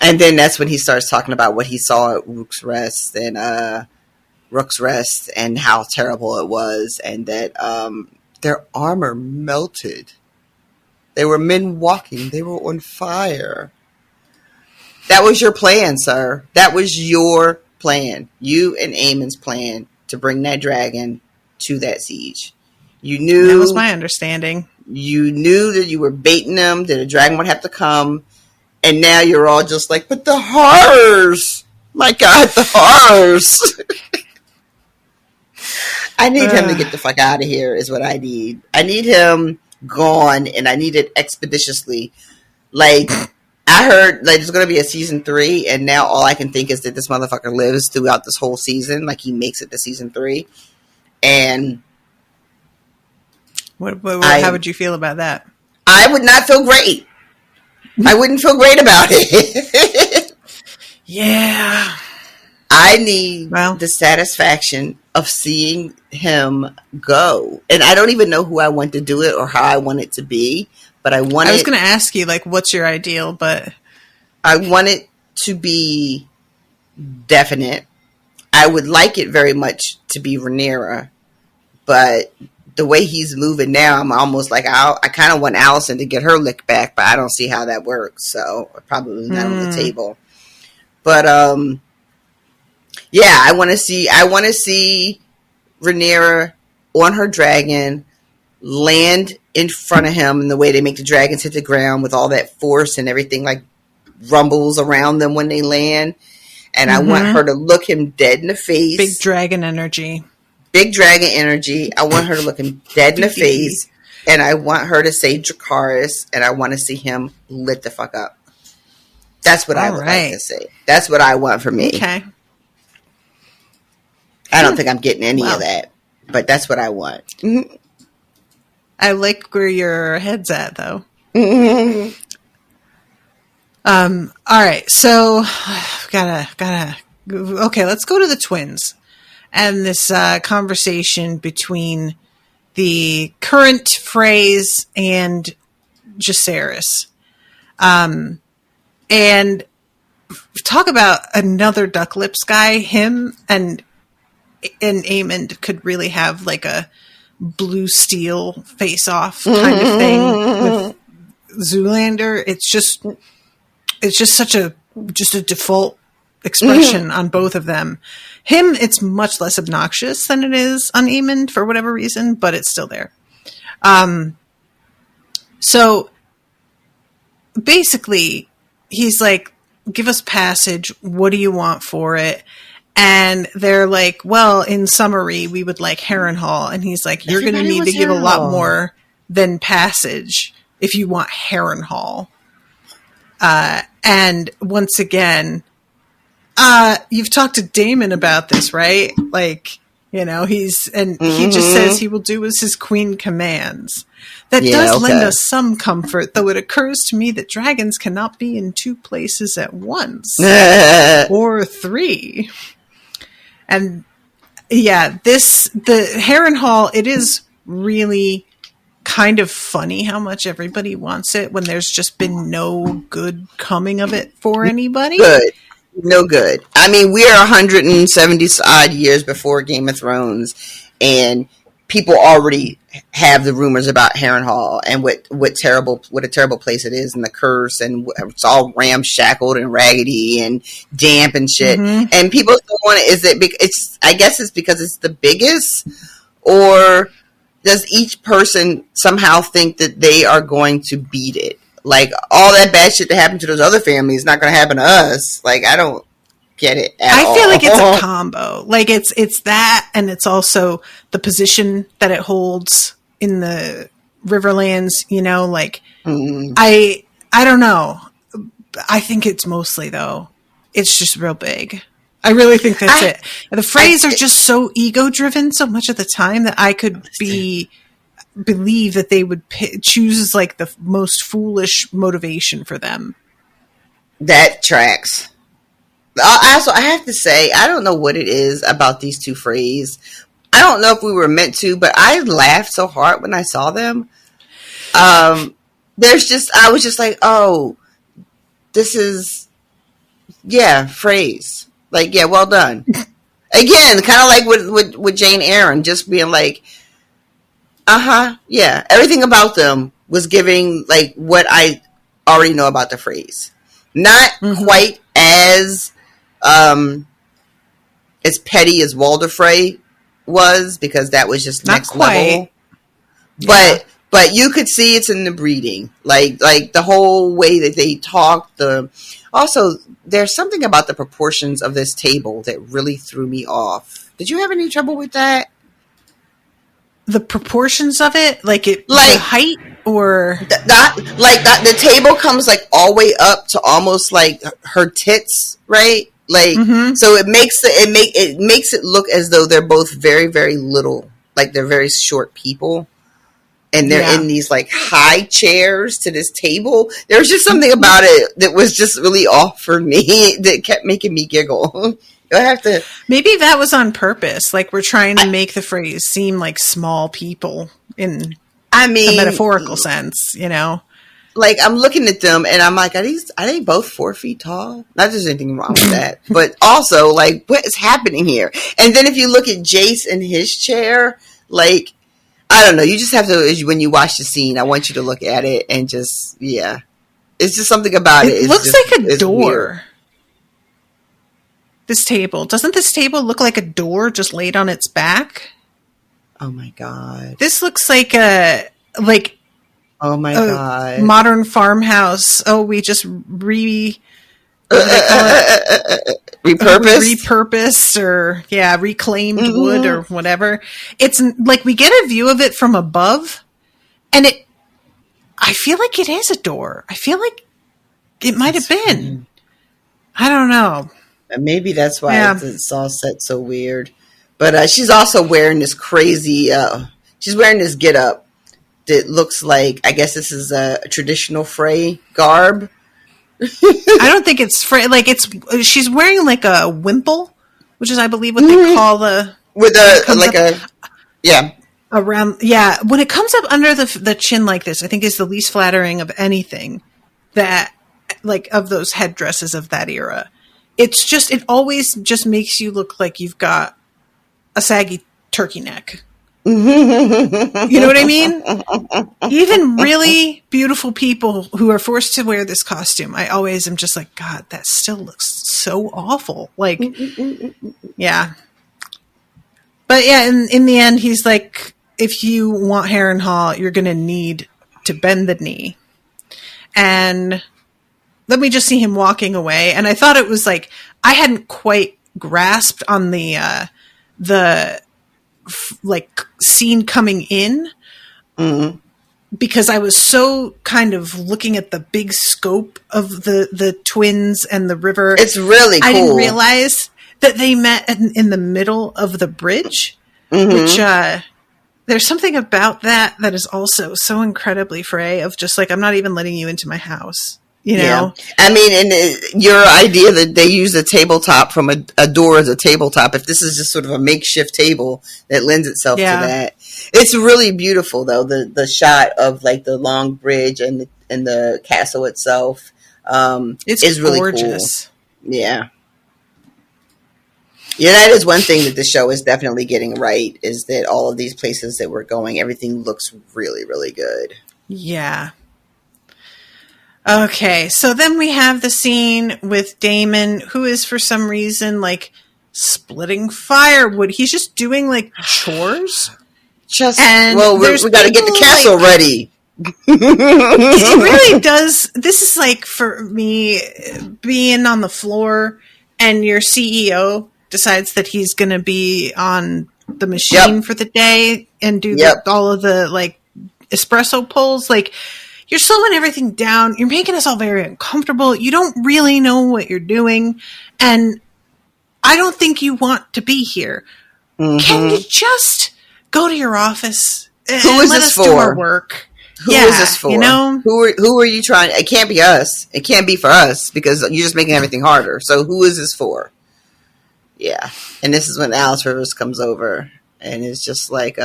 And then that's when he starts talking about what he saw at Rook's Rest and how terrible it was, and that their armor melted. They were men walking. They were on fire. That was your plan, sir. That was your plan. You and Aemon's plan to bring that dragon to that siege. You knew. That was my understanding. You knew that you were baiting them, that a dragon would have to come. And now you're all just like, but the horrors! My God, the horrors! I need him to get the fuck out of here, is what I need. I need him gone, and I need it expeditiously. Like, I heard there's going to be a season 3, and now all I can think is that this motherfucker lives throughout this whole season. Like, he makes it to season 3. And how would you feel about that? I would not feel great. I wouldn't feel great about it. Yeah. I need the satisfaction of seeing him go. And I don't even know who I want to do it or how I want it to be, but I was going to ask you, what's your ideal, but I want it to be definite. I would like it very much to be Rhaenyra, but the way he's moving now, I'm almost like I kind of want Allison to get her lick back, but I don't see how that works. So probably not on the table. But yeah, I want to see Rhaenyra on her dragon land in front of him, and the way they make the dragons hit the ground with all that force and everything like rumbles around them when they land. And I want her to look him dead in the face. Big dragon energy. I want her to look him dead in the face, and I want her to say Dracarys, and I want to see him lit the fuck up. That's what I would like to see. That's what I want for me. Okay. I don't think I'm getting any of that, but that's what I want. I like where your head's at, though. All right, so gotta. Okay, let's go to the twins and this conversation between the current phrase and Jacaerys, and talk about another duck lips guy. Him and Aemond could really have like a blue steel face off kind of thing with Zoolander. It's just such a default expression on both of them. Him, it's much less obnoxious than it is on Aemond for whatever reason, but it's still there. So basically he's like, give us passage. What do you want for it? And they're like, well, in summary, we would like Harrenhal. And he's like, you're going to need to give a lot more than passage if you want Harrenhal. And once again, you've talked to Daemon about this, right? Like, you know, he just says he will do as his queen commands. That does lend us some comfort, though it occurs to me that dragons cannot be in two places at once. Or three. And yeah, the Harrenhal, it is really kind of funny how much everybody wants it when there's just been no good coming of it for anybody. No good. I mean, we are 170 odd years before Game of Thrones, and people already have the rumors about Harrenhal and what a terrible place it is, and the curse, and it's all ramshackled and raggedy and damp and shit. And people still want it. I guess it's because it's the biggest, or does each person somehow think that they are going to beat it? Like, all that bad shit that happened to those other families is not going to happen to us. Like, I don't get it at all. I feel like it's a combo. Like, it's that, and it's also the position that it holds in the Riverlands, you know, like, I don't know. I think it's mostly, though, it's just real big. I really think that's it. The Freys are just so ego-driven so much of the time that I could believe that they would choose like the most foolish motivation for them. That tracks. Also, I have to say, I don't know what it is about these two Freys. I don't know if we were meant to, but I laughed so hard when I saw them. I was just like, oh, this is, Freys. Like, yeah, well done. Again, kind of like with Jane Eyre, just being like, everything about them was giving like what I already know about the Freys. Not quite as petty as Walder Frey was, because that was just next level. But you could see it's in the breeding, like the whole way that they talk. Also, there's something about the proportions of this table that really threw me off. Did you have any trouble with that? The proportions of it, the height, or the table comes like all the way up to almost like her tits, right? Like, so it makes it look as though they're both very, very little, like they're very short people, and they're in these like high chairs to this table. There was just something about it that was just really off for me that kept making me giggle. I have to. Maybe that was on purpose. Like, we're trying to make the Freys seem like small people in a metaphorical sense, you know? Like, I'm looking at them and I'm like, are they both 4 feet tall? Not that there's anything wrong with that, but also, like, what is happening here? And then if you look at Jace in his chair, Like, I don't know. You just have to, when you watch the scene, I want you to look at it and just, yeah. It's just something about it. It looks like a door. Weird. This table. Doesn't this table look like a door just laid on its back? Oh my God. This looks like oh my God. modern farmhouse. Oh, we just repurposed or reclaimed wood or whatever. It's like we get a view of it from above, and I feel like it is a door. I feel like it might have been. Funny. I don't know. Maybe that's why it's all set so weird. But she's also wearing this crazy. She's wearing this getup that looks like, I guess this is a traditional Frey garb. I don't think it's Frey. Like she's wearing like a wimple, which is, I believe, what they call around. Yeah, when it comes up under the chin like this, I think is the least flattering of anything that, like, of those headdresses of that era. It's just, it always just makes you look like you've got a saggy turkey neck. You know what I mean? Even really beautiful people who are forced to wear this costume, I always am just like, God, that still looks so awful. Like, yeah. But yeah, in the end, he's like, if you want Harrenhal, you're going to need to bend the knee. And let me just see him walking away. And I thought it was like, I hadn't quite grasped on the scene coming in, because I was so kind of looking at the big scope of the twins and the river. It's really cool. I didn't realize that they met in the middle of the bridge, which there's something about that is also so incredibly Frey, of just like, I'm not even letting you into my house. You know? Yeah. I mean, and your idea that they use a tabletop from a door as a tabletop, if this is just sort of a makeshift table that lends itself to that. It's really beautiful, though, the shot of like the long bridge and the castle itself. It's really gorgeous. Cool. Yeah. Yeah, that is one thing that the show is definitely getting right, is that all of these places that we're going, everything looks really, really good. Yeah. Okay, so then we have the scene with Damon, who is for some reason like splitting firewood. He's just doing like chores. We got to get the castle ready. It really does. This is like, for me, being on the floor and your CEO decides that he's going to be on the machine for the day and do all of the like espresso pulls. Like, you're slowing everything down. You're making us all very uncomfortable. You don't really know what you're doing. And I don't think you want to be here. Can you just go to your office and let us do our work? Who is this for? You know? Who are you trying? It can't be us. It can't be for us, because you're just making everything harder. So who is this for? Yeah. And this is when Alice Rivers comes over and is just like,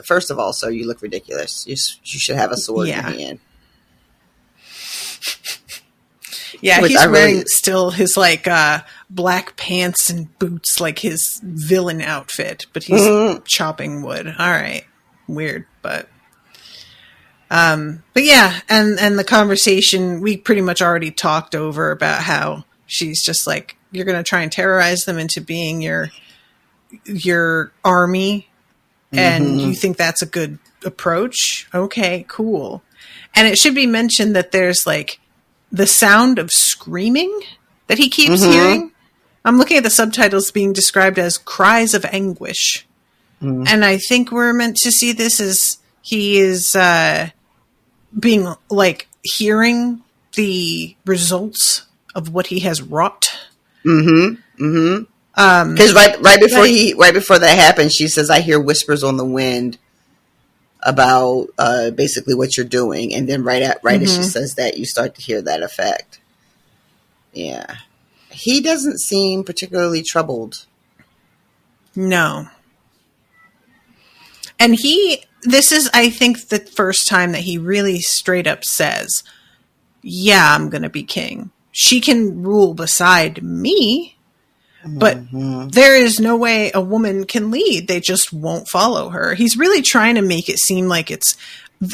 first of all, sir, you look ridiculous. You should have a sword in your hand. Yeah, he's wearing still his like black pants and boots, like his villain outfit, but he's chopping wood. All right, weird, but yeah, and the conversation we pretty much already talked over about how she's just like, you're going to try and terrorize them into being your army, and you think that's a good approach? Okay, cool. And it should be mentioned that there's like the sound of screaming that he keeps hearing. I'm looking at the subtitles being described as cries of anguish. And I think we're meant to see this as he is being like hearing the results of what he has wrought. Because right before that happens, she says, "I hear whispers on the wind about basically what you're doing," and then right as she says that, you start to hear that effect. Yeah, he doesn't seem particularly troubled. No, and this is, I think, the first time that he really straight up says, "Yeah, I'm going to be king. She can rule beside me, But there is no way a woman can lead. They just won't follow her. He's really trying to make it seem like it's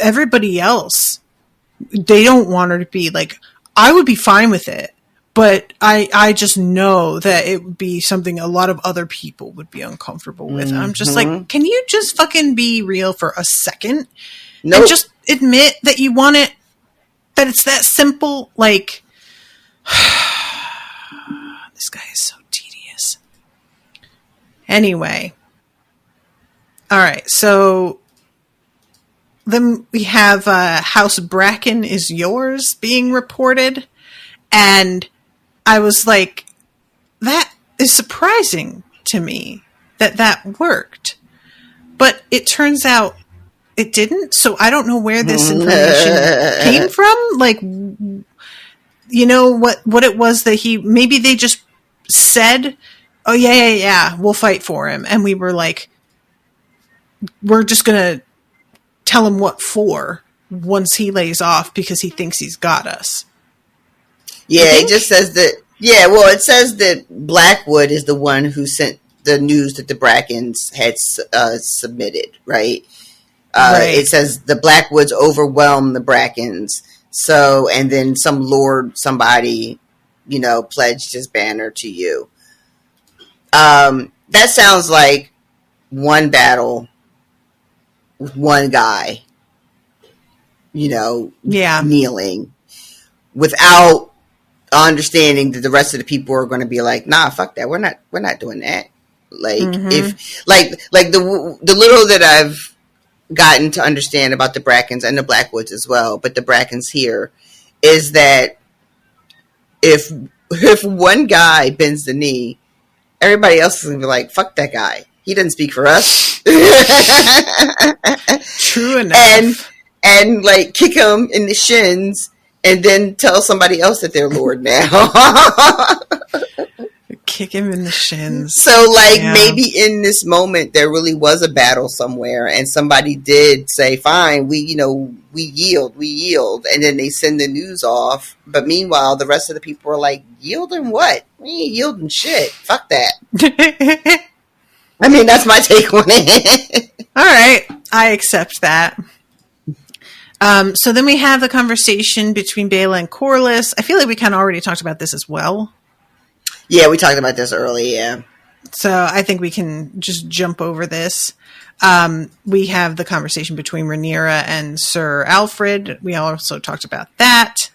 everybody else. They don't want her to be like, I would be fine with it. But I just know that it would be something a lot of other people would be uncomfortable with. Mm-hmm. I'm just like, can you just fucking be real for a second? Nope. And just admit that you want it, that it's that simple? Like, this guy is so tedious. Anyway. All right. So then we have House Bracken is yours being reported. And I was like, that is surprising to me that worked. But it turns out it didn't. So I don't know where this information came from. Like, you know, what it was that maybe they just said, oh, yeah, we'll fight for him. And we were like, we're just going to tell him what for once he lays off because he thinks he's got us. Yeah, it just says that. Yeah, well, it says that Blackwood is the one who sent the news that the Brackens had submitted, right? Right? It says the Blackwoods overwhelmed the Brackens. So, and then some lord, somebody, you know, pledged his banner to you. That sounds like one battle with one guy, you know, kneeling without understanding that the rest of the people are going to be like, nah, fuck that. We're not doing that. Like, if like the little that I've gotten to understand about the Brackens and the Blackwoods as well, but the Brackens here is that if one guy bends the knee, everybody else is going to be like, fuck that guy. He doesn't speak for us. True enough. And like kick him in the shins and then tell somebody else that they're Lord now. Kick him in the shins. So, like, maybe in this moment, there really was a battle somewhere, and somebody did say, fine, we yield. And then they send the news off. But meanwhile, the rest of the people are like, yielding what? We ain't yielding shit. Fuck that. I mean, that's my take on it. All right. I accept that. So then we have the conversation between Bela and Corliss. I feel like we kind of already talked about this as well. Yeah, we talked about this early, yeah. So I think we can just jump over this. We have the conversation between Rhaenyra and Sir Alfred. We also talked about that.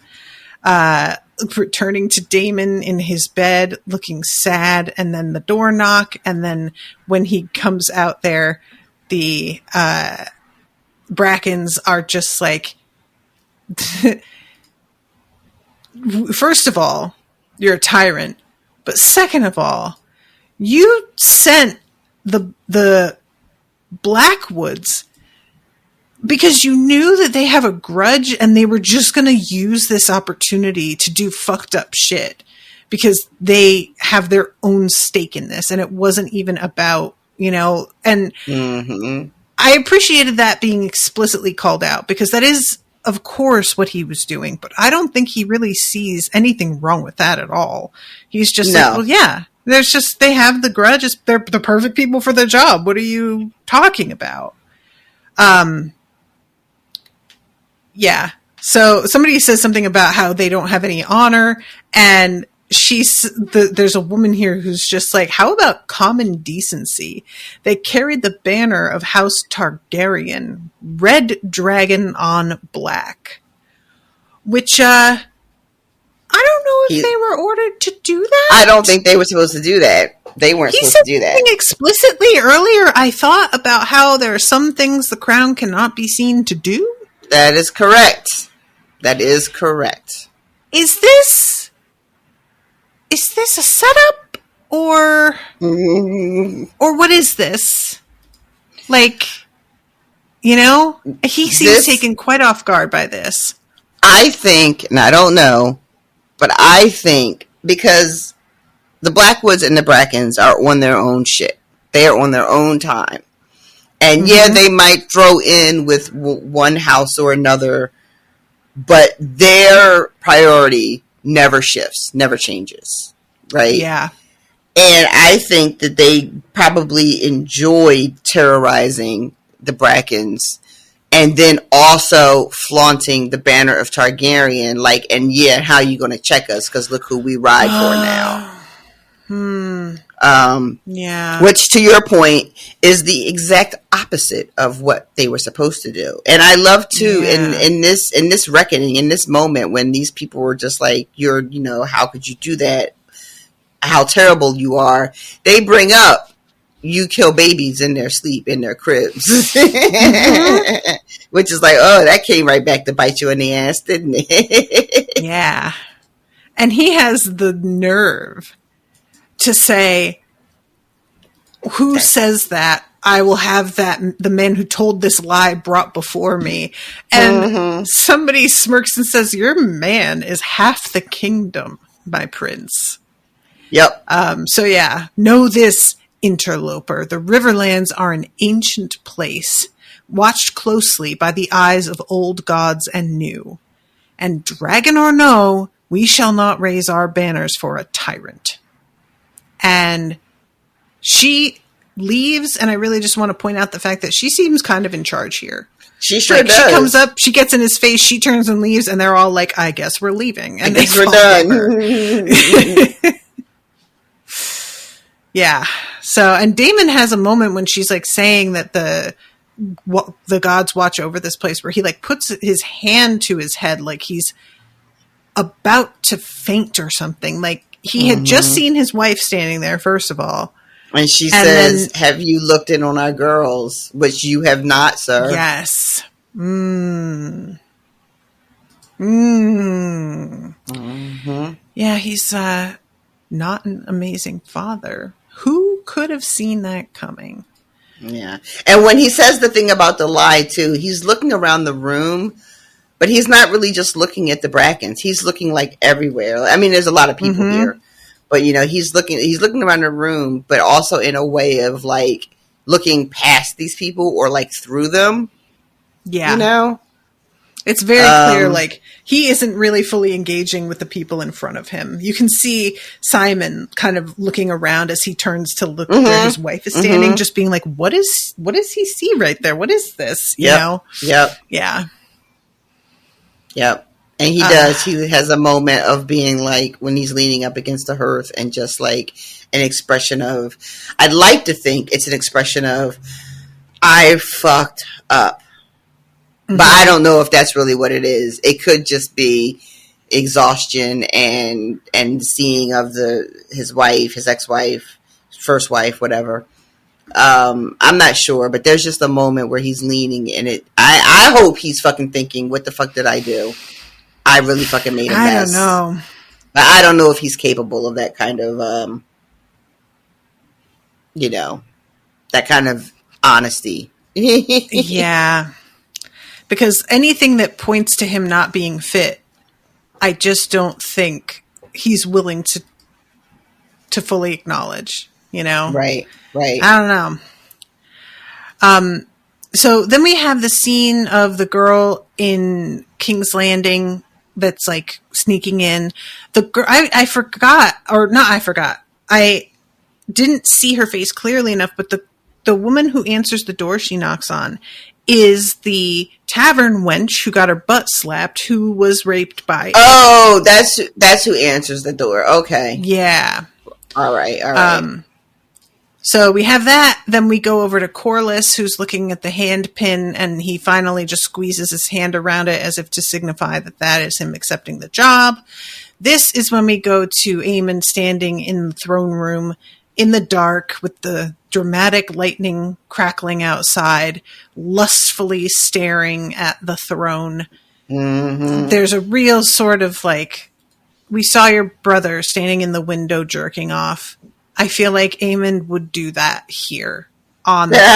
Returning to Daemon in his bed, looking sad, and then the door knock. And then when he comes out there, the Brackens are just like, first of all, you're a tyrant. But second of all, you sent the Blackwoods because you knew that they have a grudge and they were just going to use this opportunity to do fucked up shit because they have their own stake in this. And it wasn't even about, you know, and I appreciated that being explicitly called out because that is, of course, what he was doing. But I don't think he really sees anything wrong with that at all. He's just like, well, yeah, there's just, they have the grudge. They're the perfect people for the job. What are you talking about? Yeah. So somebody says something about how they don't have any honor, and there's a woman here who's just like, how about common decency? They carried the banner of House Targaryen, red dragon on black, which I don't know if they were ordered to do that. I don't think they were supposed to do that. They weren't supposed to do that. He said explicitly earlier, I thought, about how there are some things the crown cannot be seen to do. That is correct. That is correct. Is this a setup or what is this? Like, you know, he seems taken quite off guard by this. I think, and I don't know, but I think because the Blackwoods and the Brackens are on their own shit. They are on their own time. And yeah, they might throw in with one house or another, but their priority never shifts, never changes, right? Yeah. And I think that they probably enjoyed terrorizing the Brackens and then also flaunting the banner of Targaryen, like, and yeah, how you going to check us? Because look who we ride for now. Yeah. Which, to your point, is the exact opposite of what they were supposed to do. And I love too in this reckoning, in this moment when these people were just like, how could you do that? How terrible you are. They bring up, you kill babies in their sleep, in their cribs. Which is like, oh, that came right back to bite you in the ass, didn't it? Yeah. And he has the nerve to say, who says that? I will have the man who told this lie brought before me. And somebody smirks and says, your man is half the kingdom, my prince. Yep. So yeah, know this, interloper. The Riverlands are an ancient place, watched closely by the eyes of old gods and new. And dragon or no, we shall not raise our banners for a tyrant. And she leaves, and I really just want to point out the fact that she seems kind of in charge here. She sure does. She comes up, she gets in his face, she turns and leaves, and they're all like, I guess we're leaving. And I guess we're done. Yeah. So, and Daemon has a moment when she's like saying that the gods watch over this place, where he like puts his hand to his head like he's about to faint or something. Like he had just seen his wife standing there, first of all. And she says, have you looked in on our girls? Which you have not, sir. Yes. Yeah, he's not an amazing father. Who could have seen that coming? Yeah. And when he says the thing about the lie, too, he's looking around the room, but he's not really just looking at the Brackens. He's looking like everywhere. I mean, there's a lot of people here, but he's looking around the room, but also in a way of like looking past these people or like through them. Yeah. It's very clear, like, he isn't really fully engaging with the people in front of him. You can see Simon kind of looking around as he turns to look where his wife is standing, just being like, what does he see right there? What is this? You know? Yep. Yeah. Yep. And he does. He has a moment of being like, when he's leaning up against the hearth, and just like an expression of, I'd like to think it's an expression of, I fucked up. But I don't know if that's really what it is. It could just be exhaustion and seeing of his wife, his ex-wife, first wife, whatever. I'm not sure, but there's just a moment where he's leaning in it. I hope he's fucking thinking, what the fuck did I do? I really fucking made a mess. I don't know. But I don't know if he's capable of that kind of, that kind of honesty. Yeah. Because anything that points to him not being fit, I just don't think he's willing to fully acknowledge, Right. I don't know. So then we have the scene of the girl in King's Landing that's like sneaking in. The girl, I forgot. I didn't see her face clearly enough, but the woman who answers the door she knocks on is the tavern wench who got her butt slapped, who was raped by... Oh, that's who answers the door. Okay. Yeah. All right. So we have that. Then we go over to Corlys, who's looking at the hand pin, and he finally just squeezes his hand around it as if to signify that is him accepting the job. This is when we go to Aemon standing in the throne room in the dark with the dramatic lightning crackling outside, lustfully staring at the throne. There's a real sort of like, we saw your brother standing in the window jerking off. I feel like Aemon would do that here on the throne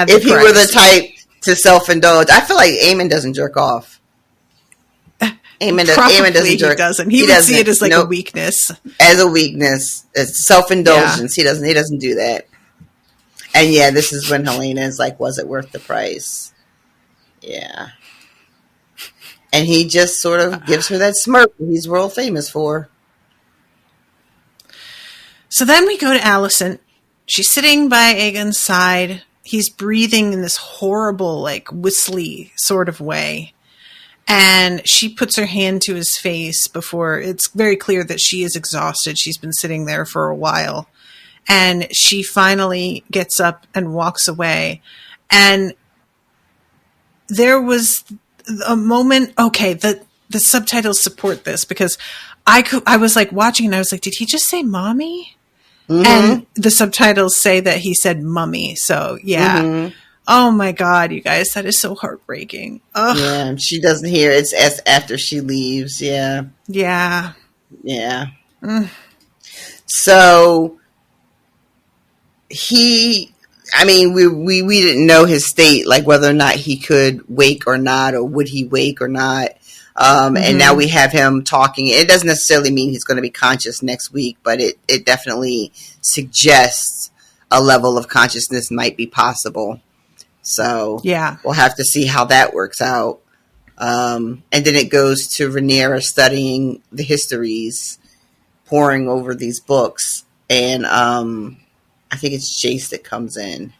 if he were the type to self-indulge. I feel like Aemon doesn't jerk off. Aemon doesn't jerk. He doesn't. He would see it as like a weakness. As a weakness. It's self-indulgence. Yeah. He doesn't do that. And yeah, this is when Helena is like, was it worth the price? Yeah. And he just sort of gives her that smirk he's world famous for. So then we go to Allison. She's sitting by Aegon's side. He's breathing in this horrible, like, whistly sort of way. And she puts her hand to his face before it's very clear that she is exhausted. She's been sitting there for a while. And she finally gets up and walks away. And there was a moment, okay, the subtitles support this because I was like watching and I was like, did he just say mommy? Mm-hmm. And the subtitles say that he said mummy. So yeah. Mm-hmm. Oh my God, you guys, that is so heartbreaking. Ugh. Yeah, she doesn't hear. It's after she leaves. Yeah. Yeah. Yeah. Mm. So we didn't know his state, like whether or not he could wake or not, or would he wake or not. And now we have him talking. It doesn't necessarily mean he's going to be conscious next week, but it definitely suggests a level of consciousness might be possible. So yeah, we'll have to see how that works out. And then it goes to Rhaenyra studying the histories, poring over these books. And I think it's Jace that comes in.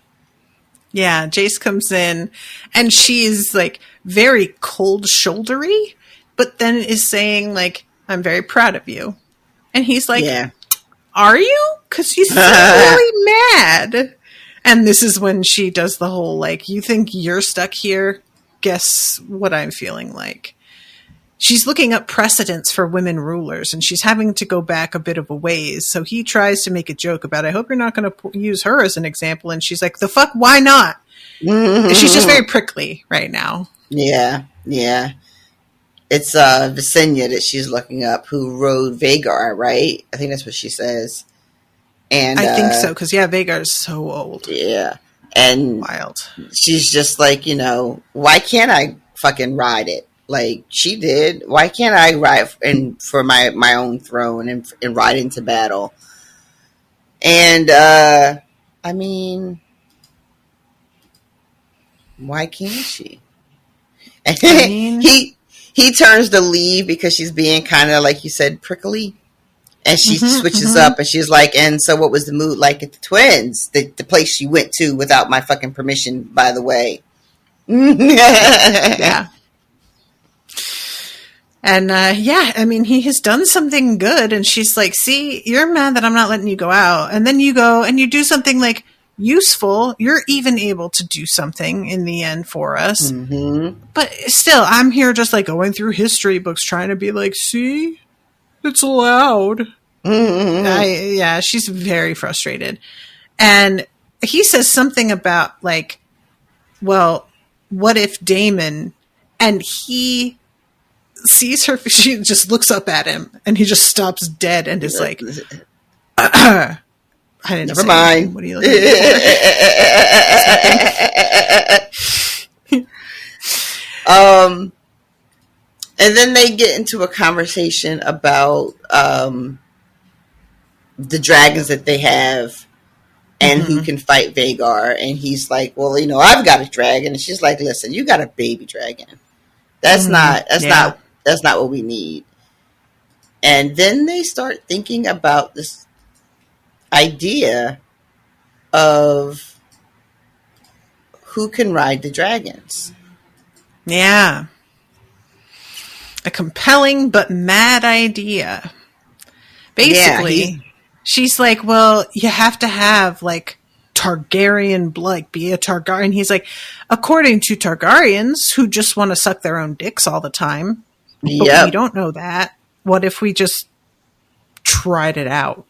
Yeah, Jace comes in and she's like very cold shouldery, but then is saying like, I'm very proud of you. And he's like, yeah. Are you? Because you seem really mad. And this is when she does the whole like, you think you're stuck here? Guess what I'm feeling like. She's looking up precedents for women rulers, and she's having to go back a bit of a ways. So he tries to make a joke about, I hope you're not going to use her as an example. And she's like, the fuck, why not? Mm-hmm. She's just very prickly right now. Yeah, yeah. It's Visenya that she's looking up, who rode Vhagar, right? I think that's what she says. And I think so, because, yeah, Vhagar's so old. Yeah. And wild. She's just like, why can't I fucking ride it? Like she did. Why can't I ride for my own throne and ride into battle? And why can't she? He turns to leave because she's being kind of, like you said, prickly. And she switches up and she's like, and so what was the mood like at the Twins? The place she went to without my fucking permission, by the way. Yeah. And, he has done something good. And she's like, see, you're mad that I'm not letting you go out. And then you go and you do something like useful. You're even able to do something in the end for us. Mm-hmm. But still, I'm here just like going through history books trying to be like, see, it's allowed. Mm-hmm. She's very frustrated. And he says something about like, well, what if Daemon, and he sees her, she just looks up at him and he just stops dead and is like, I didn't never mind. Anything. What are you looking for? And then they get into a conversation about the dragons that they have and who can fight Vhagar. And he's like, well, I've got a dragon. And she's like, listen, you got a baby dragon. That's not what we need. And then they start thinking about this idea of who can ride the dragons. Yeah. A compelling but mad idea. Basically, she's like, well, you have to have like Targaryen blood, be a Targaryen. He's like, according to Targaryens who just want to suck their own dicks all the time. But we don't know that. What if we just tried it out?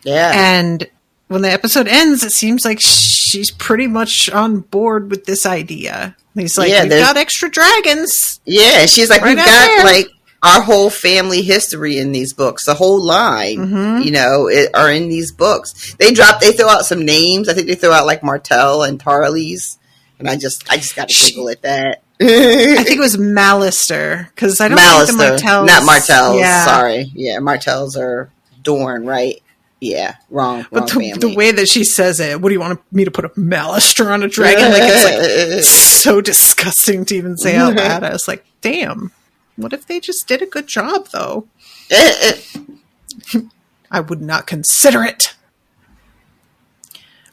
Yeah. And when the episode ends, it seems like she's pretty much on board with this idea. He's like, we've got extra dragons. Yeah, she's like, we've got like our whole family history in these books. The whole line, are in these books. They throw out some names. I think they throw out like Martell and Tarlys. And I just got to giggle at that. I think it was Malister, because I don't think the Martells. Not Martells, sorry. Yeah, Martells are Dorne, right? Yeah, wrong family. The way that she says it, what do you want me to put a Malister on a dragon? Like, it's like so disgusting to even say out loud. I was like, damn, what if they just did a good job, though? I would not consider it.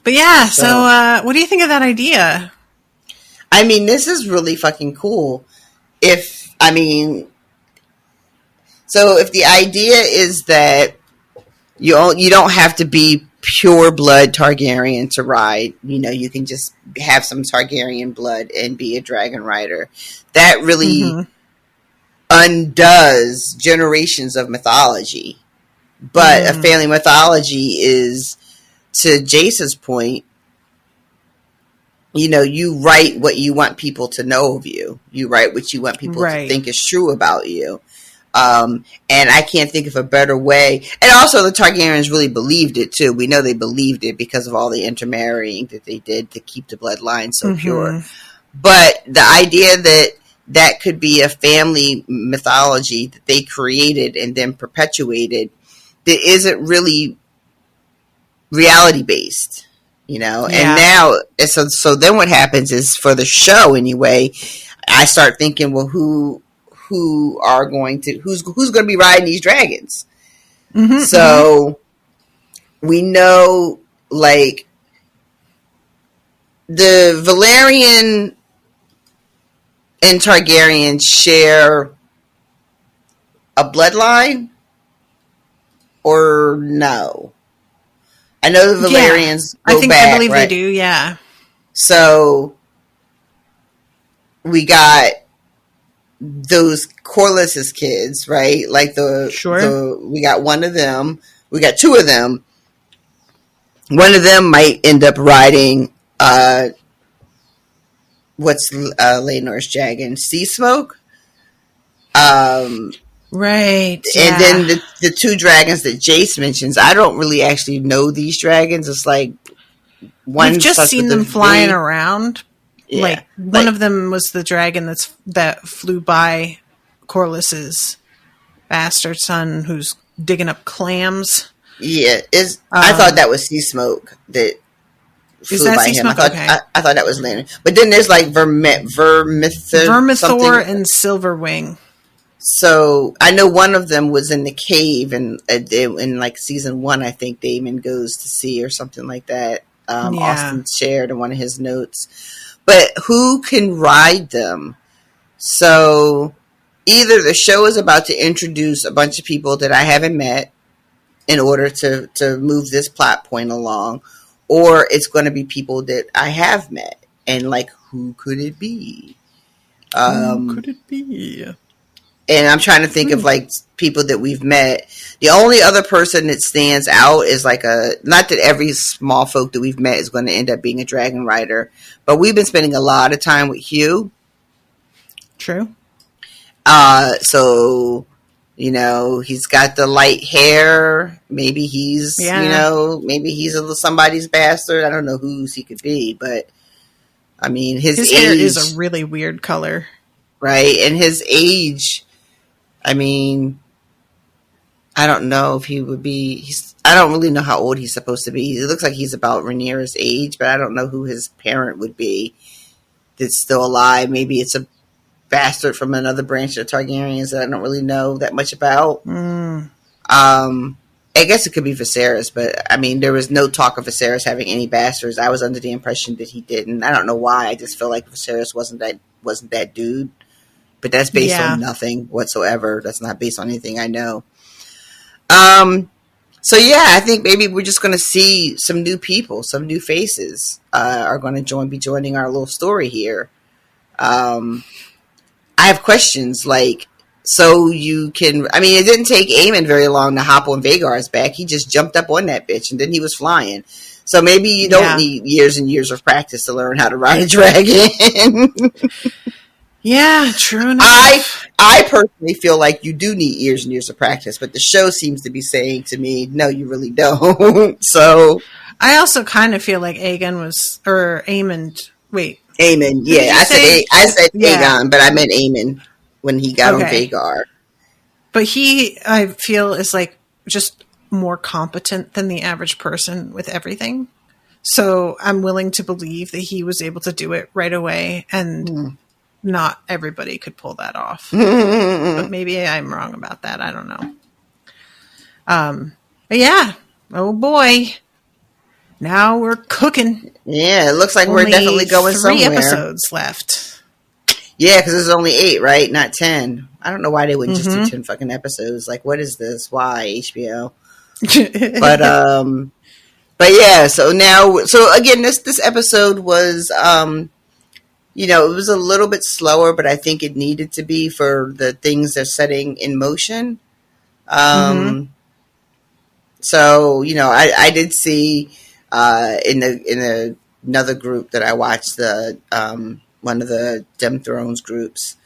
But yeah, so what do you think of that idea? I mean, this is really fucking cool. If the idea is that you don't have to be pure blood Targaryen to ride, you can just have some Targaryen blood and be a dragon rider. That really undoes generations of mythology. But a family mythology is, to Jace's point, you write what you want people to know of you. You write what you want people to think is true about you. And I can't think of a better way. And also the Targaryens really believed it too. We know they believed it because of all the intermarrying that they did to keep the bloodline so pure. But the idea that could be a family mythology that they created and then perpetuated that isn't really reality based, and now, so then what happens is, for the show anyway, I start thinking, well, who's going to be riding these dragons? So we know, like, the Valerian and Targaryen share a bloodline, or no? I know the Valerians go back, I believe they do, yeah. So we got those Corlys's kids, right? Like we got one of them. We got two of them. One of them might end up riding what's Laenor's dragon? Sea Smoke? Right. And then the two dragons that Jace mentions, I don't really actually know these dragons. It's like we've just seen them flying around. Yeah. Like one of them was the dragon that flew by Corlys's bastard son, who's digging up clams. Yeah, I thought that was Sea Smoke that flew by him. I thought that was Laenor. But then there's like Vermithor and Silverwing. So I know one of them was in the cave, and in like season 1, I think Daemon goes to sea or something like that. Austin shared in one of his notes. But who can ride them? So either the show is about to introduce a bunch of people that I haven't met in order to move this plot point along, or it's going to be people that I have met, and like, who could it be? Who could it be? And I'm trying to think of like people that we've met. The only other person that stands out is like not that every small folk that we've met is going to end up being a dragon rider, but we've been spending a lot of time with Hugh. True. So, he's got the light hair. Maybe he's, maybe he's somebody's bastard. I don't know whose he could be, but I mean, his hair is a really weird color. Right. And his age, I mean, I don't know if he would be. I don't really know how old he's supposed to be. It looks like he's about Rhaenyra's age, but I don't know who his parent would be that's still alive. Maybe it's a bastard from another branch of the Targaryens that I don't really know that much about. I guess it could be Viserys, but I mean, there was no talk of Viserys having any bastards. I was under the impression that he didn't. I don't know why. I just feel like Viserys wasn't that dude. But that's based on nothing whatsoever. That's not based on anything I know. So yeah, I think maybe we're just going to see some new people, some new faces are going to be joining our little story here. I have questions like, so you can, I mean, it didn't take Aemon very long to hop on Vhagar's back. He just jumped up on that bitch and then he was flying. So maybe you don't need years and years of practice to learn how to ride a dragon. Yeah, true enough. I personally feel like you do need years and years of practice, but the show seems to be saying to me, no, you really don't. So I also kind of feel like Aemon. Wait, Aemon. Yeah, I said Aegon, but I meant Aemon when he got on Vhagar. But he, I feel, is like just more competent than the average person with everything. So I'm willing to believe that he was able to do it right away, and not everybody could pull that off. But maybe I'm wrong about that. I don't know. Yeah. Oh boy. Now we're cooking. Yeah, it looks like Only we're definitely going 3 somewhere. episodes left. Yeah, because there's only 8, right? Not 10. I don't know why they wouldn't just do 10 fucking episodes. Like, what is this? Why HBO? But yeah. So now, so again, this episode was, it was a little bit slower, but I think it needed to be for the things they're setting in motion. So I did see in another group that I watched, the one of the Dem Thrones groups.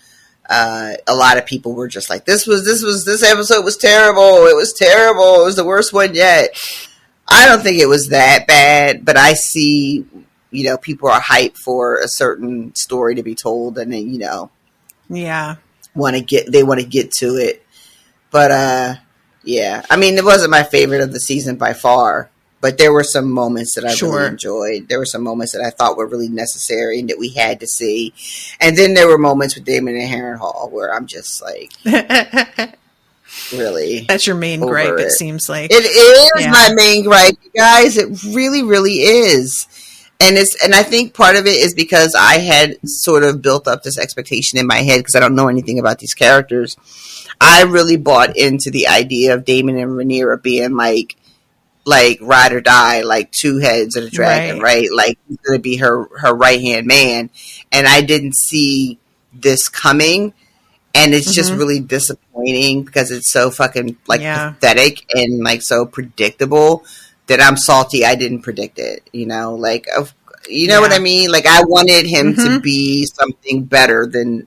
A lot of people were just like, this episode was terrible. It was terrible. It was the worst one yet. I don't think it was that bad, but I see, people are hyped for a certain story to be told, and then, yeah, want to get to it. But yeah, I mean, it wasn't my favorite of the season by far, but there were some moments that I really enjoyed. There were some moments that I thought were really necessary and that we had to see. And then there were moments with Damon and Harrenhal where I'm just like, really? That's your main gripe, it seems like. It is my main gripe, guys. It really, really is. And I think part of it is because I had sort of built up this expectation in my head because I don't know anything about these characters. I really bought into the idea of Damon and Rhaenyra being like ride or die, like two heads of the dragon, right? Like he's going to be her right hand man, and I didn't see this coming, and it's just really disappointing because it's so fucking pathetic and like so predictable that I'm salty I didn't predict it. What I mean? Like I wanted him to be something better than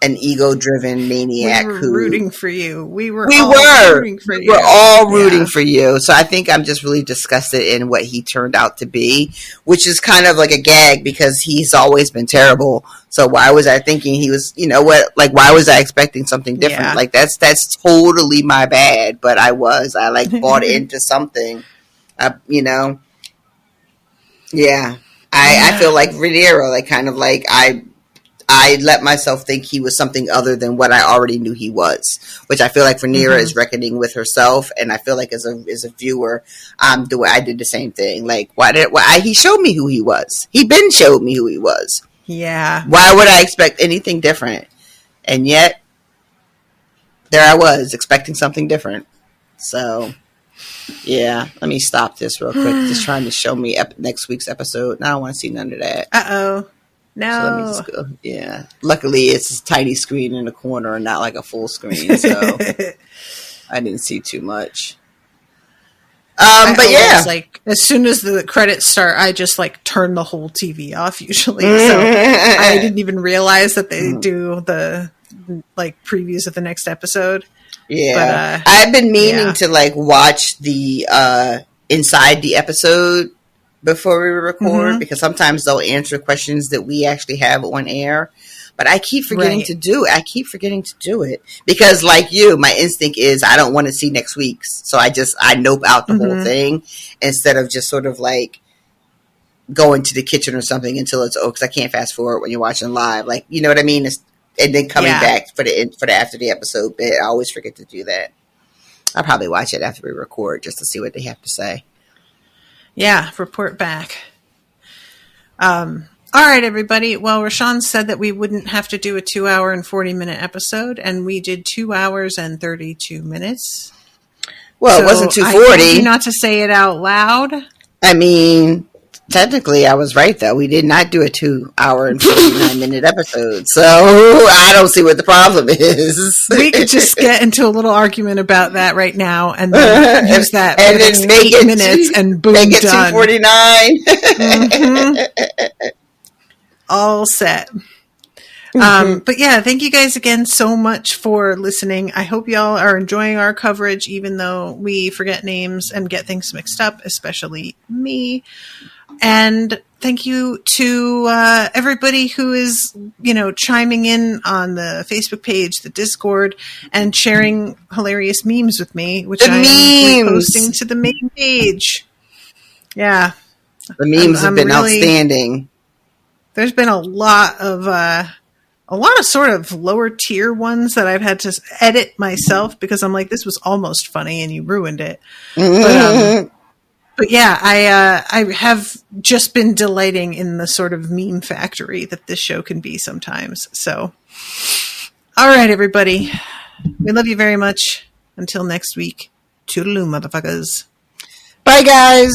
an ego-driven maniac. We were rooting for you. We were rooting for you. We're all rooting for you. So I think I'm just really disgusted in what he turned out to be, which is kind of like a gag because he's always been terrible. So why was I thinking he was, why was I expecting something different? Yeah. Like that's totally my bad, but I bought into something, Yeah. I feel like Rhaenyra, I let myself think he was something other than what I already knew he was, which I feel like Rhaenyra is reckoning with herself, and I feel like as a viewer, I did the same thing. Like, he showed me who he was. He been showed me who he was. Yeah. Why would I expect anything different? And yet, there I was expecting something different. So, yeah. Let me stop this real quick. Just trying to show me next week's episode. I don't want to see none of that. Uh-oh. No. So let me just go. Yeah. Luckily, it's a tiny screen in the corner and not like a full screen. So I didn't see too much. But yeah. Like as soon as the credits start, I just turn the whole TV off usually. So I didn't even realize that they do the previews of the next episode. Yeah. But, I've been meaning to watch the inside the episode before we record because sometimes they'll answer questions that we actually have on air, but I keep forgetting to do it. I keep forgetting to do it because like you, my instinct is I don't want to see next week's. So I nope out the whole thing instead of just sort of going to the kitchen or something until it's over. Cause I can't fast forward when you're watching live. Like, you know what I mean? And then coming back for the after the episode bit. I always forget to do that. I'll probably watch it after we record just to see what they have to say. Yeah, report back. All right, everybody. Well, RoShawn said that we wouldn't have to do a 2 hour and 40-minute episode, and we did 2 hours and 32 minutes. Well, so it wasn't 240. I told you not to say it out loud. I mean, technically, I was right, though. We did not do a 2 hour and 49-minute episode, so I don't see what the problem is. We could just get into a little argument about that right now, and then use that and for then make 8 minutes, and boom, make it done. 249. All set. But yeah, thank you guys again so much for listening. I hope y'all are enjoying our coverage, even though we forget names and get things mixed up, especially me. And thank you to everybody who is, chiming in on the Facebook page, the Discord, and sharing hilarious memes with me, which I'm posting to the main page. Yeah. The memes have been outstanding. There's been a lot of a lot of sort of lower tier ones that I've had to edit myself because I'm like, this was almost funny and you ruined it. But yeah, I have just been delighting in the sort of meme factory that this show can be sometimes. So, all right, everybody. We love you very much. Until next week. Toodaloo, motherfuckers. Bye, guys.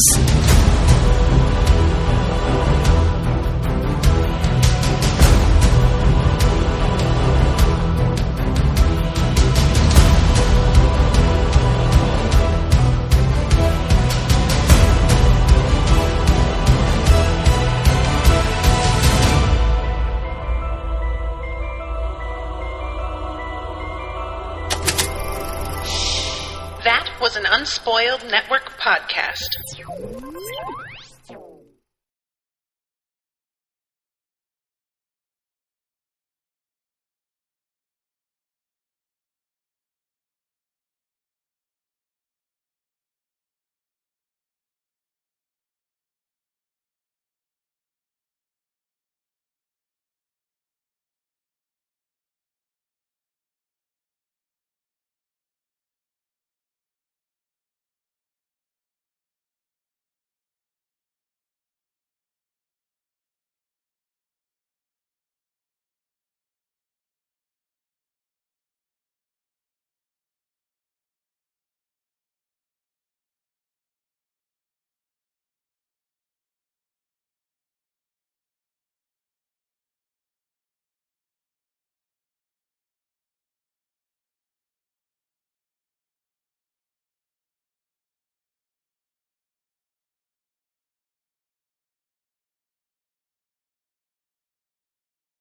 That was an Unspoiled Network podcast.